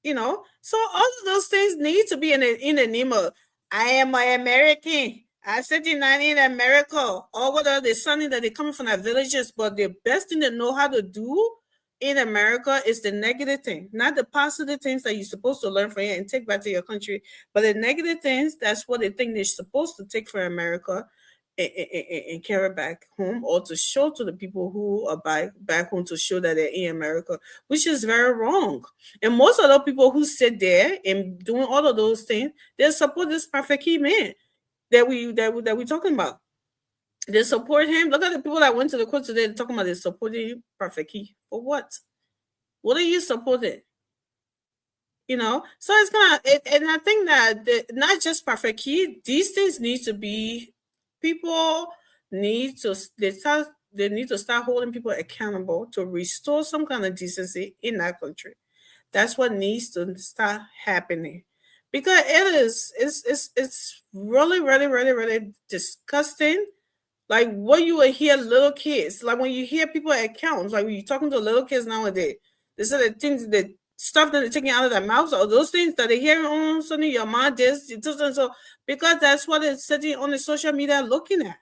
So all of those things need to be in the name of, I am an American. I said in America, or whatever they're something that they're coming from the villages, but the best thing they know how to do in America is the negative thing, not the positive things that you're supposed to learn from here and take back to your country, but the negative things, that's what they think they're supposed to take from America and carry back home, or to show to the people who are back home, to show that they're in America, which is very wrong. And most of the people who sit there and doing all of those things, they support this Prophet Key man that we're talking about. They support him. Look at the people that went to the court today talking about they supporting Prophet Key. For what? What are you supporting? So it's and I think that not just Prophet Key, these things need to be, people need to start holding people accountable to restore some kind of decency in that country. That's what needs to start happening, because it's really, really, really, really disgusting. Like what you will hear little kids, like when you hear people at accounts, like when you're talking to little kids nowadays, they say the things, the stuff that they're taking out of their mouths, or those things that they hear on suddenly your mind this, it doesn't, so because that's what it's sitting on the social media looking at.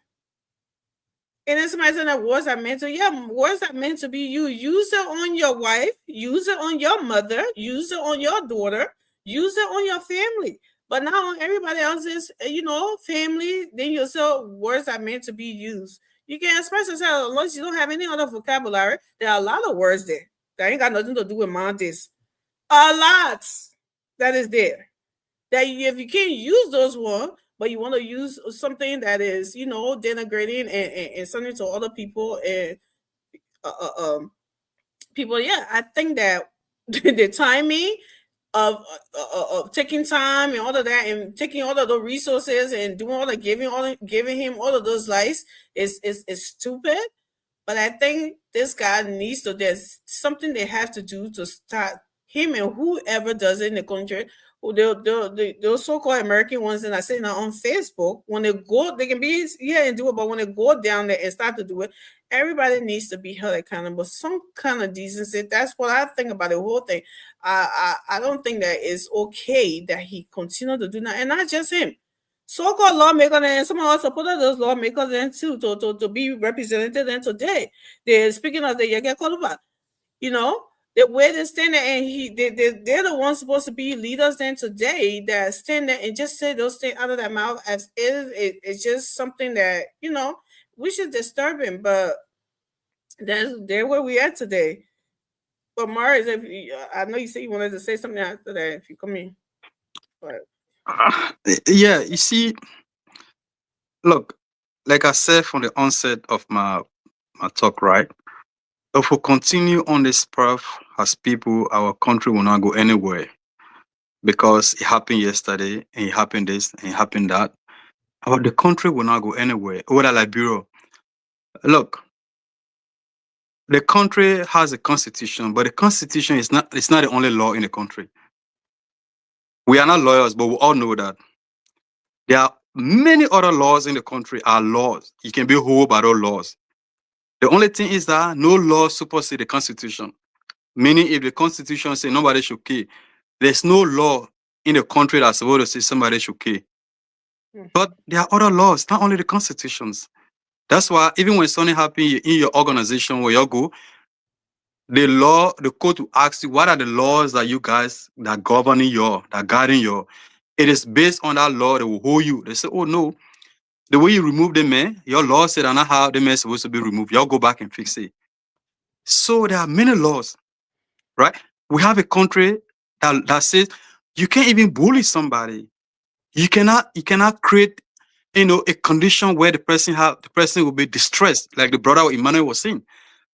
And then somebody saying that words are meant to, words are meant to be used. Use it on your wife, use it on your mother, use it on your daughter, use it on your family. But not on everybody else's, family. Then yourself, words are meant to be used. You can express yourself unless you don't have any other vocabulary. There are a lot of words there that ain't got nothing to do with Montes. A lot that is there. That if you can't use those words, but you want to use something that is, denigrating and something to other people and people, yeah, I think that the timing of taking time and all of that and taking all of the resources and doing all the giving him all of those lies is stupid. But I think this guy needs to, there's something they have to do to start him and whoever does it in the country. Those so-called American ones that are sitting on Facebook, when they go, they can be here and do it, but when they go down there and start to do it, everybody needs to be held accountable. Some kind of decency. That's what I think about the whole thing. I don't think that it's okay that he continued to do that, and not just him. So-called lawmakers and some of us supported those lawmakers and too to be represented in today. They're speaking of the Yage Koluba, you know, the way they stand there and they're the ones supposed to be leaders then today that stand there and just say those things out of their mouth as it's just something that, you know, which is disturbing, but they're where we are today. But Mars, I know you said you wanted to say something after that if you come in. But
Yeah, you see, look, like I said from the onset of my talk, right? If we continue on this path as people, our country will not go anywhere, because it happened yesterday and it happened this and it happened that. The country will not go anywhere. Whether Liberia, look, the country has a constitution, but the constitution is not, it's not the only law in the country. We are not lawyers, but we all know that there are many other laws in the country are laws. You can be whole by those laws. The only thing is that no law supersedes the constitution. Meaning, if the constitution says nobody should kill, there's no law in the country that's supposed to say somebody should kill. But there are other laws, not only the constitutions. That's why even when something happens in your organization where you go, the court will ask you, what are the laws that you guys that governing your, that guiding your? It is based on that law that will hold you. They say, oh no, the way you remove the man, your law said that's not how the man is supposed to be removed. Y'all go back and fix it. So there are many laws, right? We have a country that says you can't even bully somebody. You cannot create, a condition where the person will be distressed, like the brother Emmanuel was saying.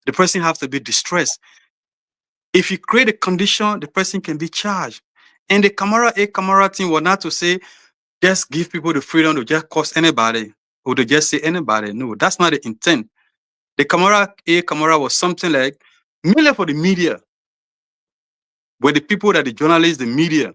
The person have to be distressed. If you create a condition, the person can be charged. And the Camara thing was not to say just give people the freedom to just curse anybody or to just say anybody. No, that's not the intent. The Camara was something like merely for the media. Where the people that the journalists, the media,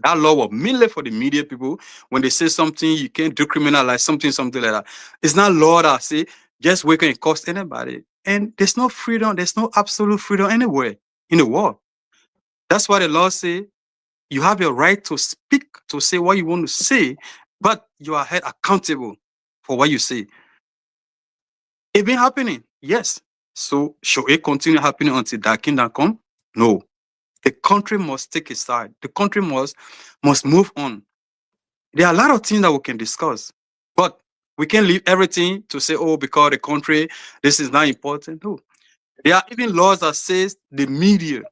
that law was merely for the media people. When they say something, you can't decriminalize something like that. It's not law that say just wake and cost anybody. And there's no freedom, there's no absolute freedom anywhere in the world. That's why the law say you have your right to speak, to say what you want to say, but you are held accountable for what you say. It been happening, yes. So should it continue happening until that kingdom come? No. The country must take a side. The country must move on. There are a lot of things that we can discuss, but we can't leave everything to say, oh, because the country, this is not important. No. There are even laws that says the media,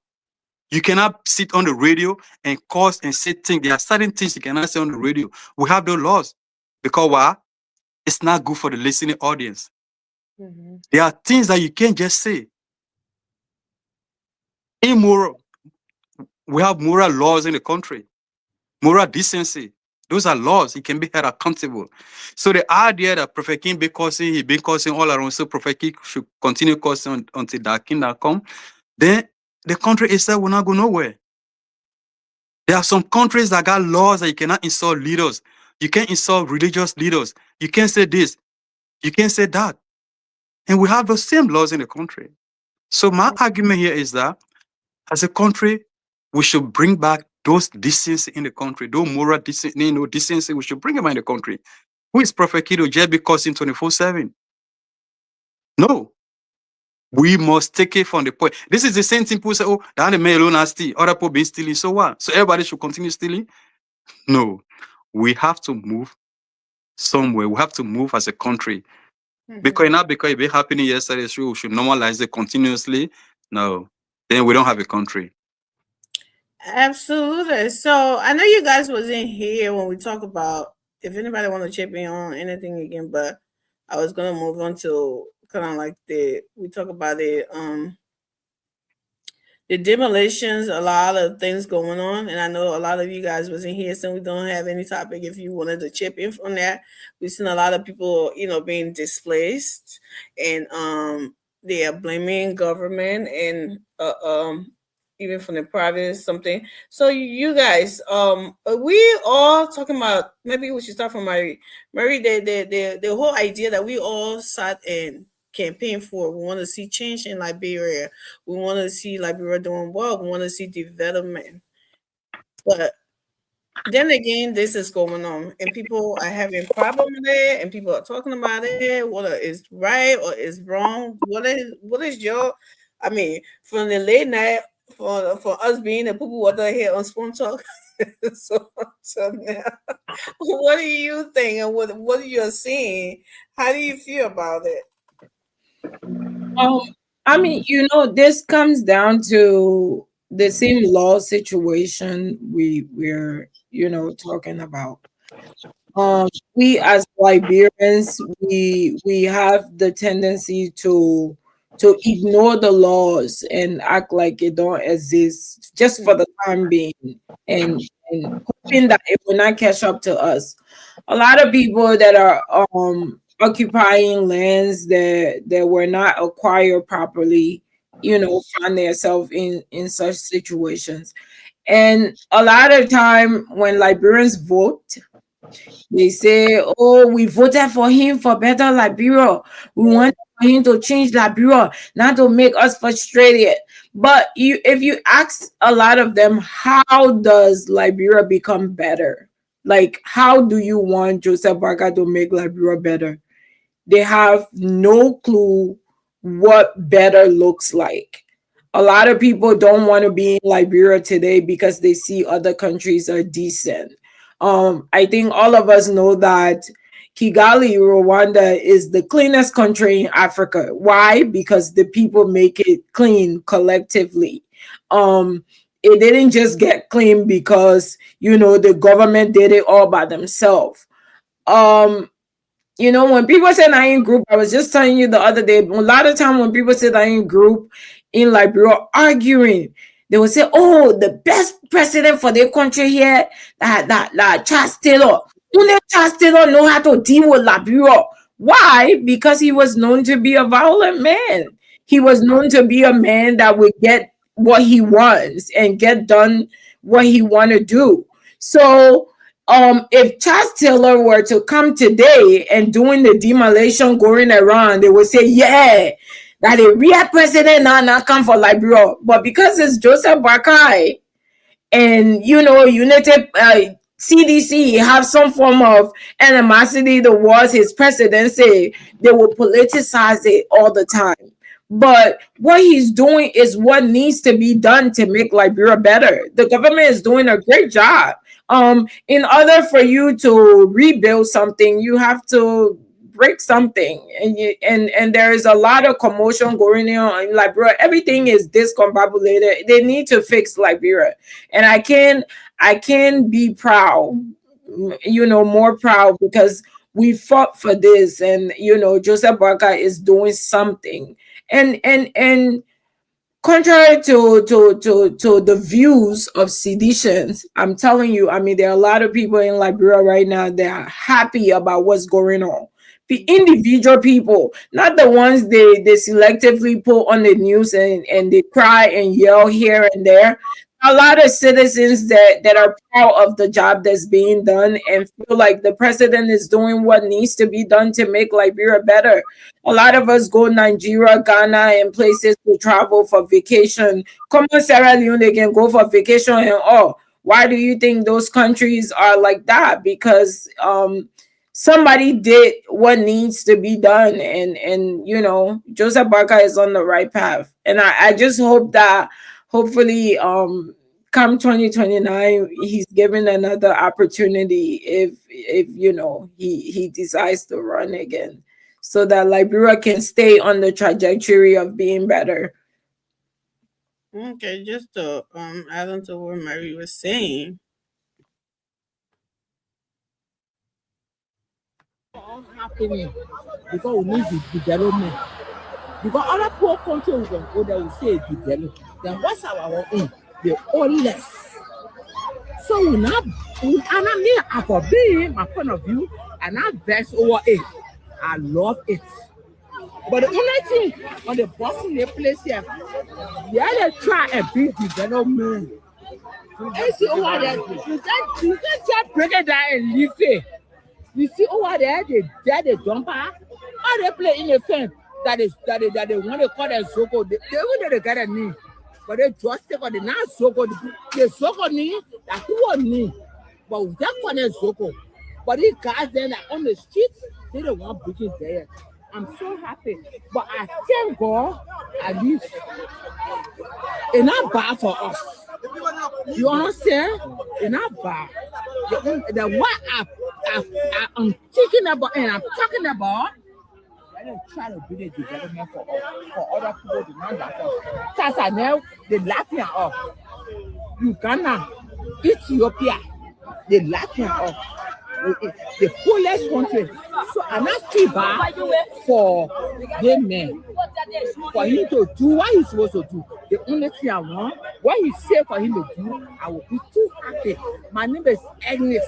you cannot sit on the radio and cause and say things. There are certain things you cannot say on the radio. We have those laws because why? It's not good for the listening audience. There are things that you can't just say. Immoral. We have moral laws in the country. Moral decency. Those are laws. He can be held accountable. So the idea that Prophet King be causing, he been causing all around, so Prophet King should continue causing until that kingdom come, then the country itself will not go nowhere. There are some countries that got laws that you cannot insult leaders. You can't insult religious leaders. You can't say this. You can't say that. And we have those same laws in the country. So my argument here is that as a country, we should bring back those decency in the country, those moral decency, we should bring them in the country. Who is Prophet Kido just because in 24/7? No. We must take it from the point. This is the same thing people say, oh, that the man alone has steal, other people been stealing, so what? So everybody should continue stealing? No. We have to move somewhere. We have to move as a country. Because it been happening yesterday, so we should normalize it continuously. No. Then we don't have a country.
Absolutely. So I know you guys was in here when we talk about, if anybody want to chip in on anything again, but I was gonna move on to kind of like we talk about the the demolitions, a lot of things going on, and I know a lot of you guys wasn't here, so we don't have any topic. If you wanted to chip in from that, we've seen a lot of people, being displaced, and they are blaming government and even from the province something. So you guys, we all talking about, maybe we should start from Mary. Mary, the whole idea that we all sat in campaign for. We want to see change in Liberia. We want to see Liberia doing well. We want to see development. But then again, this is going on, and people are having problem with it, and people are talking about it. What is right or is wrong? What is your? I mean, from the late night for us being the people water here on Spoon Talk. so now, what do you think, and what are you seeing? How do you feel about it?
I mean, this comes down to the same law situation we're talking about. We as Liberians, we have the tendency to ignore the laws and act like it don't exist just for the time being, and hoping that it will not catch up to us. A lot of people that are occupying lands that were not acquired properly, find themselves in such situations. And a lot of time when Liberians vote, they say, "Oh, we voted for him for better Liberia. We want for him to change Liberia, not to make us frustrated." But if you ask a lot of them, how does Liberia become better? Like, how do you want Joseph Barker to make Liberia better? They have no clue what better looks like. A lot of people don't want to be in Liberia today because they see other countries are decent. I think all of us know that Kigali, Rwanda is the cleanest country in Africa. Why? Because the people make it clean collectively. It didn't just get clean because, the government did it all by themselves. When people say I ain't group, I was just telling you the other day, a lot of time when people say I ain't group in Liberia arguing, they will say, "Oh, the best president for their country here, that Charles Taylor. Don't Charles Taylor know how to deal with Liberia?" Why? Because he was known to be a violent man. He was known to be a man that would get what he wants and get done what he want to do. So if Charles Taylor were to come today and doing the demolition going around, they would say, "Yeah, that a real president now come for Liberia." But because it's Joseph Barkai and United CDC have some form of animosity towards his presidency, they will politicize it all the time. But what he's doing is what needs to be done to make Liberia better. The government is doing a great job. In order for you to rebuild something, you have to break something, and there is a lot of commotion going on in Liberia. Everything is discombobulated. They need to fix Liberia, and I can be proud, more proud, because we fought for this, and Joseph Barker is doing something, and contrary to the views of seditions, I'm telling you, I mean, there are a lot of people in Liberia right now that are happy about what's going on. The individual people, not the ones they selectively put on the news and they cry and yell here and there. A lot of citizens that are proud of the job that's being done and feel like the president is doing what needs to be done to make Liberia better. A lot of us go Nigeria, Ghana, and places to travel for vacation. Come on, Sierra Leone, they can go for vacation and all. Why do you think those countries are like that? Because somebody did what needs to be done, and Joseph Barker is on the right path. And I just hope that hopefully come 2029 he's given another opportunity if he decides to run again, so that Liberia can stay on the trajectory of being better.
Okay, just to add on to what Mary was saying.
Happening because we need the development.
Because other poor countries we can go there, we say develop. Then what's our own? They owe less. So we not, and I mean, I for being my point of view, and I vex over it. I love it. But the only thing on the Boston place here, they try a big development. You see over there, you can't just break it down and leave it. You see over there, they dump her. Or they play in a film that they want to call it Zoko. They wouldn't get a knee. But they just take on the not Zoko. The Zoko knee, that who on knee. But we just call it Zoko. But these guys then on the streets, they don't want bridges there. I'm so happy. But I thank God, at least it's not bad for us. You understand? It's not bad. The what I'm thinking about and I'm talking about, I don't try to do the development for other people to not that. Tanzania, they laughing at us. Uganda, Ethiopia, they laughing at us. The poorest country. So I'm not too bad for the man. For him to do what he's supposed to do. The only thing I want, what he said for him to do, I will be too happy. My name is Agnes.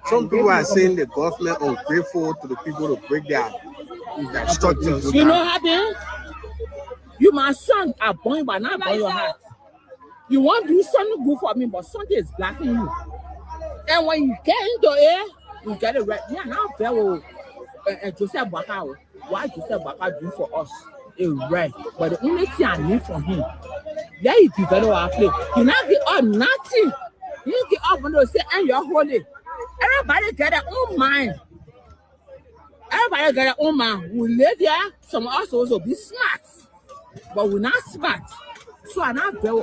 Some people are saying the government ungrateful to the people to break their structures.
You know what happened? You my son are born but not by your heart. You want to do something good for me, but something is blocking you. And when you get into it, you get it right. Yeah, now very Joseph Baka. Why Joseph Baka do for us? It's right. But the only thing I need from him, yeah, he develop our play. You not give up nothing. You get up when they say, and you're holy. Everybody get their own mind. Everybody got their own mind. We live here, some of us also be smart. But we're not smart. So I now very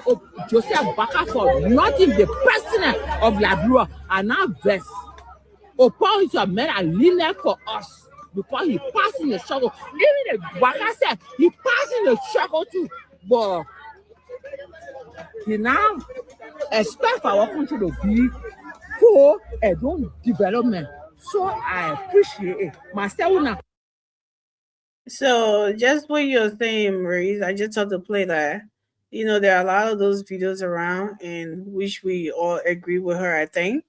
Joseph Baka for nothing the president of Liberia and now vest. Upon is a man and leaner for us because he passing the struggle. Even the Baka said he passing the struggle too. But he now expect for our country to be poor and don't development. So I appreciate it. Myself now.
So just what you're saying, Maurice, I just had to play that. You know, there are a lot of those videos around, and which we all agree with her, I think.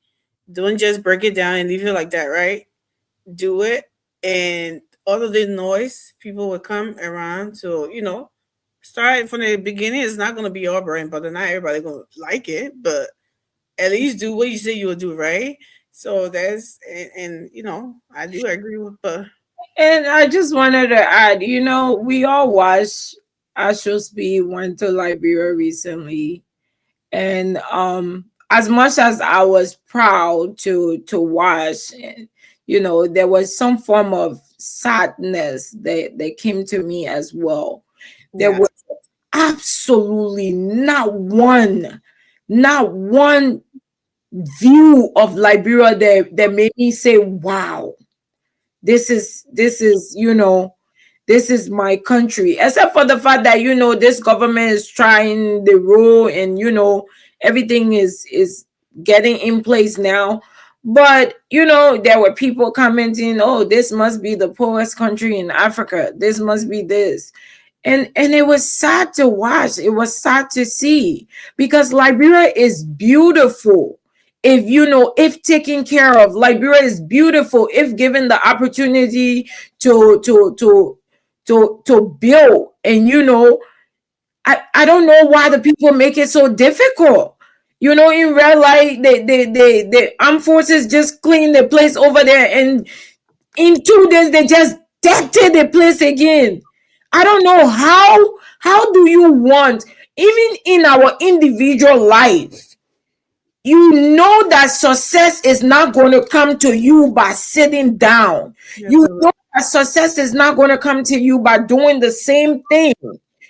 Don't just break it down and leave it like that, right? Do it. And all of the noise, people will come around to, you know, start from the beginning. It's not going to be all brain, but not everybody going to like it. But at least do what you say you will do, right? So that's, and you know, I do agree with her.
And I just wanted to add, you know, we all watched Ashosby went to Liberia recently. And as much as I was proud to watch, you know, there was some form of sadness that came to me as well. There was absolutely not one view of Liberia that made me say, wow, this is, you know, this is my country, except for the fact that, you know, this government is trying the rule and, you know, everything is getting in place now. But, you know, there were people commenting, oh, this must be the poorest country in Africa. This must be this. And it was sad to watch. It was sad to see because Liberia is beautiful. If, you know, if taken care of, Liberia is beautiful. If given the opportunity to build, and, you know, I don't know why the people make it so difficult. You know, in real life, the armed forces just clean the place over there, and in 2 days they just decked the place again. I don't know how do you want, even in our individual life, you know that success is not going to come to you by sitting down. You know that success is not going to come to you by doing the same thing,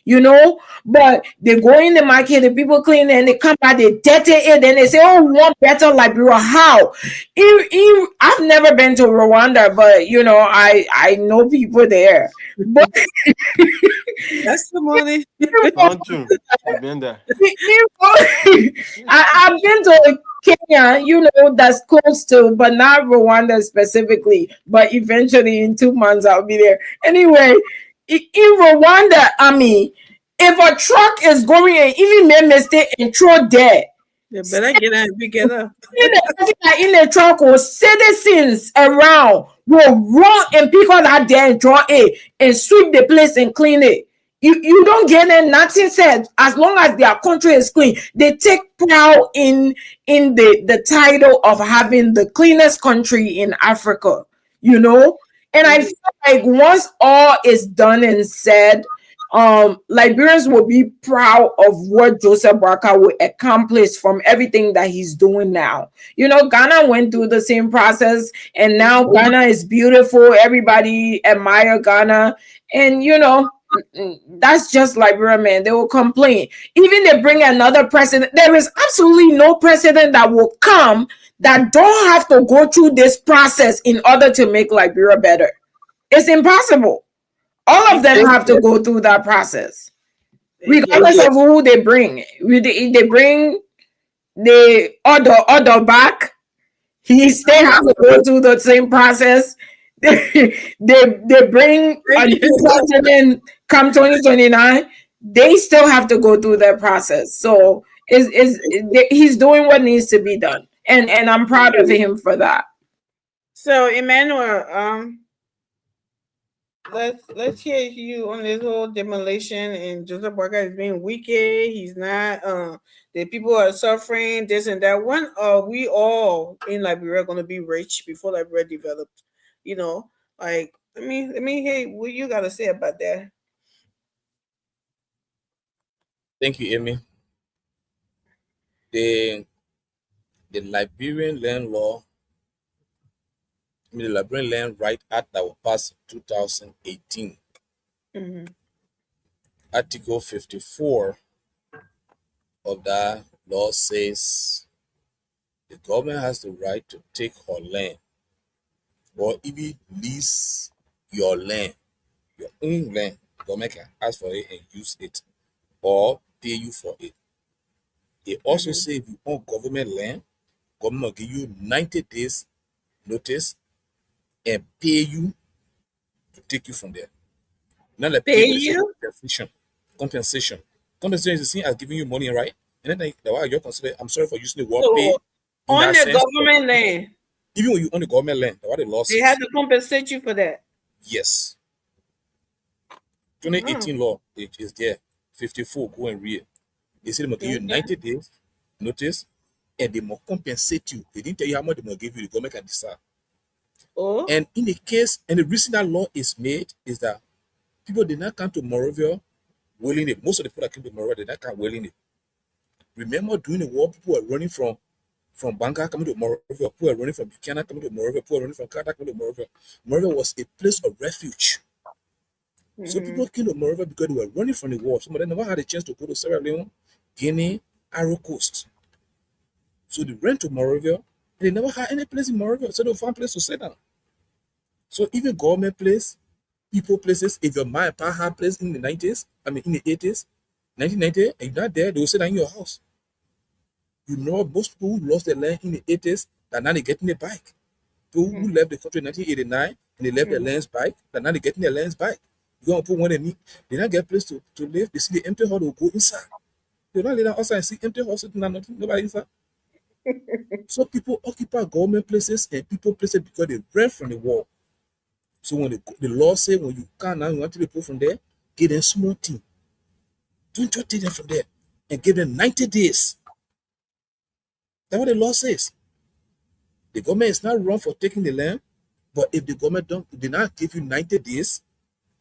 you know. But they go in the market, the people clean, and they come back, they dirty it, and they say, oh, we want better Liberia. How? I've never been to Rwanda, but, you know, I know people there. But
that's the money.
I've been there.
I've been to Kenya, you know, that's close to, but not Rwanda specifically. But eventually in 2 months I'll be there. Anyway, in Rwanda, I mean, if a truck is going and even make mistake and throw there,
They better get in and pick it up.
in the truck or citizens around will run and pick up that there and draw it and sweep the place and clean it. You don't get it, nothing said. As long as their country is clean, they take pride in the title of having the cleanest country in Africa, you know. And I feel like once all is done and said, Liberians will be proud of what Joseph Boakai will accomplish from everything that he's doing now. You know, Ghana went through the same process, and now Ghana is beautiful. Everybody admire Ghana, and you know, that's just Liberia, man. They will complain. Even they bring another president. There is absolutely no president that will come that don't have to go through this process in order to make Liberia better. It's impossible. All of them have to go through that process, regardless of who they bring. They bring the other back, he still has to go through the same process. They bring a new president come 2029. They still have to go through that process. So he's doing what needs to be done, and I'm proud of him for that.
So Emmanuel, let's hear you on this whole demolition, and Joseph Boakai is being wicked. He's not. The people are suffering this and that. When are we all in Liberia going to be rich before Liberia developed? You know, like let me hear what you got to say about that.
Thank you, Amy. The Liberian land law, the Liberian Land Right Act that was passed in 2018, Article 54 of that law says the government has the right to take her land or even lease your land, your own land. Government can ask for it and use it or pay you for it. It also says if you own government land, government will give you 90 days notice and pay you to take you from there. Not like
pay you?
Compensation. Compensation is the same as giving you money, right? And then you're considered, I'm sorry for using the word
So,
pay.
on the government land.
Even when you own the government land, what the law says.
They had to compensate you for that.
Yes. 2018 law is there. 54, go and read. They say they must give you 90 days notice and they must compensate you. They didn't tell you how much they must give you, the government can decide.
Oh.
And in the case, and the reason that law is made is that people did not come to Monrovia willingly. Most of the people that came to Monrovia did not come willingly. Remember during the war, people were running from Bangka coming to Monrovia, people were running from Buchanan coming to Monrovia, people were running from Canada coming to Monrovia. Monrovia was a place of refuge. So people came to Monrovia because they were running from the war. Some of them never had a chance to go to Sierra Leone, Guinea, Arrow Coast. So they ran to Monrovia, and they never had any place in Monrovia, so they found a place to sit down. So even government place, people places, if your mom and pa had place in the 90s, in the 80s, 1990, and you're not there, they will sit down in your house. You know, most people who lost their land in the 80s, that now they getting their bike. People who left the country in 1989, and they left their lands back, that now they getting their lands back. You go and put one in me, they not get a place to live, they see the empty hall, they'll go inside. They don't lay down outside and see empty halls sitting there, nothing, nobody inside. So people occupy government places and people places because they ran from the war. So when the law say when you can now you want to people from there, give them small team. Don't you take them from there and give them 90 days. That's what the law says. The government is not wrong for taking the land, but if the government did not give you 90 days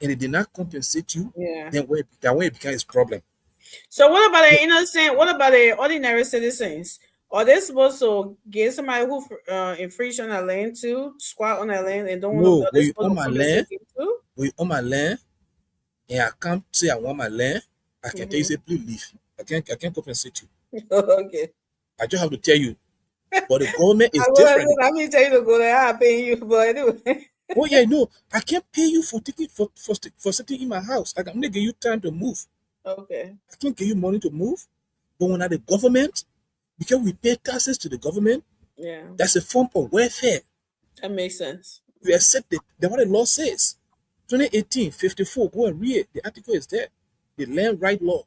and it did not compensate you, then that way it becomes a problem.
So what about the innocent? What about the ordinary citizens? Are they supposed to get somebody who infringe on their land too, squat on their land, and don't want to?
No, when you own my land, and I come say I want my land, I can tell you say please leave. I can't compensate you.
Okay.
I just have to tell you. But the government is different.
I mean, tell you to go there. I'm paying you, but anyway.
Oh yeah, no, I can't pay you for taking for sitting in my house. I can only give you time to move.
Okay.
I can't give you money to move. But when at the government, because we pay taxes to the government, that's a form of welfare.
That makes sense.
We accept it. That's what the law says. 2018, 54, go and read it. The article is there. The land right law.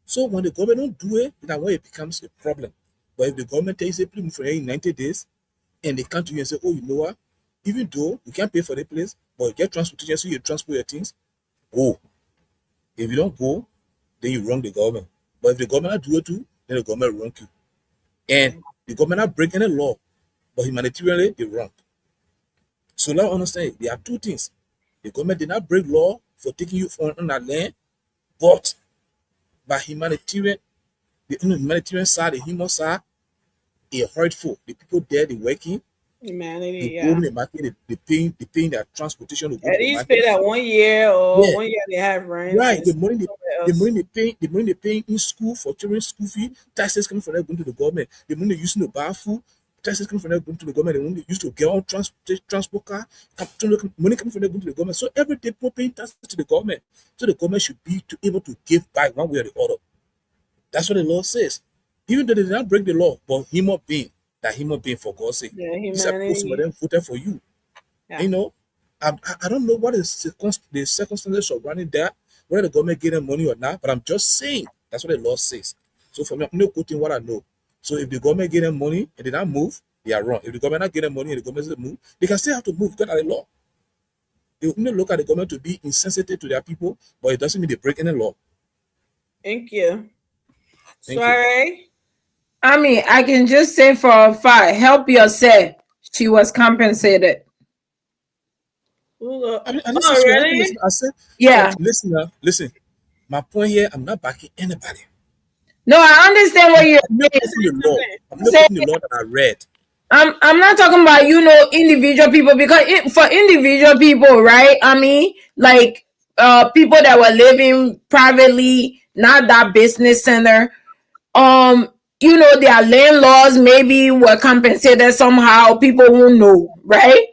So when the government don't do it, that's when it becomes a problem. But if the government takes a place for in 90 days, and they come to you and say, oh, you know what? Even though you can't pay for the place, but you get transportation, so you transport your things, go. If you don't go, then you wrong the government. But if the government do it too, then the government wrong you. And the government not break any law, but humanitarianly they wrong. So now understand, there are two things. The government did not break law for taking you on that land, but by humanitarian, the humanitarian side, the human side, it hurtful. The people there, they working,
Humanity,
they go in the market, they paying their transportation to go
At
to the
least
market.
pay that 1 year or
Yeah.
1 year they have rent.
Right,
and
the money
somewhere else.
they paying in school for children's school fee, taxes coming from them going to the government. The money they using to buy food, taxes coming from them going to the government. The money they used to get on transport car, money coming from them going to the government. So every day people paying taxes to the government. So the government should be able to give back one way or the other. That's what the law says. Even though they did not break the law, but human being, for God's sake.
Yeah,
These are people, some of
humanity.
them voted for you.
Yeah.
You know, I don't know what is the circumstances surrounding that, whether the government gave them money or not, but I'm just saying that's what the law says. So for me, I'm not quoting what I know. So if the government gave them money and they not move, they are wrong. If the government not give them money and the government doesn't move, they can still have to move because of the law. They will not look at the government to be insensitive to their people, but it doesn't mean they break any law.
Thank you.
Thank you.
Sorry.
I mean, I can just say for a fact, help yourself. She was compensated.
I mean, and
Oh, really?
listen, I said,
Yeah.
listen. My point here, I'm not backing anybody.
No, I understand what you're
I'm not
saying.
quoting the law. I'm not
Say-
quoting the law that I read.
I'm not talking about, individual people, because for individual people, right? I mean, like people that were living privately, not that business center. Their landlords maybe were compensated somehow. People won't know, right?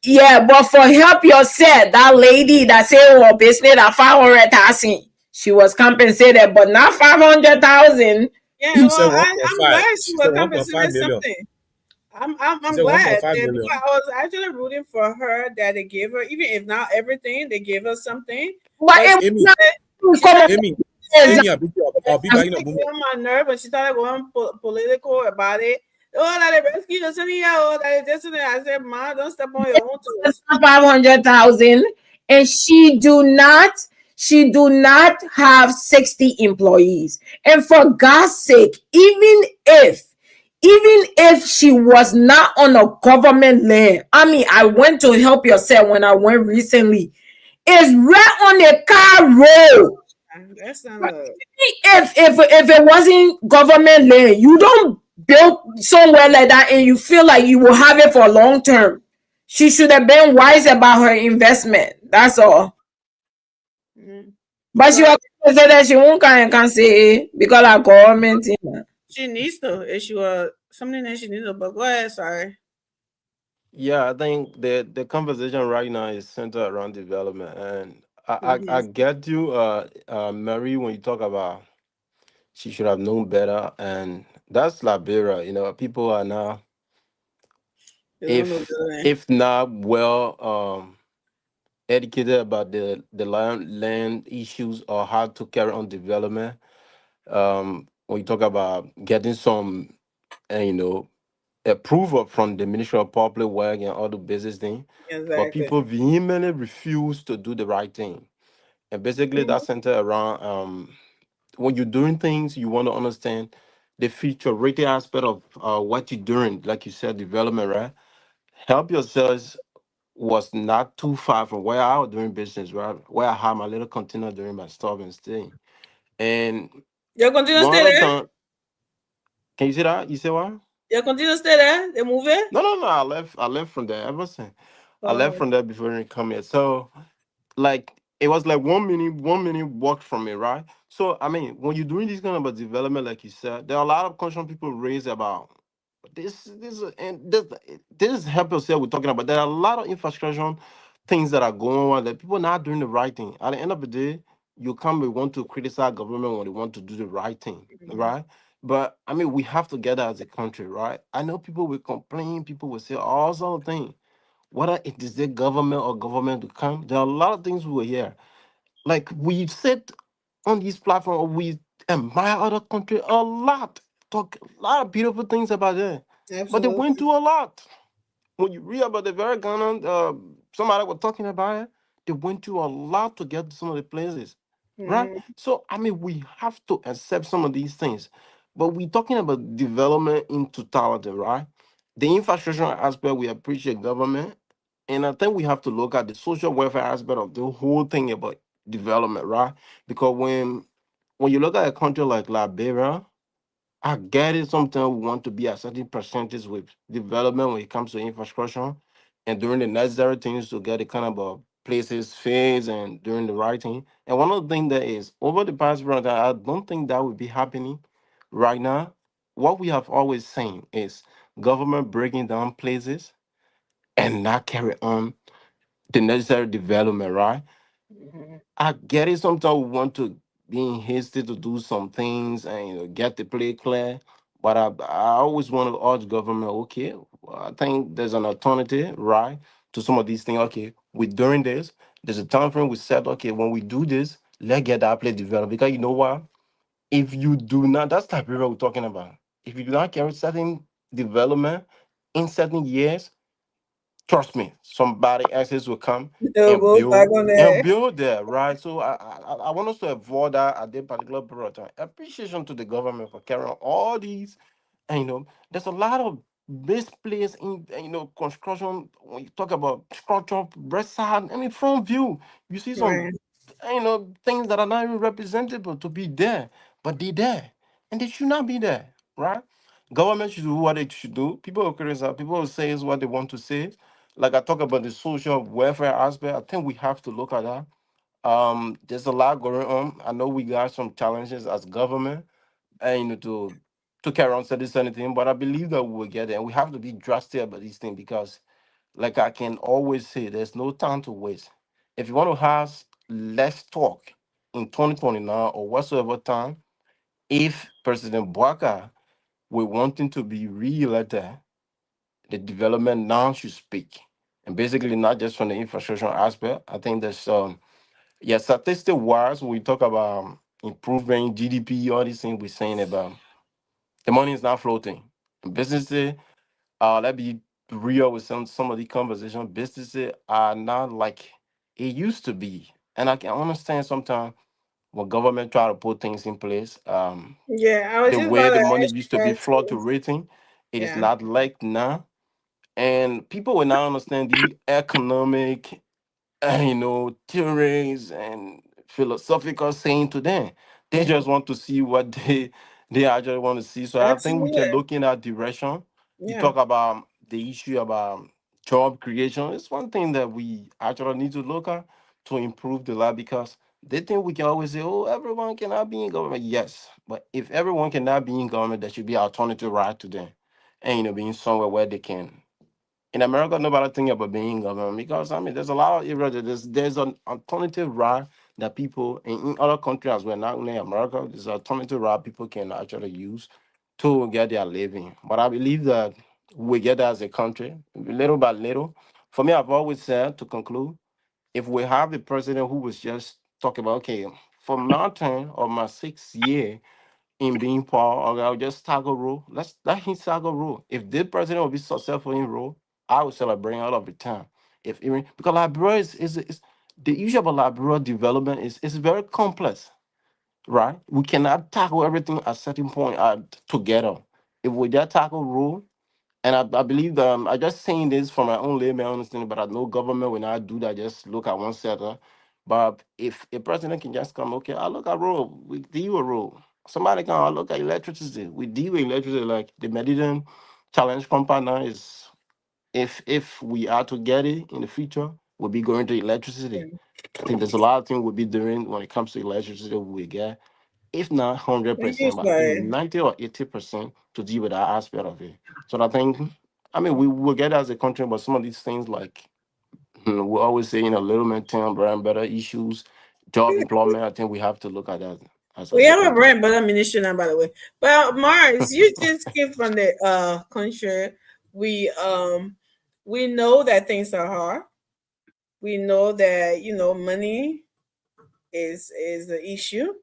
Yeah, but for help yourself, that lady that said her business at 500,000, she was compensated, but not 500,000.
Yeah,
She said
well, I'm
1.5.
glad
She
she was
said 1.5
compensated
million.
something. I'm
She said
glad
1.5
that,
million.
because I was actually rooting for her that they gave her, even if not everything, they gave her something.
But it
Amy,
was not
Amy, I'll be back in a moment.
on my nerve when she started going political about it. Oh, that they rescue the city. Oh, that this and that. I said, Ma, don't step on your own toes.
500,000, and she do not have 60 employees. And for God's sake, even if she was not on a government land, I mean, I went to Help Yourself when I went recently. It's right on the car road.
That's not a...
If it wasn't government land, you don't build somewhere like that and you feel like you will have it for long term. She should have been wise about her investment. That's all. But she was say that she won't can say because our government.
She needs to. If she was something that she needs to. But go ahead. Sorry.
Yeah, I think the conversation right now is centered around development, and I get you, Mary, when you talk about she should have known better, and that's Liberia. People are now,
They don't know better.
if not well educated about the land issues or how to carry on development. When you talk about getting some, approval from the Ministry of Public Work and all the business thing, but
Exactly.
people vehemently refuse to do the right thing. And basically that's centered around when you're doing things, you want to understand the future-rated aspect of what you're doing. Like you said, development, right? Help Yourselves was not too far from where I was doing business, right? Where I had my little container doing my stuff and staying. And
You continue to
one
stay
other
there?
time, can you see that? You say what?
You continue to stay there? They move it?
No. I left from there. Ever since I left
Oh.
from there before I come here. So, like, it was like 1 minute walk from me, right? So, I mean, when you're doing this kind of a development, like you said, there are a lot of questions people raise about this is Help Yourself we're talking about. There are a lot of infrastructure things that are going on that people are not doing the right thing. At the end of the day, you can't want to criticize government when they want to do the right thing, right? But I mean, we have to get as a country, right? I know people will complain, people will say all sorts of things. whether it is the government or government to come. There are a lot of things we will hear. Like we sit on these platforms, we admire other countries a lot, talk a lot of beautiful things about them, but they went
Absolutely.
through a lot. When you read about the very Ghana, somebody was talking about it, they went through a lot to get to some of the places, right?
Mhm.
So I mean, we have to accept some of these things, but we're talking about development in totality, right? The infrastructure aspect, we appreciate government, and I think we have to look at the social welfare aspect of the whole thing about development, right? Because when you look at a country like Liberia, I get it. Sometimes we want to be a certain percentage with development when it comes to infrastructure and doing the necessary things to get the kind of places phased and doing the right thing. And one of the things that is over the past period, I don't think that would be happening right now. What we have always seen is government breaking down places and not carry on the necessary development, right?
Mhm.
I get it. Sometimes we want to be in hasty to do some things and get the play clear. But I always want to urge government, okay, I think there's an alternative, right, to some of these things. Okay, we're doing this. There's a time frame we said, okay, when we do this, let's get that place developed. Because you know what? If you do not, that's the type of people we're talking about. If you do not carry certain development in certain years, trust me, somebody else will come
They'll
and
go back
build
on there.
there, right? So I want us to avoid that at that particular period of time. Appreciation to the government for carrying on all these, and there's a lot of misplaced in construction. When you talk about structure, breast side, I mean front view, you see some
Right.
things that are not even representable to be there, but they there, and they should not be there, right? Government should do what they should do. People will criticize. People will say is what they want to say. Like I talk about the social welfare aspect, I think we have to look at that. There's a lot going on. I know we got some challenges as government, and to carry on certain thing, but I believe that we will get there. And we have to be drastic about these things because, like I can always say, there's no time to waste. If you want to have less talk in 2029 or whatsoever time, if President Bouaka we wanting to be re-elected, the development now should speak. And basically not just from the infrastructure aspect. I think there's statistic wise when we talk about improving GDP, all these things we're saying about the money is not floating. Businesses, let be real with some of the conversation. Businesses are not like it used to be. And I can understand sometimes when government try to put things in place,
Yeah, I was
the
just
way
about
the
to
money
ask
used to
you
be
that too.
fluctuating, it is
Yeah.
not like now. And people will now understand the economic, theories and philosophical saying to them. They
Mhm.
just want to see what they actually want to see. So I think we can
Absolutely.
look in that direction. You
Yeah.
talk about the issue about job creation. It's one thing that we actually need to look at to improve the life because they think we can always say, oh, everyone cannot be in government. Yes, but if everyone cannot be in government, there should be alternative right to them. And being somewhere where they can in America, nobody think about being government because I mean, there's a lot of areas. There's an alternative route that people in other countries as well, not only America. There's an alternative route people can actually use to get their living. But I believe that we get that as a country, little by little. For me, I've always said to conclude, if we have a president who was just talking about, okay, from my turn or my 6th year in being power, or I'll just tackle rule. Let's let him tackle rule. If this president will be successful in rule, I will celebrate all of the time. If even because Liberia is the issue about Liberia development is very complex, right? We cannot tackle everything at certain point together. If we just tackle rule, and I believe that I just saying this from my own layman understanding, but I know government will not do that. Just look at one sector. But if a president can just come, okay, I look at road, we deal with road. Somebody can I look at electricity, we deal with electricity. Like the Mediterranean Challenge Compound now is, if we are to get it in the future, we'll be going to electricity. I think there's a lot of things we'll be doing when it comes to electricity. We get if not
Thank you
100%, but I
for
think
it.
90 or 80% to deal with that aspect of it. So I think, I mean, we will get as a country, but some of these things like we always say, little maintain brand better issues, job employment. I think we have to look at that
We
as a
have a
country.
brand butter ministry now, by the way. Well, Mars, you just came from the country. We we know that things are hard. We know that, money is the issue,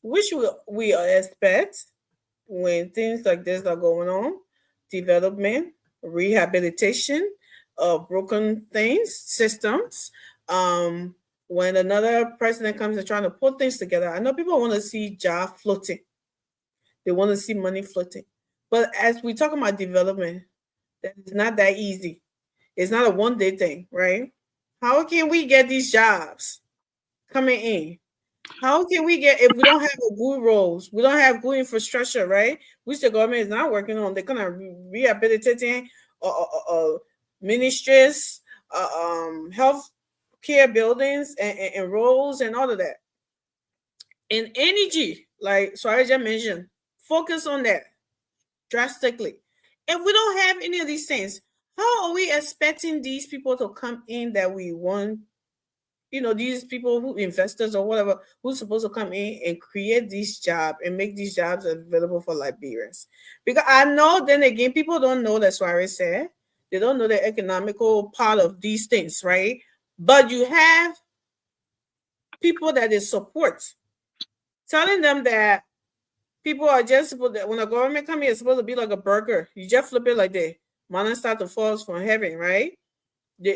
which we expect when things like this are going on. Development, rehabilitation of broken things, systems. When another president comes and trying to put things together, I know people want to see job floating. They want to see money floating. But as we talk about development, that is not that easy. It's not a one-day thing, right? How can we get these jobs coming in? How can we get, if we don't have good roads, we don't have good infrastructure, right? Which the government is not working on. They're kind of rehabilitating ministries, health care buildings, and roads, and all of that. In energy, like Suarez just mentioned, focus on that drastically. If we don't have any of these things, how are we expecting these people to come in that we want? These people who investors or whatever who's supposed to come in and create these jobs and make these jobs available for Liberians. Because I know, then again, people don't know, that's why I said, they don't know the economical part of these things, right? But you have people that they support telling them that people are just supposed to, when a government comes in, it's supposed to be like a burger. You just flip it like that. Manna start to fall from heaven, right?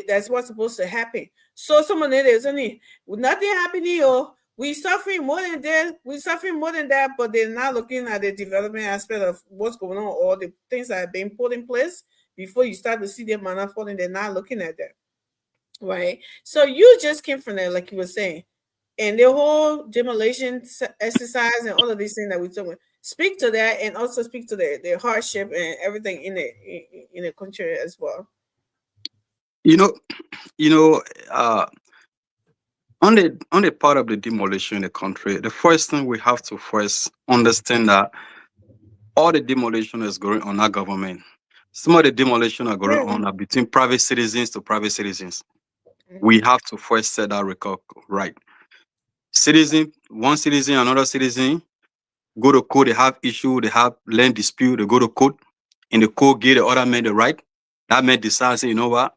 That's what's supposed to happen. So someone there isn't it? Nothing happening, or we suffering more than that, but they're not looking at the development aspect of what's going on, or the things that have been put in place before you start to see them manna falling. They're not looking at that, right? So you just came from there, like you were saying, and the whole demolition exercise and all of these things that we're doing. Speak to that, and also speak to the hardship and everything in the country as well.
On the part of the demolition in the country, the first thing we have to first understand that all the demolition is going on our government. Some of the demolition are going on are between private citizens to private citizens. We have to first set that record right. One citizen, another citizen, go to court, they have issue, they have land dispute, they go to court, and the court give the other man the right. That man decides, you know what?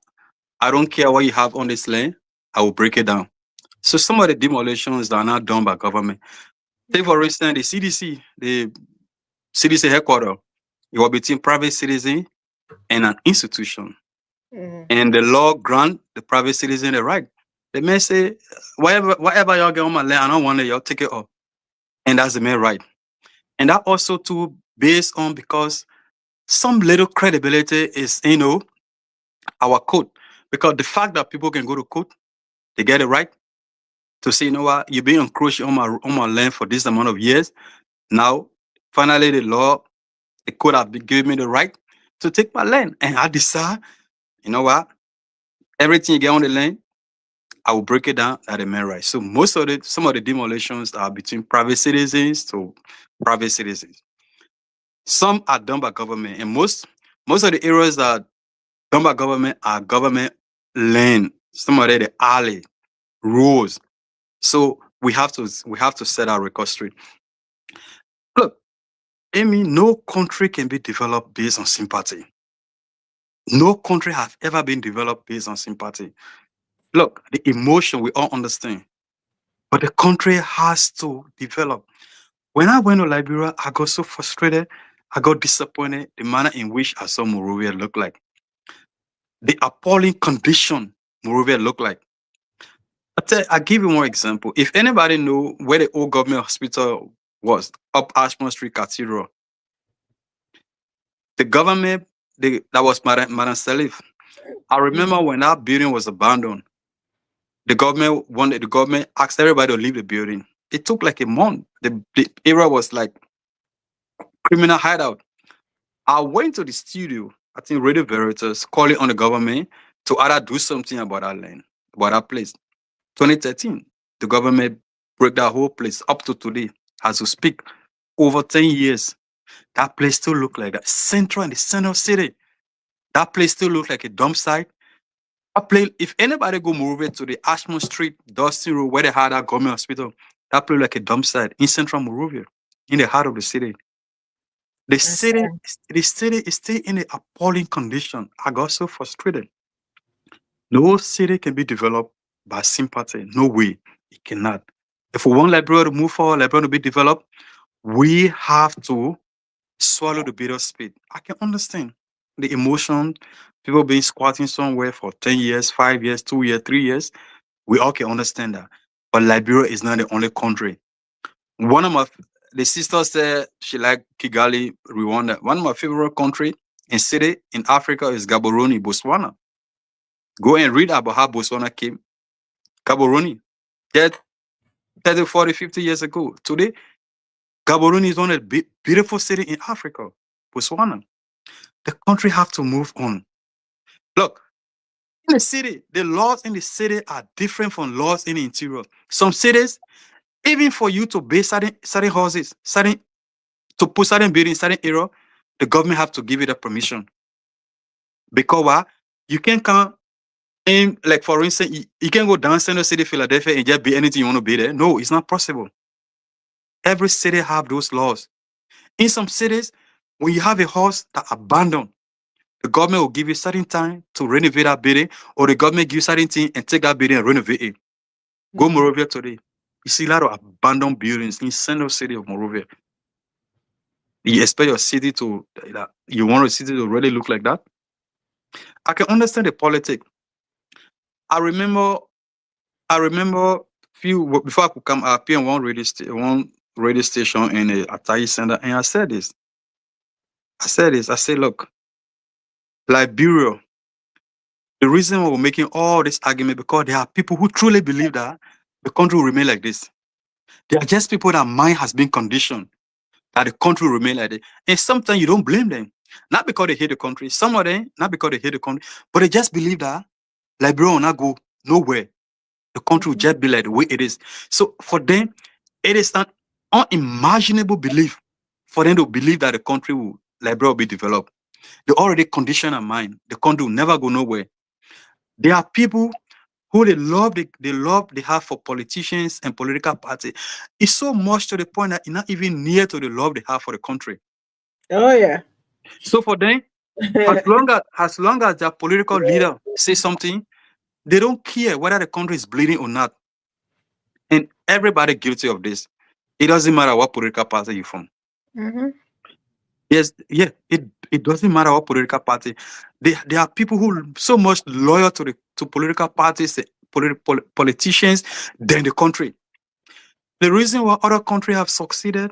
I don't care what you have on this land, I will break it down. So some of the demolitions are not done by government. Take for instance, the CDC headquarters, it was between private citizen and an institution. And the law grant the private citizen the right. The man say, whatever y'all get on my land, I don't want it, y'all take it up. And that's the main right. And that also too based on, because some little credibility is, our code. Because the fact that people can go to court, they get it right to say, you know what, you've been encroaching on my land for this amount of years. Now, finally, the court have been giving me the right to take my land. And I decide, you know what, everything you get on the land, I will break it down at the main right. So some of the demolitions are between private citizens to private citizens. Some are done by government, and most of the areas that are done by government are government land. Some of the alley, roads. So we have to set our record straight. Look, Amy, no country can be developed based on sympathy. No country has ever been developed based on sympathy. Look, the emotion we all understand, but the country has to develop. When I went to Liberia, I got so frustrated, I got disappointed, the manner in which I saw Monrovia look like. The appalling condition Monrovia looked like. I'll give you one example. If anybody know where the old government hospital was, up Ashmont Street Cathedral, the government, that was Madam Salif. I remember when that building was abandoned, the government asked everybody to leave the building. It took like a month. The area was like criminal hideout. I went to the studio, I think Radio Veritas, calling on the government to either do something about that land, about that place. 2013, the government broke that whole place up to today. As we speak, over 10 years, that place still look like that. Central in the center of city. That place still look like a dump site. If anybody go move it to the Ashmont Street, Dusty Road, where they had that government hospital, that place like a dump site in central Monrovia, in the heart of the city. The city is still in an appalling condition. I got so frustrated. No city can be developed by sympathy. No way. It cannot. If we want Liberia to move forward, Liberia to be developed, we have to swallow the bitter spit. I can understand the emotion, people being squatting somewhere for 10 years, 5 years, 2 years, 3 years. We all can understand that. But Liberia is not the only country. One of the sisters said she liked Kigali, Rwanda. One of my favorite country and city in Africa is Gaborone, Botswana. Go and read about how Botswana came. Gaborone, that 30, 40, 50 years ago. Today, Gaborone is one of the beautiful city in Africa, Botswana. The country have to move on. Look, in the city, the laws in the city are different from laws in the interior. Some cities, even for you to build certain houses, to put certain buildings, certain area, the government have to give you the permission. Because why? You can't come in, like for instance, you can go down Center City, Philadelphia, and just be anything you want to be there. No, it's not possible. Every city have those laws. In some cities, when you have a house that abandoned, the government will give you certain time to renovate that building, or the government give you certain thing and take that building and renovate it. Go Monrovia today. You see a lot of abandoned buildings in Central City of Monrovia. You expect your city to, you want your city to really look like that? I can understand the politics. I remember before I could come, I appeared on one radio station in a Atayi Center, and I said this. I said, look, Liberia, the reason why we're making all this argument because there are people who truly believe that the country will remain like this. There are just people that mind has been conditioned that the country will remain like this. And sometimes you don't blame them. Not because they hate the country. Some of them, not because they hate the country, but they just believe that Liberia will not go nowhere. The country will just be like the way it is. So for them, it is an unimaginable belief for them to believe that the country will, Liberia will be developed. They already condition their mind. The country will never go nowhere. There are people who they have for politicians and political parties. It's so much to the point that it's not even near to the love they have for the country.
Oh yeah.
So for them, as long as their political leader say something, they don't care whether the country is bleeding or not. And everybody guilty of this. It doesn't matter what political party you're from. Yes, yeah, it doesn't matter what political party. There are people who are so much loyal to political parties, politicians, than the country. The reason why other countries have succeeded,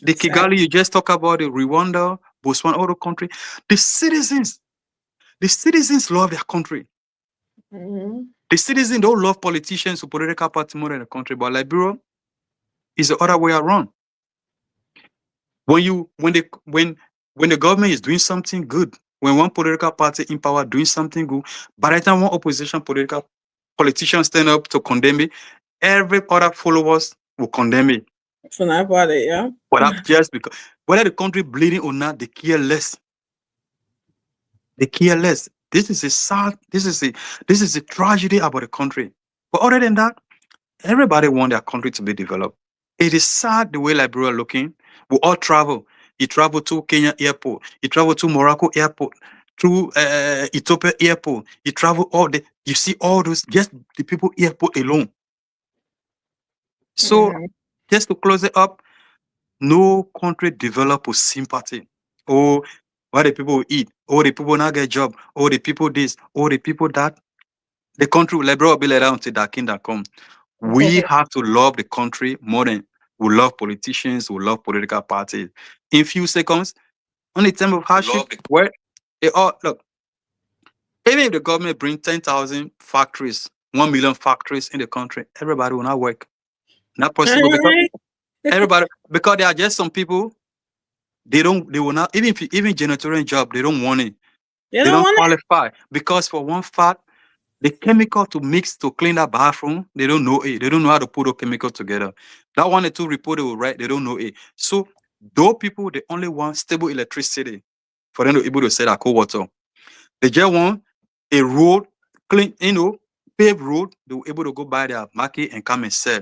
the Kigali you just talk about, the Rwanda, Botswana, other country, the citizens love their country. The citizens don't love politicians or political parties more than the country, but Liberia is the other way around. When the government is doing something good, when one political party in power doing something good, by the time one opposition politician stand up to condemn it, every other followers will condemn it.
So not about it, yeah.
But just because whether the country bleeding or not, they care less. They care less. This is a tragedy about the country. But other than that, everybody wants their country to be developed. It is sad the way Liberia looking. We all travel. You travel to Kenya airport. You travel to Morocco airport. Through Ethiopia airport. You travel you see all those, just the people airport alone. So just to close it up, no country develop with sympathy. Oh, why the people eat? Oh, the people not get job. Oh, the people this. Oh, the people that. The country Liberia will be like that until that kingdom come. We have to love the country more than we love politicians, we love political parties. In few seconds, on the time of hardship, where they all look, even if the government bring 10,000 factories, 1 million factories in the country, everybody will not work. Not possible because there are just some people, they will not, even janitorial job, they don't want it. They don't qualify because for one fact, the chemical to mix to clean that bathroom, they don't know it. They don't know how to put the chemical together. That 1 or 2 report they will write, they don't know it. So those people, they only want stable electricity for them to be able to sell that cold water. They just want a road, clean, paved road, they will be able to go buy their market and come and sell.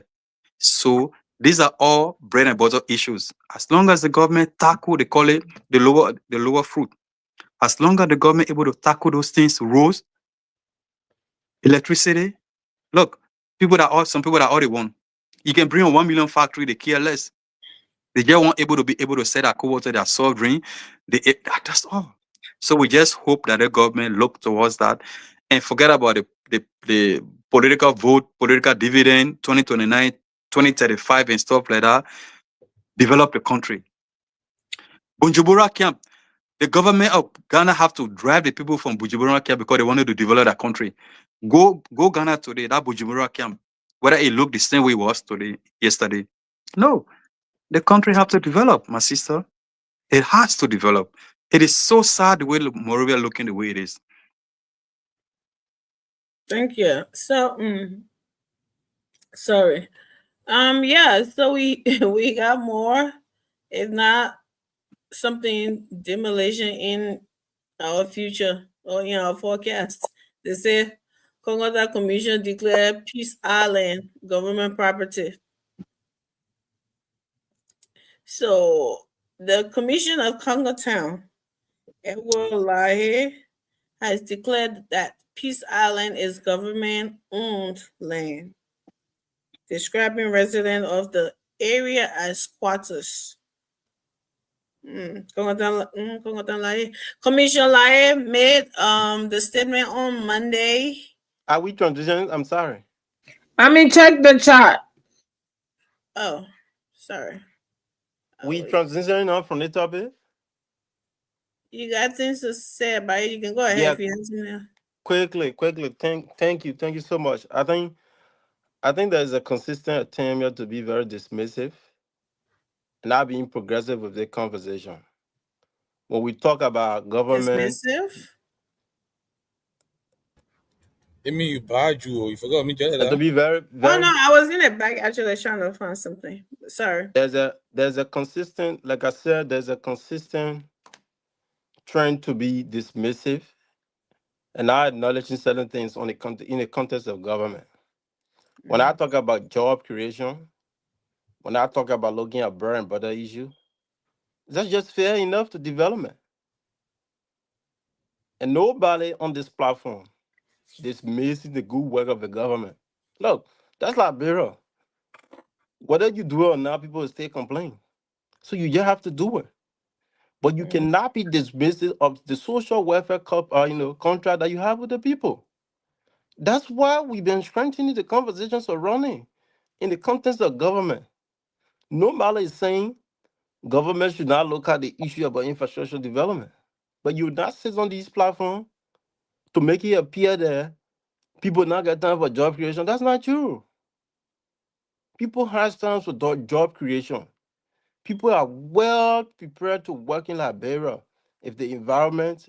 So these are all bread and butter issues. As long as the government tackle, they call it the lower fruit. As long as the government able to tackle those things, roads, Electricity. Look, some people that already won. You can bring on 1 million factory, they care less. They just want able to be able to sell that cold water, their soft drink. That's all. So we just hope that the government look towards that and forget about the political vote, political dividend, 2029, 2035 and stuff like that. Develop the country. Bujumbura camp. The government of Ghana have to drive the people from Bujumbura camp because they wanted to develop that country. Go Ghana today, that Bujumbura camp, whether it looked the same way it was yesterday. No, the country have to develop, my sister. It has to develop. It is so sad the way Monrovia looking the way it is.
Thank you. So, sorry. Yeah. So we we got more. If not something demolition in our future or in our forecast. They say Congo Commission declared Peace Island government property. So the Commission of Congo Town, Edward Lahe, has declared that Peace Island is government-owned land, describing residents of the area as squatters. Commissioner Lahe made the statement on Monday.
Are we transitioning? I'm sorry.
I mean, check the chat.
Oh, sorry.
We transitioning on from the topic?
You got things to say about it. You can go ahead if you have something.
Quickly. Thank you so much. I think there's a consistent attempt here to be very dismissive and not being progressive with the conversation. When we talk about government,
dismissive.
I mean, you bad you forgot me.
To be very.
Oh no, I was in the back actually trying to find something. Sorry.
There's a consistent, like I said, there's a consistent trend to be dismissive and not acknowledging certain things in the context of government. When I talk about job creation, when I talk about looking at bread and butter issue, that's just fair enough to development. And nobody on this platform dismissing the good work of the government. Look, that's Liberia. Whether you do it or not, people will still complain. So you just have to do it. But you cannot be dismissive of the social welfare contract that you have with the people. That's why we've been strengthening the conversations surrounding in the context of government. Nobody is saying government should not look at the issue about infrastructure development. But you not sit on these platforms to make it appear that people not get time for job creation. That's not true. People have time for job creation. People are well prepared to work in Liberia if the environment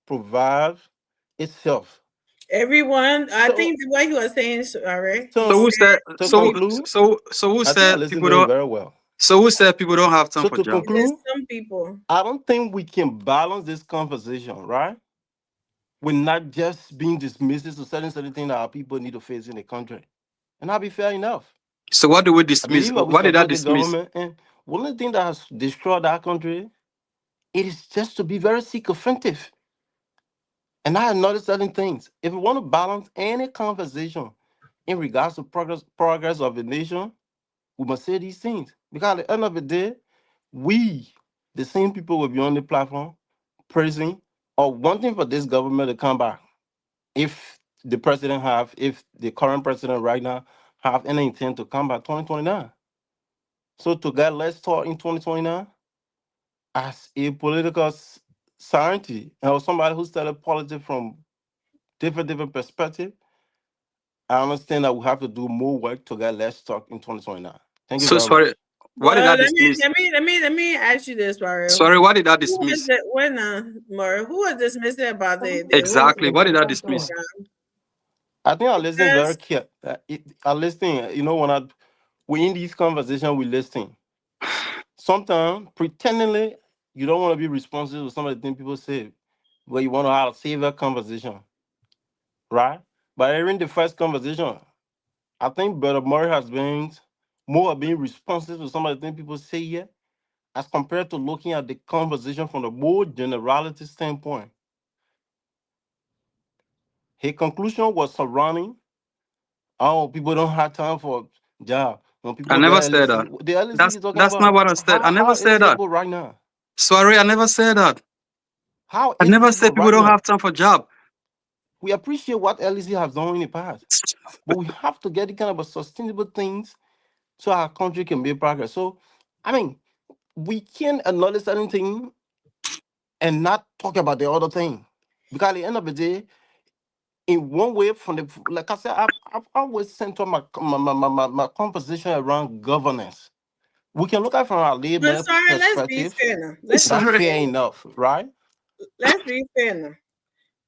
provides itself.
Everyone, I think what he was saying, alright.
So who said? So who said people don't?
Very well.
So who said people don't have time for
to
jobs?
conclude,
some people.
I don't think we can balance this conversation, right? We're not just being dismissive to certain things that our people need to face in the country, and that'll be fair enough.
So what do we dismiss? What did I dismiss?
And one of the things that has destroyed our country, it is just to be very sycophantic. And I have noticed certain things. If we want to balance any conversation in regards to progress of a nation, we must say these things. Because at the end of the day, we, the same people, will be on the platform praising or wanting for this government to come back. If the current president right now have any intent to come back 2029. So to get less talk in 2029, as a political scientist or somebody who studied politics from different perspective, I understand that we have to do more work to get less talk in 2029. Thank you.
So sorry,
much.
What did I dismiss?
Let me ask you this, Mario.
Sorry, what did I dismiss?
Mario, who was dismissing about the
exactly? What did I dismiss?
I think I listen very carefully. I listen. You know, when we in these conversations, we listen. Sometimes pretendingly you don't want to be responsible to some of the things people say, but you want to have a save a conversation, right? But during the first conversation, I think Brother Murray has been more being responsive to some of the things people say here, as compared to looking at the conversation from a more generality standpoint. His conclusion was surrounding, oh, people don't have time for job. When people
I
get
never said that.
LEC, the LEC you're talking
That's not
about,
what I said. I
how
never said that.
eligible right now?
Sorry, I never said that.
How
I never
eligible
said people
right
don't
now?
have time for job.
We appreciate what LEC has done in the past, but we have to get the kind of a sustainable things so our country can be progress. So, I mean, we can't acknowledge certain thing and not talk about the other thing, because at the end of the day, in one way, from the like I said, I've always centered my composition around governance. We can look at it from our
But
labor
sorry, let's be
perspective.
fair now. Let's
That's
be
fair
fair.
enough, right?
Let's be fair now.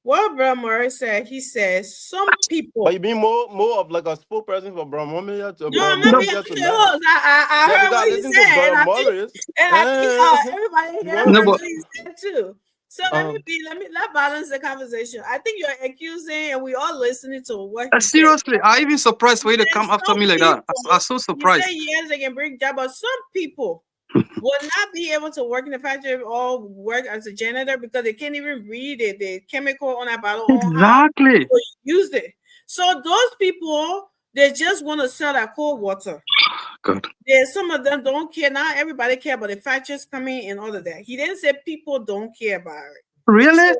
What Brother Morris said, he says some people.
But you mean more of like a spokesperson for Bro Morris to
No, I'm not being
just to
I
Yeah,
heard
because
what he
listen
said,
to
and
Bro
I think,
Morris.
everybody
you
here
wanna-
heard
No,
what
but
he said too. So let's balance the conversation. I think you're accusing, and we all listening to what he said.
seriously, I even surprised for you to come after me like that. I'm so
You
surprised.
say yes, they can bring job, but some people will not be able to work in the factory or work as a janitor because they can't even read it. The chemical on that bottle on how
Exactly.
to use it. So those people, they just want to sell that cold water.
God.
There's some of them don't care. Not everybody care about the factories coming and all of that. He didn't say people don't care about it.
Really?
So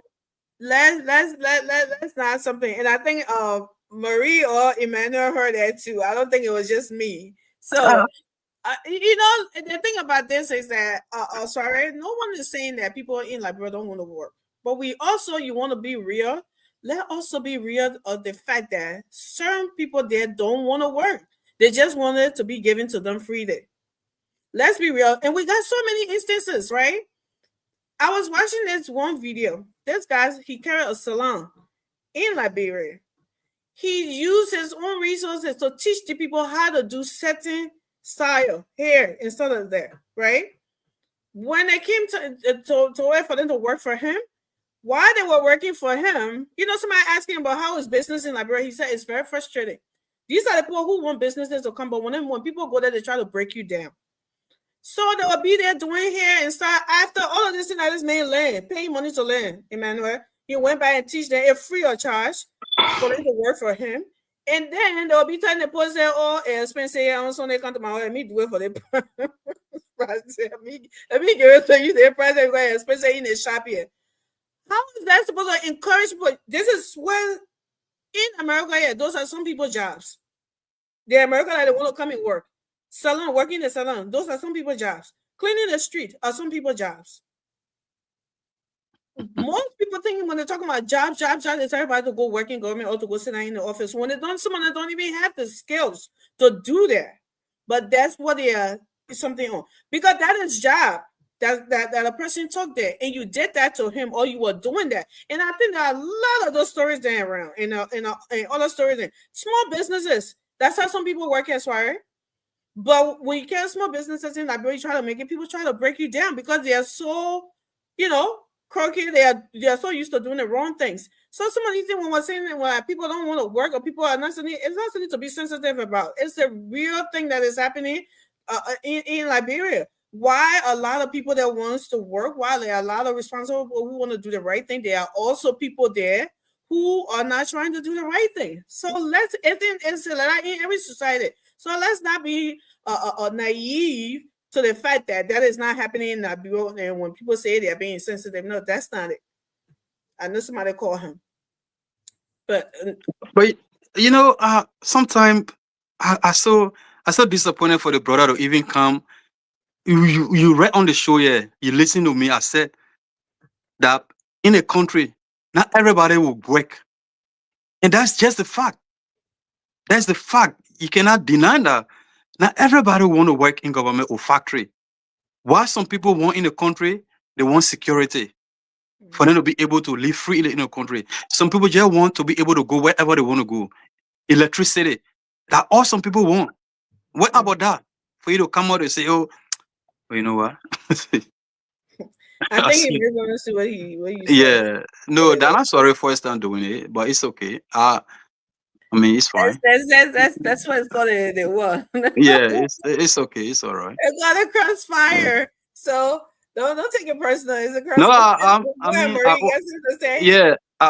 let's not something. And I think Marie or Emmanuel heard that too. I don't think it was just me. So you know, the thing about this is that sorry, no one is saying that people in Liberia don't want to work, but we also, you want to be real. Let also be real of the fact that certain people there don't want to work. They just want it to be given to them freely. Let's be real. And we got so many instances, right? I was watching this one video. This guy, he carried a salon in Liberia. He used his own resources to teach the people how to do certain style hair instead of that, right? When they came to wait for them to work for him, while they were working for him, you know, somebody asking about how is business in Liberia, he said it's very frustrating. These are the people who want businesses to come, but when people go there, they try to break you down. So they will be there doing hair and start after all of this thing that this man learned, paying money to learn, Emmanuel. He went back and teach them free of charge for them to work for him. And then they'll be telling the person, oh, expensive, I don't want to come to my way. Let me do it for them. Let me give it to you. The price is expensive in the shop here. How is that supposed to encourage people? This is when in America, yeah, those are some people's jobs. The American that they want to come and work. Salon, working in the salon, those are some people's jobs. Cleaning the street are some people's jobs. Most people think when they're talking about jobs, it's everybody to go work in government or to go sit down in the office. When they don't, some of them don't even have the skills to do that. But that's what they are something on. Because that is job that a person took there and you did that to him or you were doing that. And I think there are a lot of those stories there around in other stories. In small businesses, that's how some people work as well. But when you get small businesses in Liberia, try to make it, people try to break you down because they are so, crooked. They are so used to doing the wrong things. So some of these things when we're saying that people don't want to work or people are not something, it's not something to be sensitive about. It's a real thing that is happening in Liberia. Why a lot of people that wants to work, while there are a lot of responsible people who want to do the right thing, there are also people there who are not trying to do the right thing. So it's like in every society. So let's not be naive to the fact that is not happening in that bureau. And when people say they're being sensitive, no, that's not it. I know somebody call him, but
sometimes I so disappointed for the brother to even come. You read on the show here. You listen to me. I said that in a country, not everybody will work, and that's just the fact. That's the fact. You cannot deny that. Not everybody want to work in government or factory. Why some people want in the country, they want security for them to be able to live freely in the country. Some people just want to be able to go wherever they want to go. Electricity. That's all some people want. What about that? For you to come out and say, oh, you know what?
I think he really wants to see what you
yeah. No, they're not sorry for us doing it, but it's okay. I mean, it's fine.
That's what it's called. The what?
Yeah, it's okay. It's all right.
It's not a crossfire. So don't take it personal. It's a crossfire.
No,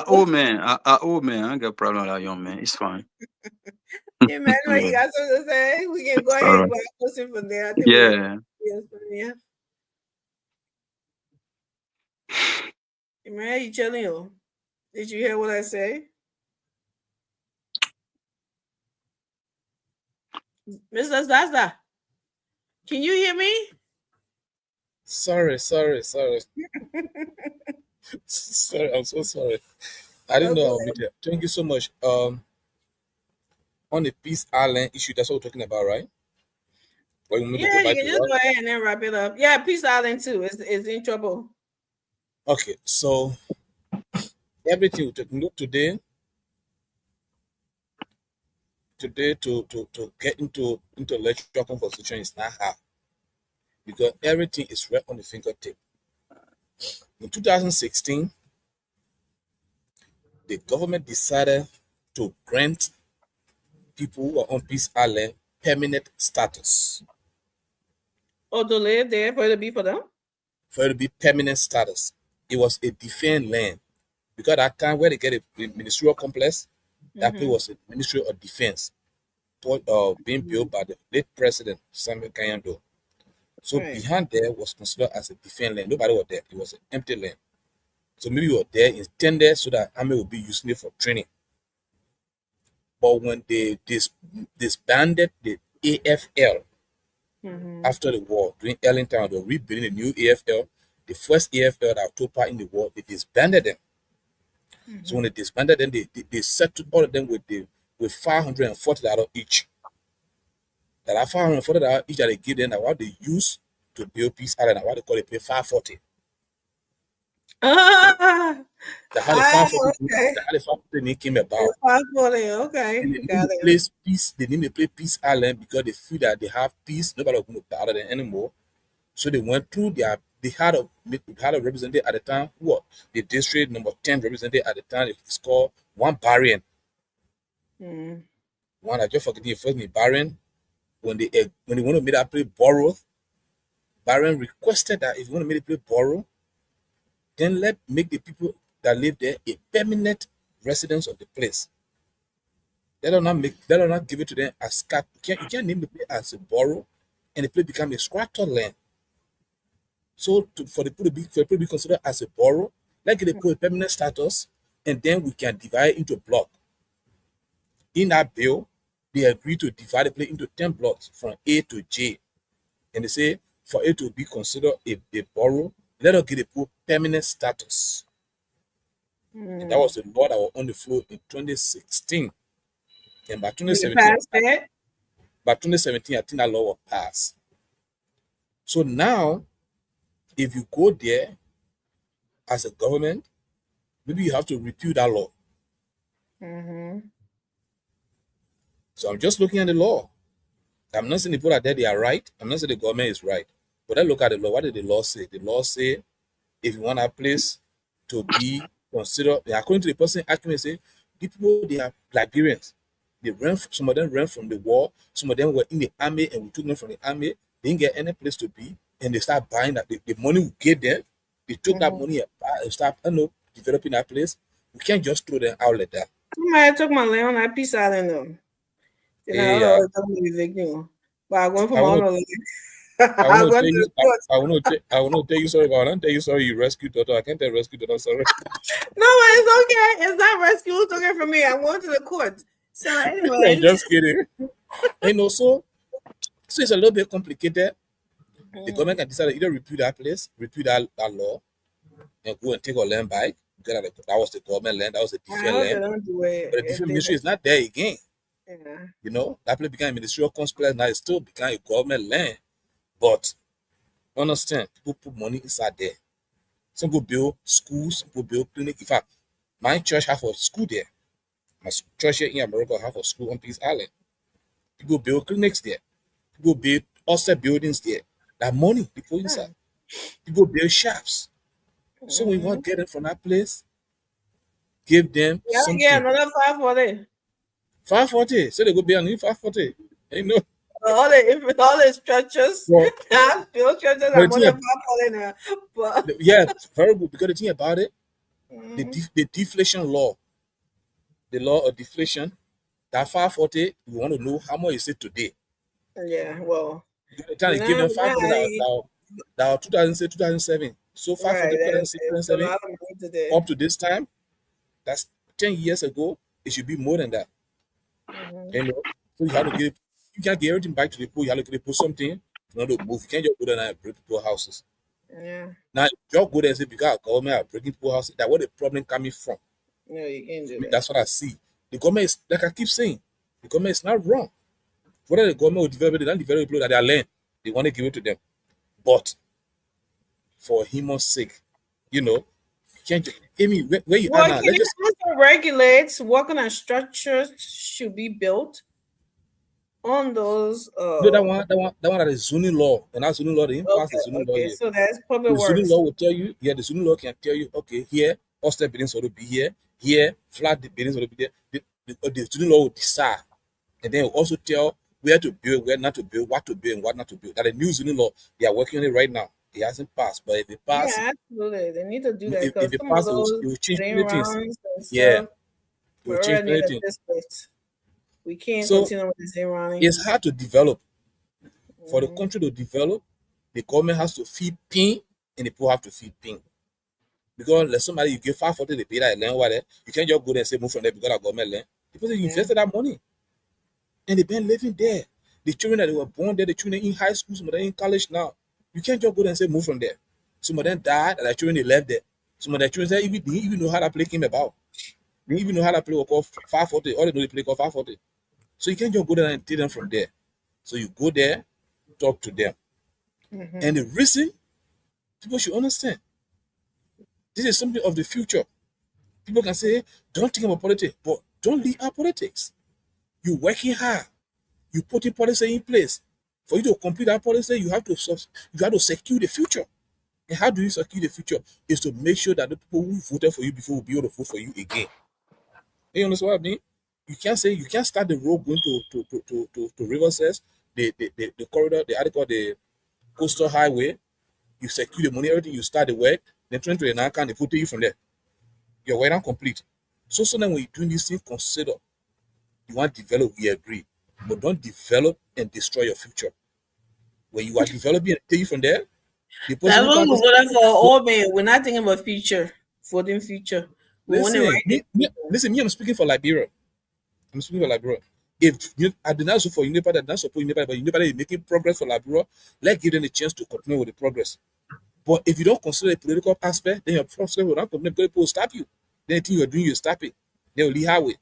old man. Old man. I don't got a problem with that young man. It's fine.
Emmanuel, you got something to say? We can go ahead
All
and
right.
go question from there. I think
Yeah.
yeah. Emmanuel, you chilling? Or did you hear what I say? Mr. Zaza, can you hear me?
Sorry. Sorry, I'm so sorry. I didn't know I would be there. Thank you so much. On the Peace Island issue, that's what we're talking about, right? Or you want me to
Yeah,
go
you
back
can
to
just
what?
go ahead and then wrap it up. Yeah, Peace Island too is in trouble.
Okay, so everything we talking about today to get into intellectual conversation is not hard because everything is right on the fingertip. In 2016, the government decided to grant people who are on Peace Island permanent status.
Oh, to live there for it to be for them?
For it to be permanent status. It was a defense land. Because at that time where they get a ministerial complex, that place was a Ministry of Defense being built by the late President Samuel Kayando. So behind there was considered as a defense land. Nobody was there. It was an empty land. So maybe you were there intended so that army will be using it for training. But when they disbanded the AFL after the war, during Ellington, they were rebuilding a new AFL. The first AFL that took part in the war, they disbanded them. So when they disbanded them, they settled all of them with $540 each. That $540 each that they give them, that what they use to build Peace Island, and what they call it, pay $540. That's how the $540 came about.
$540, okay.
And they need to play Peace Island because they feel that they have peace. Nobody was going to bother them anymore. So they went through they had a representative at the time, the district number 10 representative at the time. It's called One Barrian. One, I just forget the first name, Barrian. When they want to make that play Borough, Barrian requested that if you want to make the play Borough, then make the people that live there a permanent residents of the place. They do not give it to them as cat. You can't name the place as a borough, and the place become a squatter land. So for the people to be considered as a borough, let's get a permanent status, and then we can divide into block. In that bill, they agreed to divide the place into 10 blocks from A to J. And they say for it to be considered a borough, let us get a permanent status. And that was the law that was on the floor in 2016. And by 2017, I think that law was passed. So now, if you go there as a government, maybe you have to repeal that law. So I'm just looking at the law. I'm not saying the people that they are right. I'm not saying the government is right. But I look at the law. What did the law say? The law say if you want a place to be considered, according to the person argument, say the people, they are Liberians. Some of them ran from the war. Some of them were in the army, and we took them from the army. They didn't get any place to be, and they start buying that. The money we gave them, they took that money and start developing that place. We can't just throw them out like that.
Somebody took my land on that Peace Island though.
Yeah.
But I went from
I want to tell you sorry about it. I tell you sorry you rescued daughter. I can't tell rescue daughter sorry.
No, it's okay. It's not rescue. It's okay for me. I'm going to the court. So anyway.
I'm just kidding. And also, so it's a little bit complicated. The government can decide to either repeal that place, repeal that law, and go and take our land back. Because that was the government land, that was the defense land. But the defense ministry is not there again.
Yeah.
You know, that place became a ministerial complex. Now it still became a government land. But understand, people put money inside there. Some people build schools, some people build clinics. In fact, my church have a school there. My church here in America have a school on Peace Island. People build clinics there. People build hostel buildings there. That money people inside. People build shops. So when you want to get them from that place, give them something.
Yeah, another $540.
$540. So they go beyond $540. You know.
All the structures, build structures are more than $540 now.
Yeah, very good. Because the thing about it, The deflation law, the law of deflation, that 540, we want to know how much is it today.
Yeah, well,
You're trying to give them 540 that 2006, 2007. So 540,
right,
2006,
it's a
2007,
lot of money today.
up to this time, that's 10 years ago, it should be more than that. You know, so you have to give, you can't get everything back to the pool, you have to put something in order to move. You can't just go there and break people's houses.
Yeah.
Now, just go there and say, because government are breaking people's houses, that's where the problem coming from.
No, you can't do that.
That's what I see. The government is, like I keep saying, the government is not wrong. Whether the government will develop it, they don't develop people that they are land, they want to give it to them. But for human's sake, you know, you can't just, Amy, where you
Well,
are now,
can
let's
you
just
also regulate what kind of structures should be built on those?
you know that is zoning law, and that zoning law, they didn't pass the zoning law
Okay,
yet.
so that's public
The zoning
works.
law will tell you, yeah, the zoning law can tell you, okay, here, hostel buildings ought to be here, flat buildings ought to be there. The zoning law will decide, and then it will also tell where to build, where not to build, what to build, and what not to build. That a new zoning law, they are working on it right now. It hasn't passed, but if it passes,
Yeah, absolutely. They need to do that
if
because
it
some of
passes,
those
it will change
drain
many things.
runs and
Yeah,
stuff,
it
we
will change
already
many
need a
things.
district. We can't
So
continue with this drain running.
it's hard to develop. For the country to develop, the government has to feed pin, and the people have to feed pin. Because let somebody you give 540, they pay that land over there. You can't just go there and say move from there because of government land. The person invested that money, and they've been living there. The children that they were born there, the children in high school, some of them in college now. You can't just go there and say move from there. Some of them died, and the children they left there. Some of the children they didn't even know how that play came about. They didn't even know how that play was called 540. All they know they play called 540. So you can't just go there and take them from there. So you go there, talk to them. And the reason people should understand, this is something of the future. People can say, don't think about politics, but don't leave out politics. You're working hard. You putting policy in place. For you to complete that policy, you have to secure the future. And how do you secure the future? Is to make sure that the people who voted for you before will be able to vote for you again. You understand what I mean? You can't say you can't start the road going to Riverside, the corridor, the article, the coastal highway. You secure the money, everything, you start the work, then 2029 can they put you from there. Your work not complete. So then when you're doing this thing, consider you want to develop, we agree. But don't develop and destroy your future. When you are developing and take you from there, the
That's
person
what we voted for all men. We're not thinking about future, voting future. We want to write
listen, I'm speaking for Liberia. I'm speaking for Liberia. If you, I did not support Unipa, I did not support Unipa, but Unipa is making progress for Liberia, let's give them a chance to continue with the progress. But if you don't consider the political aspect, then your progress will not continue because people will stop you. Then the thing you're doing, you stop it. They will leave highway.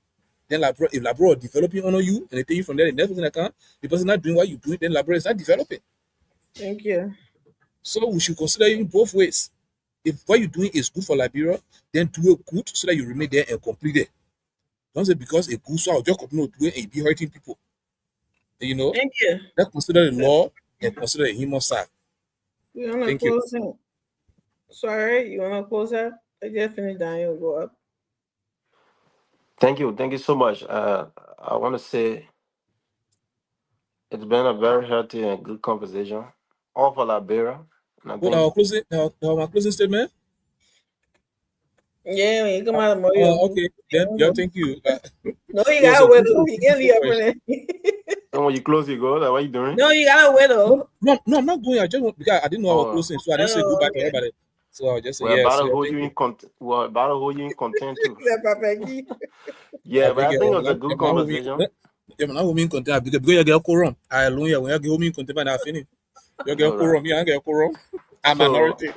Then Liberia, if Liberia is developing on you and they take you from there, the next person that can, the person not doing what you're doing, then Liberia is not developing.
Thank you.
So we should consider it in both ways. If what you're doing is good for Liberia, then do it good so that you remain there and complete it. Don't say because it's good, so I'll just continue to do it and be hurting people. You know?
Thank you.
Let's consider the law and consider the human side.
You want to
Thank you.
close it? Sorry, you want to close that? I just finished down. You'll go up.
Thank you so much. I want to say it's been a very healthy and good conversation, all for Liberia. And I
What
think
our closing statement?
Yeah, when you come out of Mario.
Okay, then yeah, thank you.
No, you gotta wait. You can't leave up for
and when you close, you go. Like, what are you doing?
No, you gotta wait though.
No, I'm not going. I just want because I didn't know I was closing, so I didn't say goodbye to everybody. So I just say
We're
yes.
about to hold you in content. We're about to hold you in content too. Yeah, but I think it was a good conversation.
Yeah, man, I will mean content because you get a quorum. Hallelujah. When you get home in content, I finish. You get a quorum. Yeah, I get a quorum. I'm minority.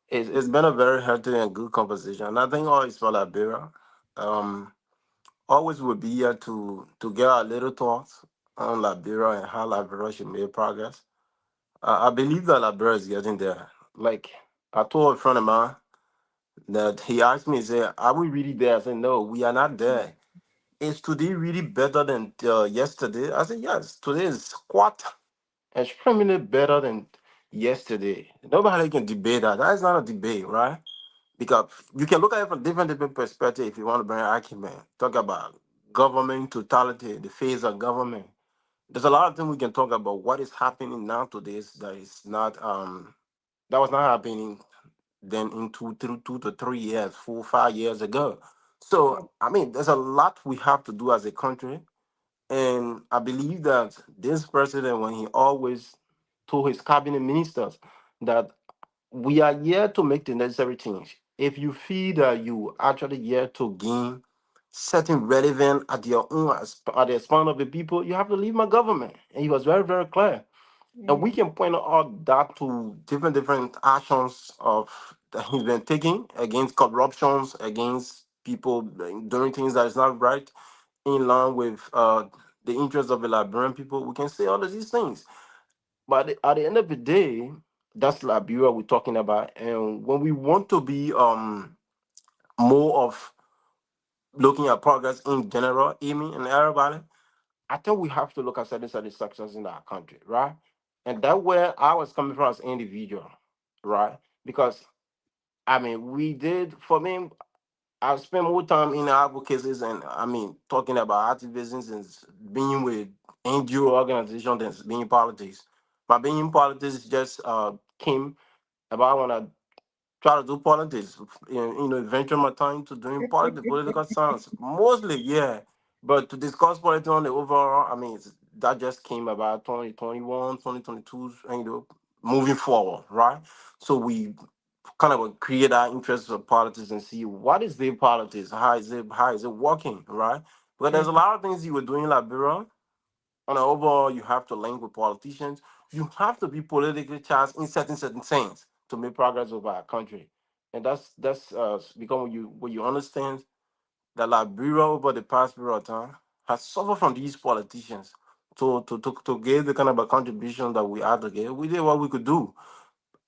It's been a very healthy and good conversation. And I think always for Liberia, always will be here to get our little thoughts on Liberia and how Liberia should make progress. I believe that Liberia is getting there. Like I told a friend of mine that he asked me, he said, "Are we really there?" I said, "No, we are not there." Is today really better than yesterday? I said, yes, today is quite extremely better than yesterday. Nobody can debate that. That is not a debate, right? Because you can look at it from different perspectives if you want to bring an argument. Talk about government totality, the phase of government. There's a lot of things we can talk about what is happening now to this that is not that was not happening than in 2 to 3 years, 4, 5 years ago. So I mean, there's a lot we have to do as a country, and I believe that this president, when he always told his cabinet ministers that we are here to make the necessary change. If you feel that you actually here to gain certain relevant at your own at the expense of the people, you have to leave my government. And he was very, very clear. And we can point out that to different actions of that he's been taking against corruptions, against people doing things that is not right, in line with the interests of the Liberian people. We can say all of these things. But at the end of the day, that's Liberia we're talking about. And when we want to be more of looking at progress in general, Amy and everybody, I think we have to look at certain success in our country, right? And that where I was coming from as an individual, right? Because I mean, we did for me. I spent more time in advocacies and I mean talking about activism and being with NGO organizations than being in politics. But being in politics just came about I want to try to do politics. Venture my time to doing political science mostly, yeah. But to discuss politics on the overall, I mean, that just came about 2021, 2022, moving forward, right? So we kind of create our interest of politics and see what is the politics, how is it working, right? But there's a lot of things you were doing in Liberia. On the overall, you have to link with politicians. You have to be politically charged in certain things to make progress over our country, and that's become when you understand that Liberia over the past period of time has suffered from these politicians. To give the kind of a contribution that we had to give, we did what we could do.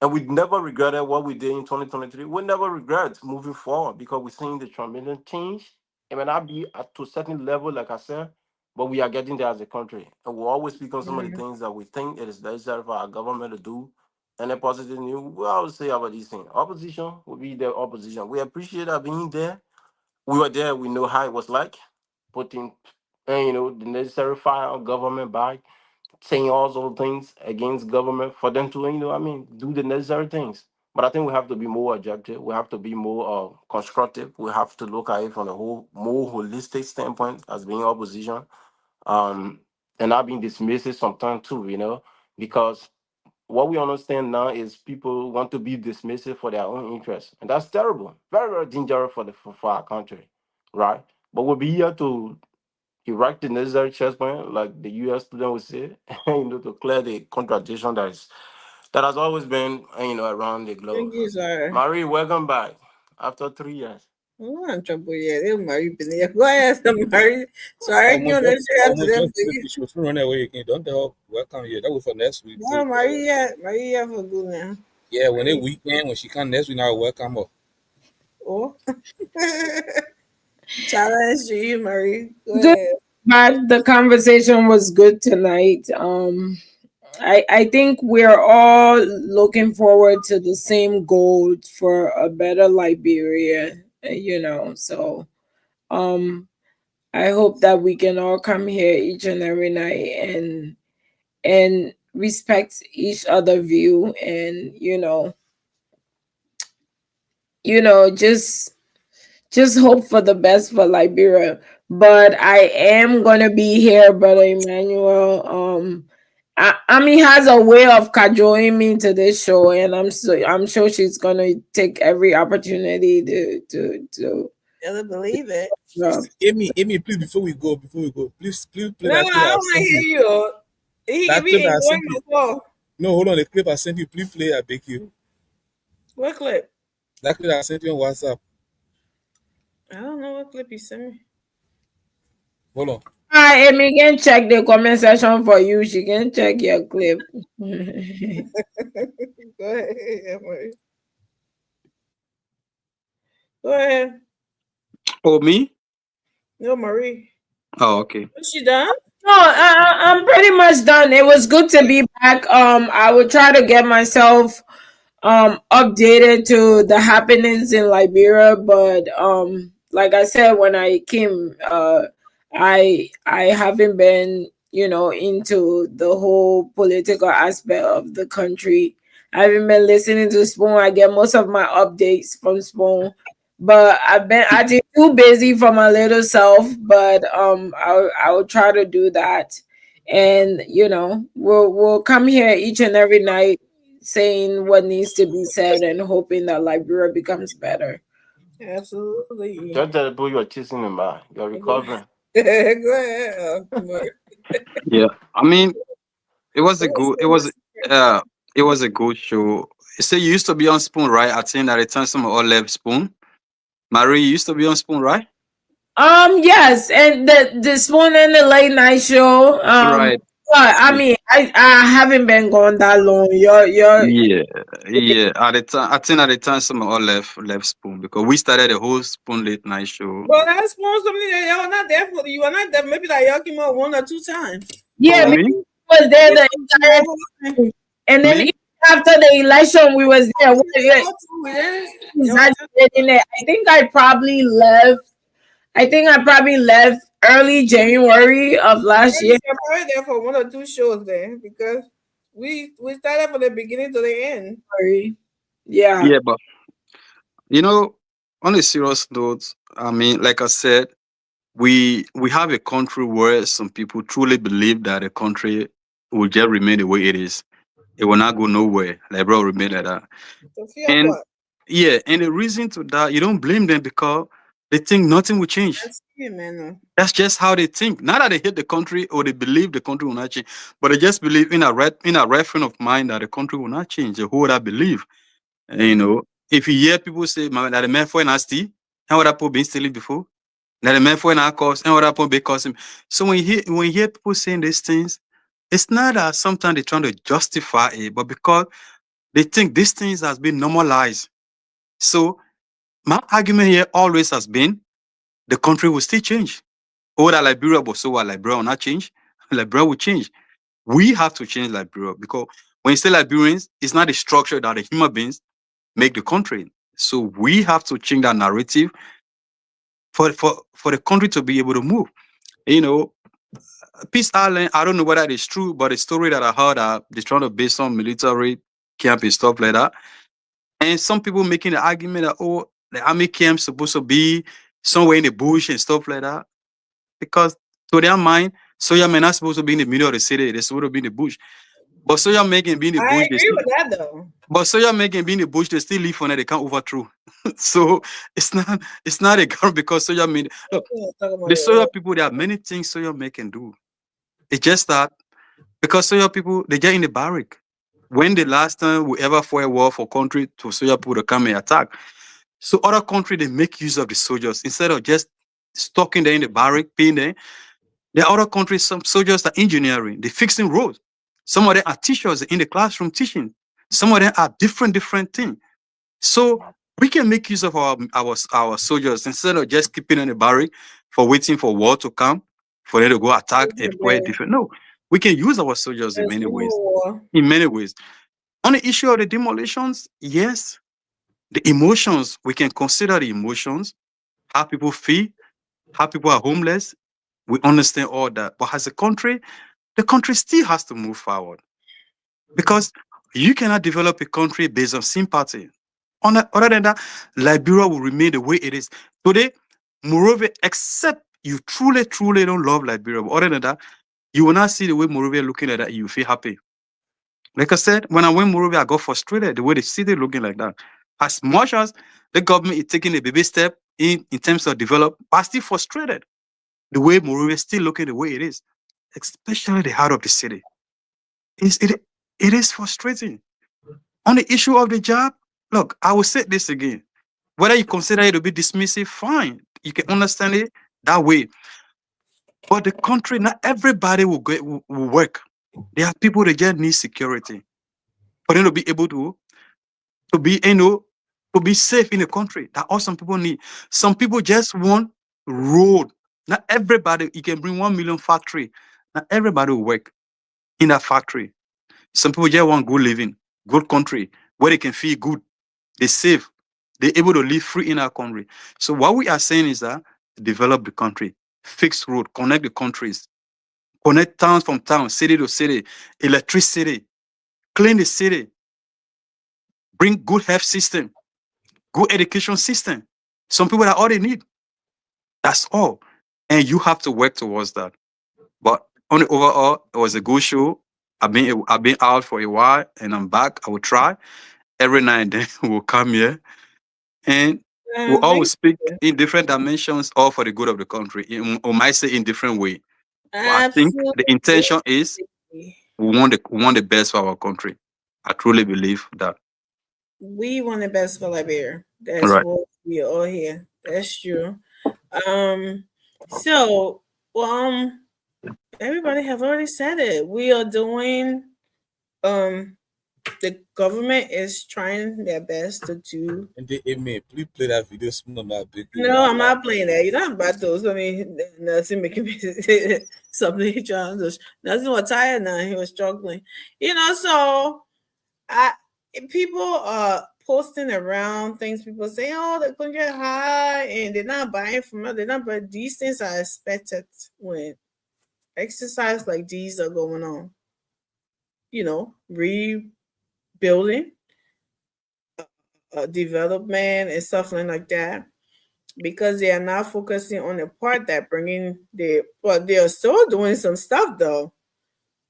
And we never regretted what we did in 2023. We never regret moving forward because we're seeing the tremendous change. It may not be at to a certain level, like I said, but we are getting there as a country. And we'll always speak on some of the things that we think it is necessary for our government to do. And a positive news, we always say about these things. Opposition will be the opposition. We appreciate our being there. We were there. We know how it was like putting, the necessary fire on government by saying all those things against government for them to, do the necessary things. But I think we have to be more objective. We have to be more constructive. We have to look at it from a whole, more holistic standpoint as being opposition, and not being dismissive sometimes too. Because what we understand now is people want to be dismissive for their own interests, and that's terrible, very, very dangerous for our country, right? But we'll be here to erect the necessary checkpoint, like the U.S. student would say, to clear the contradiction that has always been, around the globe.
Thank you, sir.
Marie, welcome back after 3 years.
I'm not in trouble yet. They'll marry Benny. Go ahead, Mary. Sorry, you know,
she was running away again. Don't tell welcome here. That was for next week.
No, Maria for good now.
Yeah, when it weekend, when she come next week, now welcome her.
Oh. Challenge to you, Marie. Go
Good.
ahead.
But the conversation was good tonight. I think we're all looking forward to the same goal for a better Liberia, so I hope that we can all come here each and every night and respect each other view and just hope for the best for Liberia. But I am gonna be here, Brother Emmanuel. Ami has a way of cajoling me to this show, and I'm sure she's gonna take every opportunity to.
You'll believe it.
Yeah.
Amy, please before we go, please play
No,
that clip.
I don't want to hear you. He
That
be
clip I
enjoying
sent you.
before.
No, hold on. The clip I sent you, please play. I beg you.
What clip?
That clip I sent you on WhatsApp.
I don't know what clip you sent me.
Hold on.
Amy can check the comment section for you. She can check your clip.
Go ahead, Marie. Go ahead.
Oh, me?
No, Marie.
Oh, okay.
Is she done?
No, I'm pretty much done. It was good to be back. I will try to get myself updated to the happenings in Liberia, but like I said when I came, I haven't been into the whole political aspect of the country. I haven't been listening to Spoon. I get most of my updates from Spoon. But I think too busy for my little self, but I'll try to do that. And we'll come here each and every night saying what needs to be said and hoping that Liberia becomes better.
Absolutely.
Just that boy, you're chasing him, man. You're recovering.
Go ahead.
Yeah, I mean, it was a good. It was a good show. So you used to be on Spoon, right? I think at the time some all left Spoon. Marie used to be on Spoon, right?
Yes, and the Spoon and the late night show.
Right.
But I mean, I haven't been gone that long. You're
Yeah. At the time, I think at the time some all left Spoon because we started the whole Spoon late night show.
Well, that's Spoon something that y'all not there for. You are not there. Maybe like y'all came out 1 or 2 times.
Yeah,
me?
we was there the entire time. And then
Me?
even after the election, we was there. Exaggerating it. I think I probably left early January of last year.
I'm probably there for 1 or 2 shows there because we started from the beginning to the end.
Yeah.
Yeah, but on a serious note, I mean, like I said, we have a country where some people truly believe that the country will just remain the way it is. It will not go nowhere. Like, bro, remain like that. And yeah, and the reason to that, you don't blame them because they think nothing will change. That's just how they think. Not that they hate the country or they believe the country will not change, but they just believe in a reference of mind that the country will not change. They hold that belief. And, if you hear people say that the man for nasty, how would that people been stealing before? That the man for not cause, and what happened because him. So when you hear people saying these things, it's not that sometimes they're trying to justify it, but because they think these things has been normalized. So my argument here always has been the country will still change. Or that Liberia will so what Liberia will not change. Liberia will change. We have to change Liberia because when you say Liberians, it's not the structure that the human beings make the country. So we have to change that narrative for the country to be able to move. Peace Island, I don't know whether it's true, but the story that I heard, they're trying to base some military camp and stuff like that. And some people making the argument that, the army camp supposed to be somewhere in the bush and stuff like that. Because to their mind, Soya men not supposed to be in the middle of the city. They're supposed to be in the bush. But Soya men can be in the bush.
I agree with that though.
But Soya men can be in the bush, they still live on it, they can't overthrow. So it's not a girl because Soya men. Look, the Soya people, there are many things Soya men can do. It's just that because Soya people, they get in the barrack. When the last time we ever fought a war for country to Soya people to come and attack. So other countries, they make use of the soldiers instead of just stalking them in the barrack, paying them. There are other countries, some soldiers are engineering, they're fixing roads. Some of them are teachers in the classroom teaching. Some of them are different things. So we can make use of our soldiers instead of just keeping in the barrack for waiting for war to come, for them to go attack and fight different. No, we can use our soldiers in many ways. In many ways. On the issue of the demolitions, yes, the emotions, we can consider the emotions, how people feel, how people are homeless. We understand all that. But as a country, the country still has to move forward. Because you cannot develop a country based on sympathy. Other than that, Liberia will remain the way it is. Today, Monrovia, except you truly don't love Liberia, but other than that, you will not see the way Monrovia looking at that, you feel happy. Like I said, when I went Monrovia, I got frustrated the way the city looking like that. As much as the government is taking a baby step in terms of develop, but I'm still frustrated the way Monrovia is still looking the way it is, especially the heart of the city. It is frustrating. On the issue of the job, look, I will say this again. Whether you consider it to be dismissive, fine. You can understand it that way. But the country, not everybody will work. There are people that just need security for them to be able to be safe in the country. That's all some people need. Some people just want road. Not everybody, you can bring 1 million factory. Not everybody will work in that factory. Some people just want good living, good country, where they can feel good. They're safe. They're able to live free in our country. So what we are saying is that develop the country, fix road, connect the countries, connect towns from town, city to city, electricity, clean the city. bring good health system, good education system. Some people that all they need. That's all. And you have to work towards that. But on the overall, it was a good show. I've been out for a while and I'm back. I will try. Every now and then we'll come here and we'll always speak in different dimensions, all for the good of the country. Or might say in different way. But I think the intention is we want the best for our country. I truly believe that.
We want the best for Liberia. That's
Right.
what we are all here. That's true. So everybody have already said it. We are doing the government is trying their best to do.
And please play that video.
No, I'm not playing that. You're not about those. I mean, nothing making me something trying to. Nothing was tired now. He was struggling. So people are posting around things. People say, "Oh, the country is high," and they're not buying from us. They're not. But these things are expected when exercise like these are going on. Rebuilding, development, and stuff like that, because they are not focusing on the part that bringing they are still doing some stuff though.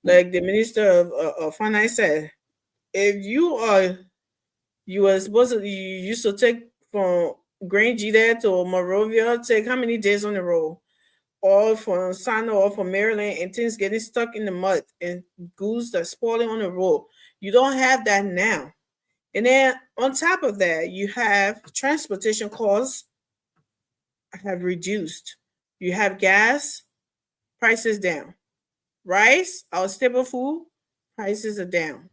Like the Minister of Finance said, if you used to take from Grange there to Monrovia, take how many days on the road? Or from Sano or from Maryland, and things getting stuck in the mud and goods that spoiling on the road. You don't have that now. And then on top of that, you have transportation costs have reduced. You have gas prices down. Rice, our staple food, prices are down.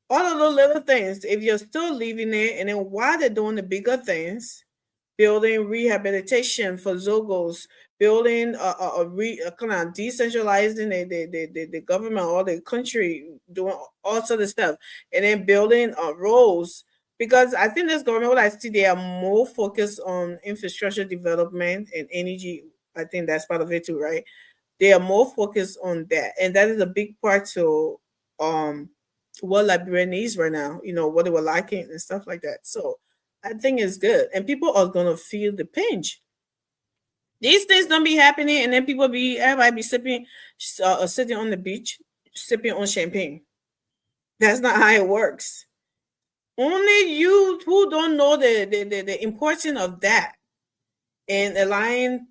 All of those little things, if you're still leaving it, and then while they're doing the bigger things, building rehabilitation for Zogos, building kind of decentralizing the government or the country, doing all sort of stuff, and then building roads. Because I think this government, what I see, they are more focused on infrastructure development and energy. I think that's part of it too, right? They are more focused on that, and that is a big part to what Liberia needs right now. What they were lacking and stuff like that. So I think it's good, and people are gonna feel the pinch. These things don't be happening, and then everybody be sipping, sitting on the beach, sipping on champagne. That's not how it works. Only you who don't know the importance of that, and allowing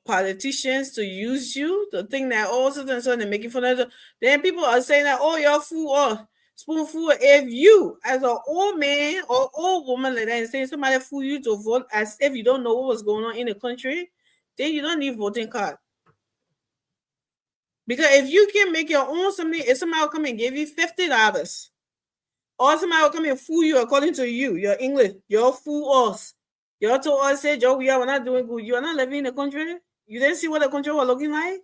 politicians to use you to think that so they're making fun of it. Then people are saying that, oh, you're fool or spoonful. If you, as an old man or old woman like that, and saying somebody fool you to vote as if you don't know what was going on in the country, then you don't need voting card. Because if you can make your own something, if somebody will come and give you $50, or somebody will come and fool you according to you, your English, you'll fool us. You told us, say, Joe, we're not doing good. You are not living in the country. You didn't see what the country was looking like.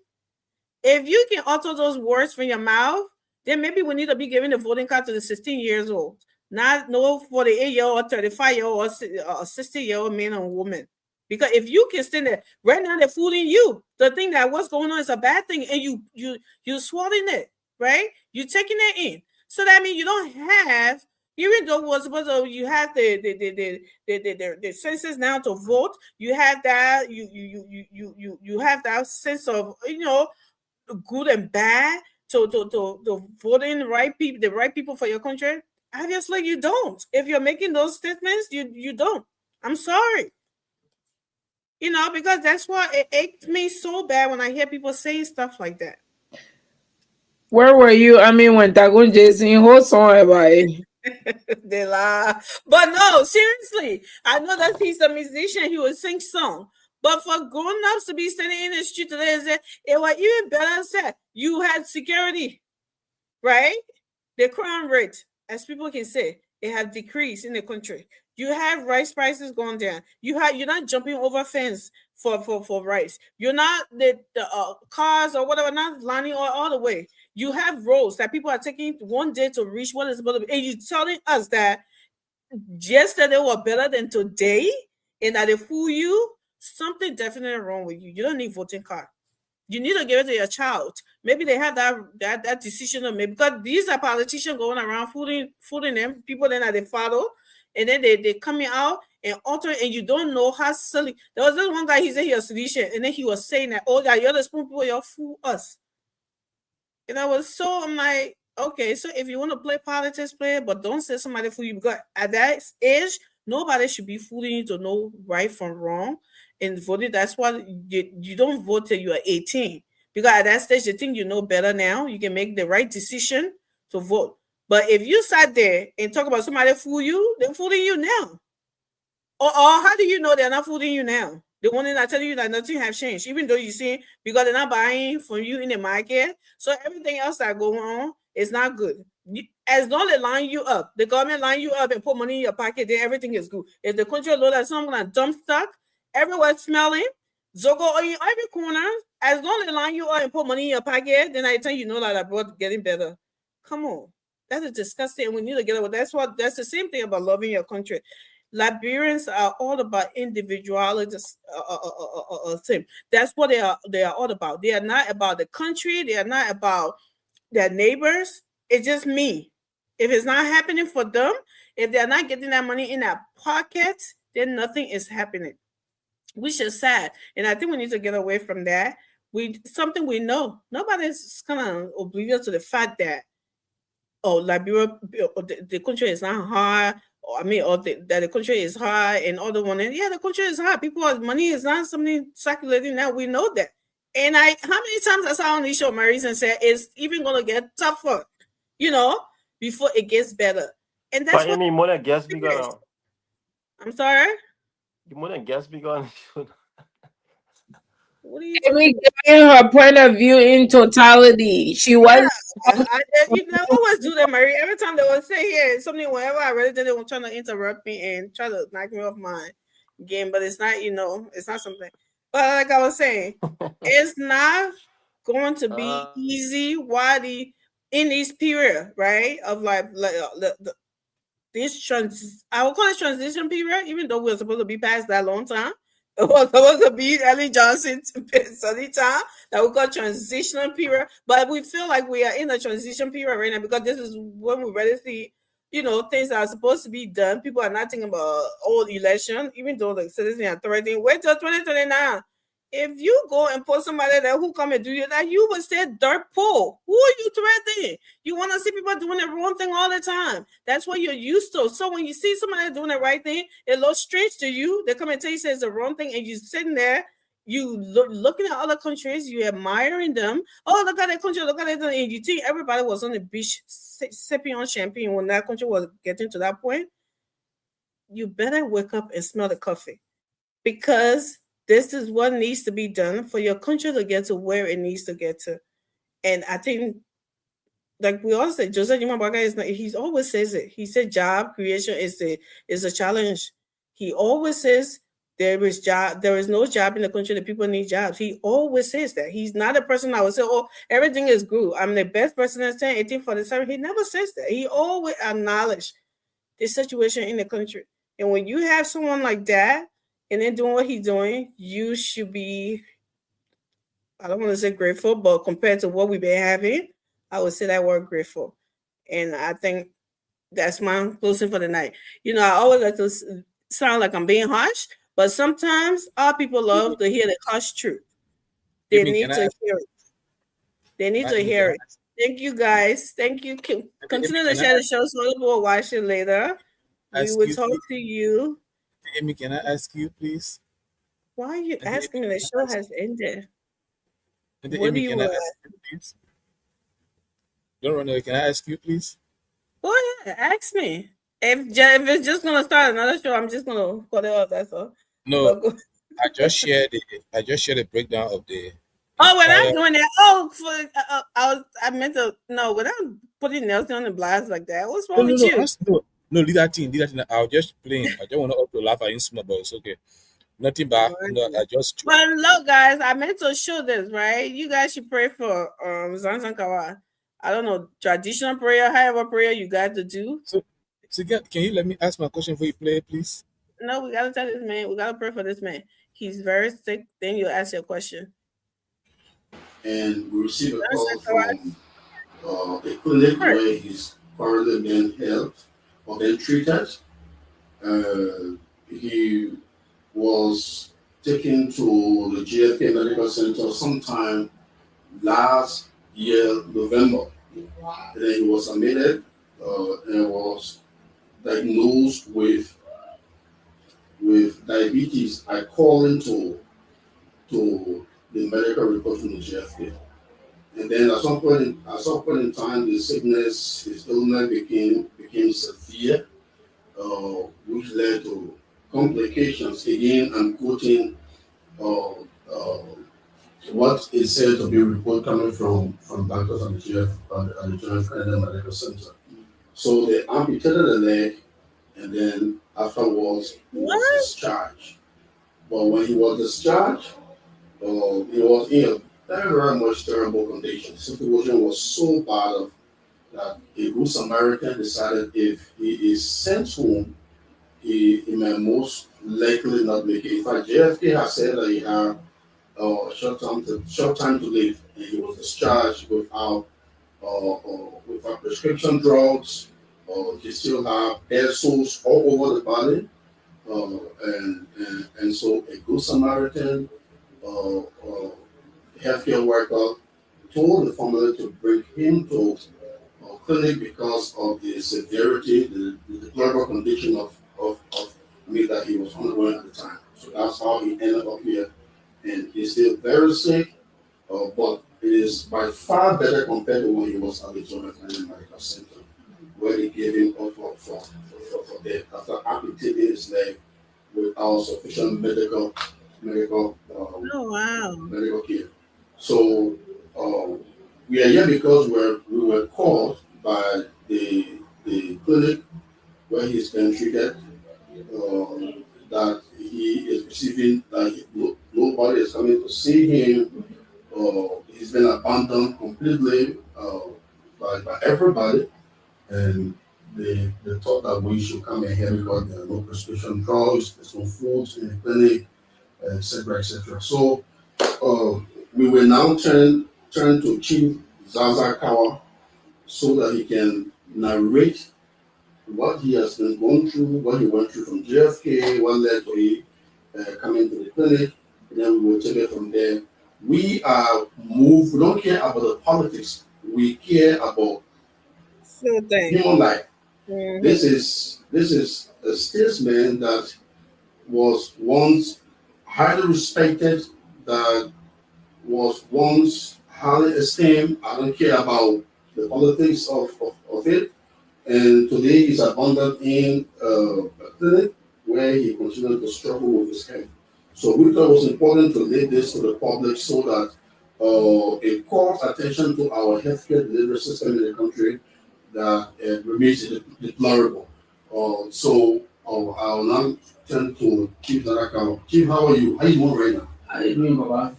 If you can utter those words from your mouth, then maybe we need to be giving the voting card to the 16 years old, not no 48-year-old, 35-year-old, or 60-year-old man or woman. Because if you can stand there, right now they're fooling you to think that what's going on is a bad thing, and you swallowing it, right? You're taking it in. So that means you don't have. Even though was supposed to, you have the census now to vote, you have that you have that sense of good and bad to voting the right people for your country. Obviously, you don't. If you're making those statements, you don't. I'm sorry. Because that's why it aches me so bad when I hear people say stuff like that.
Where were you? I mean, when Tagun Jason whole song about it.
They lie. But no, seriously, I know that he's a musician, he would sing song. But for grown-ups to be standing in the street today, it was even better said. You had security, right? The crime rate, as people can say, it have decreased in the country. You have rice prices going down. You're not jumping over fence for rice. You're not the cars or whatever, not lining all the way. You have roads that people are taking one day to reach what is supposed to be. And you're telling us that yesterday were better than today and that they fool you. Something definitely wrong with you. You don't need voting card. You need to give it to your child. Maybe they have that decision to make, because these are politicians going around fooling them, people then that they follow, and then they coming out and alter, and you don't know how silly. There was this one guy, he said he was Tunisian, and then he was saying that, oh, that you're the spoon people, you'll fool us. And I was so, I'm like, okay, so if you want to play politics, play it, but don't say somebody fool you, because at that age, nobody should be fooling you to know right from wrong and voting. That's why you don't vote till you are 18. Because at that stage, you think you know better now. You can make the right decision to vote. But if you sat there and talk about somebody fool you, they're fooling you now. Or how do you know they're not fooling you now? The one that telling you that nothing has changed, even though you see, because they're not buying from you in the market. So everything else that going on is not good. As long as they line you up, the government line you up and put money in your pocket, then everything is good. If the country load at some kind of dump stock, everywhere smelling, Zogo in every corner, as long as they line you up and put money in your pocket, then I tell you know that abroad getting better. Come on. That is disgusting. And we need to get over. That's the same thing about loving your country. Liberians are all about individuality. That's what they are all about. They are not about the country. They are not about their neighbors. It's just me. If it's not happening for them, if they're not getting that money in their pockets, then nothing is happening, which is sad. And I think we need to get away from that. Something we know. Nobody's kind of oblivious to the fact that Liberia, the country is not hard. That the country is hard, and all the one. And yeah, the country is hard. Money is not something circulating now. We know that. And how many times I saw on this show, Marisa said it's even gonna get tougher, before it gets better. And that's
what more than gas bigger.
I'm sorry.
More than gas bigger.
What are you
giving her point of view in totality? She was.
I always do that, Marie. Every time they will say here something, whenever I read it, they will try to interrupt me and try to knock me off my game. But it's not, it's not something. But like I was saying, it's not going to be easy. In this period, right? Of this I will call it transition period, even though we're supposed to be past that long time. It was supposed to be Ellie Johnson study time that we call transitional period, but we feel like we are in a transition period right now because this is when we really see, things that are supposed to be done. People are not thinking about old election, even though the citizens are threatening. Wait till 2029. If you go and put somebody there who come and do that, you would say dirt poor. Who are you threatening? You want to see people doing the wrong thing all the time. That's what you're used to. So when you see somebody doing the right thing, it looks strange to you. They come and tell you it's the wrong thing, and you're sitting there, you looking at other countries, you admiring them. Oh, look at that country, look at it. And you think everybody was on the beach sipping on champagne when that country was getting to that point. You better wake up and smell the coffee, because this is what needs to be done for your country to get to where it needs to get to. And I think, like we all say, Joseph Jimabaka he always says it. He said job creation is a challenge. He always says there is no job in the country that people need jobs. He always says that. He's not a person that would say, oh, everything is good. I'm the best person in 1847. He never says that. He always acknowledges the situation in the country. And when you have someone like that, and then doing what he's doing, you should be, I don't want to say grateful, but compared to what we've been having, I would say that word grateful. And I think that's my closing for the night. I always like to sound like I'm being harsh, but sometimes our people love to hear the harsh truth. They need to hear it. They need to hear it. Thank you, guys. Thank you. Continue to share the show so we'll watch it later. We will talk to you.
Amy, can I ask you, please?
Why are you asking me? The show has ended.
What do you want? Don't run away. Can I ask you, please?
Go ahead. Ask me. If it's just going to start another show, I'm just going to cut it off. That's all.
No, I just shared the breakdown of the.
Oh, when I'm doing that, I meant to, no, without putting Nelson on the blast like that. What's wrong with you?
No, leave that thing. I was just playing. I just want to laugh at you small, but it's okay. Nothing bad. No, I just.
But look, guys, I meant to show this, right? You guys should pray for Zanzibar Kawa. I don't know, traditional prayer, however prayer you got to do.
So can you let me ask my question before you play, please?
No, we gotta tell this man. We gotta pray for this man. He's very sick. Then you ask your question.
and we received a call from a clinic where he's currently being helped or being treated. He was taken to the GFK Medical Center sometime last year, November. And then he was admitted and was diagnosed with diabetes. I called into the medical report from the GFK. And then at some point in time, the sickness, his illness became severe, which led to complications. Again, I'm quoting what is said to be a report coming from doctors at the John F. Kennedy Medical Center. So they amputated the leg, and then afterwards he was discharged. But when he was discharged, he was in a very, very much terrible condition. The situation was so bad that a Good Samaritan decided if he is sent home, he may most likely not make it. In fact, JFK has said that he had short time to live, and he was discharged without prescription drugs. He still have air sores all over the body, and so a Good Samaritan healthcare worker told the family to bring him to a clinic because of the severity, the deplorable condition of that he was undergoing at the time. So that's how he ended up here. And he's still very sick, but it is by far better compared to when he was at the John F. Kennedy Medical Center, where they gave him up for death after amputating his leg without sufficient medical care. So we are here because we were called by the clinic where he's been treated, that he is receiving, that nobody is coming to see him. He's been abandoned completely by everybody, and they thought that we should come in here because there are no prescription drugs, there's no food in the clinic, etc., etc. So we will now turn to Chief Zaza Kawa so that he can narrate what he has been going through, what he went through from JFK, what led to him coming to the clinic, and then we will take it from there. We are moved, we don't care about the politics, we care about human life. Mm-hmm. This is a statesman that was once highly respected, that was once highly esteemed. I don't care about the politics of it. And today he's abandoned in a clinic where he continued to struggle with his health. So we thought it was important to lay this to the public so that it calls attention to our healthcare delivery system in the country that remains deplorable. So I'll now turn to Chief Zaraka. Chief, how are you? How are you doing right now?
How are you doing, Baba?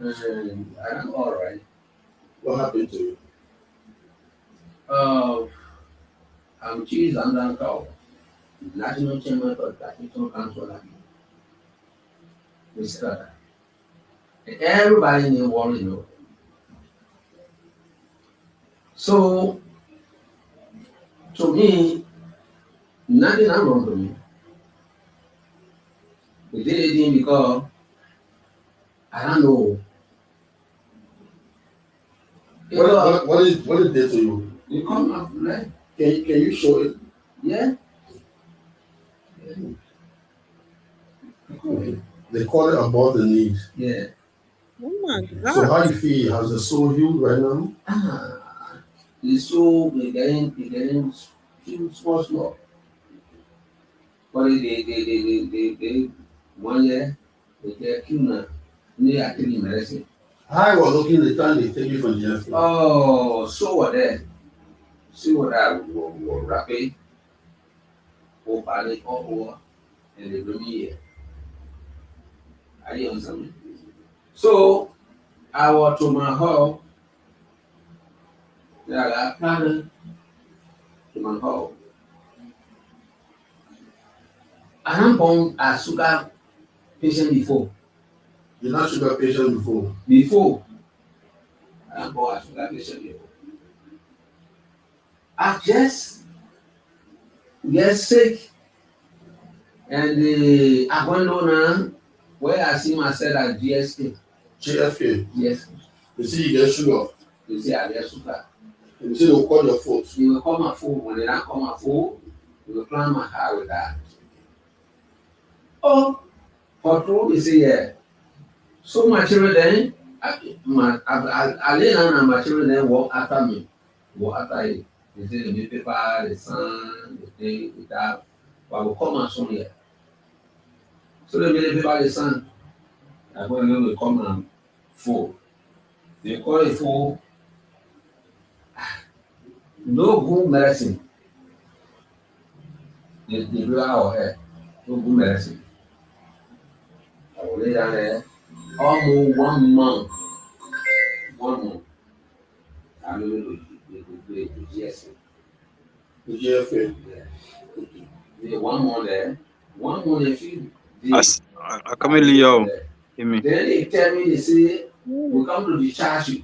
I'm all right.
What happened to you?
I'm Chief Zaraka, National Chairman of the National Council. And everybody in the world knows. So, to me, nothing wrong to me. We did it because I don't know.
What is it to you?
You come up, right?
Can you show it?
Yeah.
They call it above the knees.
Yeah.
Oh my God.
So how you feel? Has the soul healed right now?
The soul is getting small. But they 1 year they get killed now. They are taking medicine.
I was looking the time they take you from JFK.
Oh, so what there? See what I will wrap it, or panic or over, and they bring me here. Are you understand me? So I was to my house. I got planted to my house. I am born a sugar patient before.
You're not sugar patient before?
Before. I go as that bishop. I just get sick, and I went on now where I see myself at GSK.
GFK.
Yes.
You see, you get sugar.
You see, I get sugar.
You see, they'll call your phone.
You will call my phone. When they don't call my phone, you will plan my car with that. Oh, for true, you see, yeah. So my children then, I lay down and my children then walk after me. Walk after it. They say the newspaper, the sun, the thing, the that. But I will call my son here. So the newspaper, the sun. I go and then we call my phone. They call it phone. No good medicine. They do our hair. No good medicine. I will lay down there almost 1 month. 1 month. I don't know the GSA.
The GFA.
Yeah. Yeah, 1 month there. 1 month if you
I come in, Leo.
then they tell me, they say, we come to discharge you.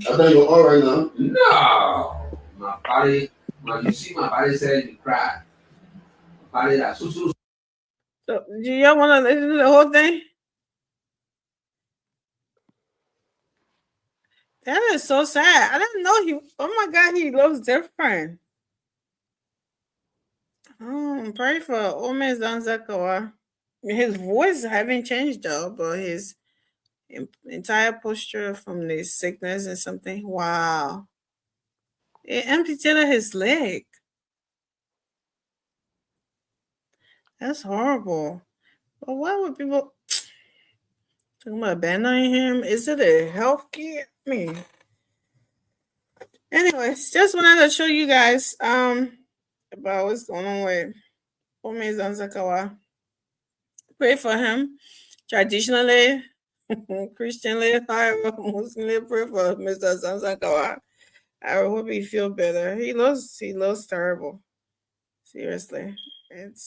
I thought you're all right now.
No. My body, you see my body said you cry. My body that so.
So, do y'all want to listen to the whole thing? That is so sad. I didn't know he. Oh my God, he looks different. Pray for Ome Zanzakawa. His voice haven't changed though, but his entire posture from the sickness and something. Wow. It amputated his leg. That's horrible. But why would people talking about abandoning him? Is it a health care? I mean, anyways, just wanted to show you guys about what's going on with Ome Zanzakawa. Pray for him. Traditionally, Christianly, however, Muslimly, pray for Mr. Zanzakawa. I hope he feel better. He looks terrible. Seriously. It's